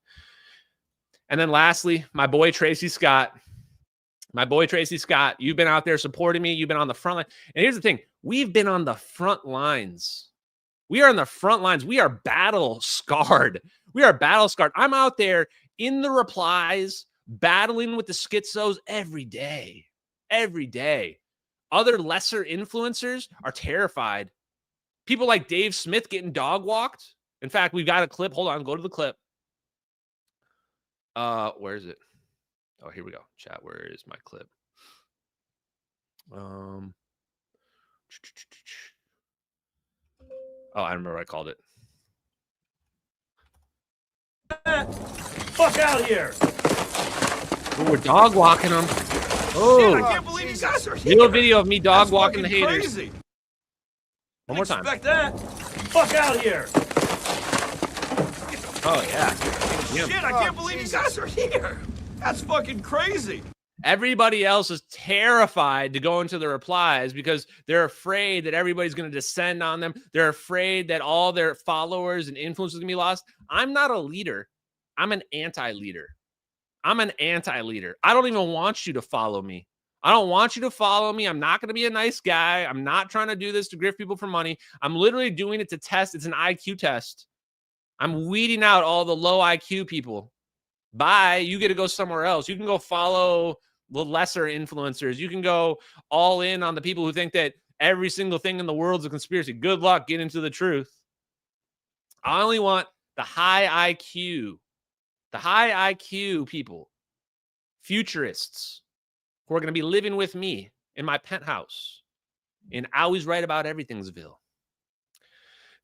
And then lastly, my boy Tracy Scott. My boy Tracy Scott, you've been out there supporting me. You've been on the front line. And here's the thing. We've been on the front lines. We are on the front lines. We are battle scarred. We are battle scarred. I'm out there in the replies, battling with the schizos every day. Every day. Other lesser influencers are terrified. People like Dave Smith getting dog walked. In fact, we've got a clip. Hold on. Go to the clip. Where is it? Oh, here we go. Chat, where is my clip? Oh, I remember what I called it. Fuck out of here! Oh, we're dog walking them. Oh, shit, I can't believe you guys are here. Little video of me dog walking the haters. Crazy. One more time. Expect that. Fuck out of here! Oh yeah. Shit, I can't believe you guys are here. That's fucking crazy. Everybody else is terrified to go into the replies because they're afraid that everybody's going to descend on them. They're afraid that all their followers and influence is going to be lost. I'm not a leader. I'm an anti-leader. I'm an anti-leader. I don't even want you to follow me. I don't want you to follow me. I'm not going to be a nice guy. I'm not trying to do this to grift people for money. I'm literally doing it to test. It's an IQ test. I'm weeding out all the low IQ people. Bye. You get to go somewhere else. You can go follow the lesser influencers. You can go all in on the people who think that every single thing in the world is a conspiracy. Good luck getting to the truth. I only want the high IQ people, futurists who are going to be living with me in my penthouse in Always Right About Everythingsville.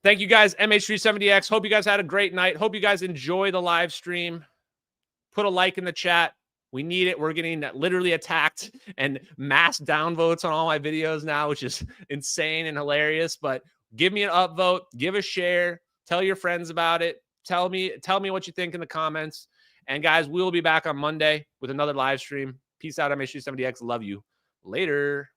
Thank you guys, MH370X. Hope you guys had a great night. Hope you guys enjoy the live stream. Put a like in the chat. We need it. We're getting literally attacked and mass downvotes on all my videos now, which is insane and hilarious. But give me an upvote. Give a share. Tell your friends about it. Tell me what you think in the comments. And guys, we'll be back on Monday with another live stream. Peace out, MH370X. Love you. Later.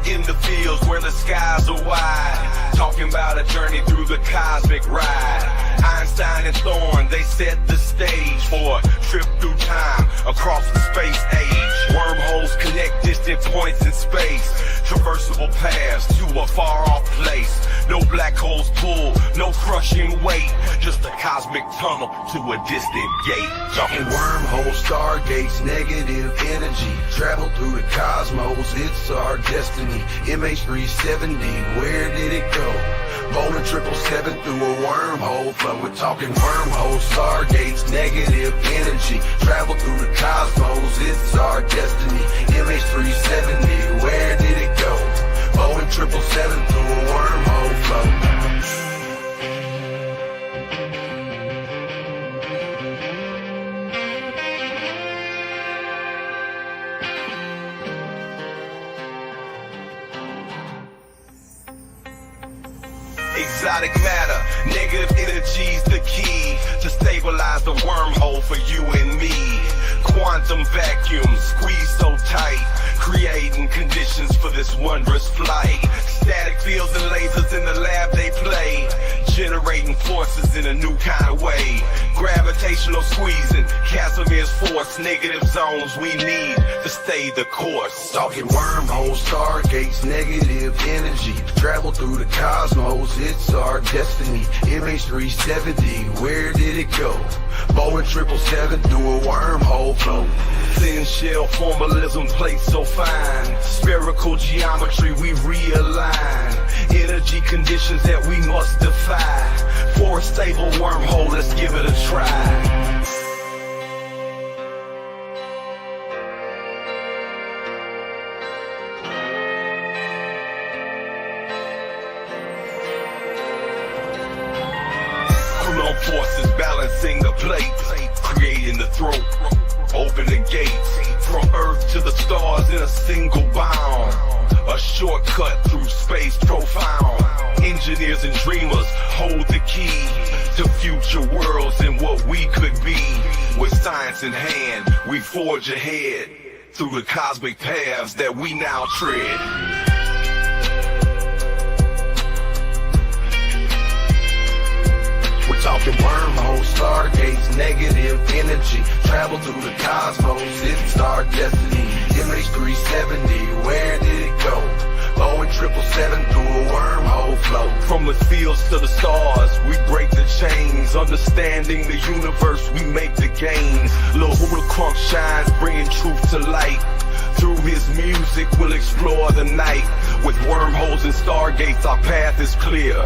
In the fields where the skies are wide, talking about a journey through the cosmic ride. Einstein and Thorne, they set the stage for a trip through time across the space age. Wormholes connect distant points in space, traversable paths to a far-off place. No black holes pull, no crushing weight, just a cosmic tunnel to a distant gate. Talking wormholes, stargates, negative energy, travel through the cosmos, it's our destiny. MH370, where did it go? Bowling 777 through a wormhole flow. We're talking wormholes, stargates, negative energy, travel through the cosmos, it's our destiny. MH370, where did it go? Bowling 777 through a wormhole flow. Exotic matter, negative energy's the key to stabilize the wormhole for you and me. Quantum vacuum squeezed so tight, creating conditions for this wondrous flight. Static fields and lasers in the lab they play, generating forces in a new kind of way. Gravitational squeezing, Casimir's force, negative zones we need to stay the course. Talking wormholes, stargates, negative energy, travel through the cosmos, it's our destiny. MH370, where did it go? Bowling 777 through a wormhole flow. Thin shell formalism, plates so fine, spherical geometry we realign. Energy conditions that we must defy. For a stable wormhole, let's give it a try. Forces balancing the plate, creating the throat, open the gates, from Earth to the stars in a single bound, a shortcut through space profound. Engineers and dreamers hold the key to future worlds and what we could be. With science in hand, we forge ahead through the cosmic paths that we now tread. Talking wormholes, stargates, negative energy. Travel through the cosmos, it's our destiny. MH370, where did it go? Boeing 777 through a wormhole flow. From the fields to the stars, we break the chains. Understanding the universe, we make the gains. Lil Hula Crunk shines, bringing truth to light. Through his music, we'll explore the night. With wormholes and stargates, our path is clear.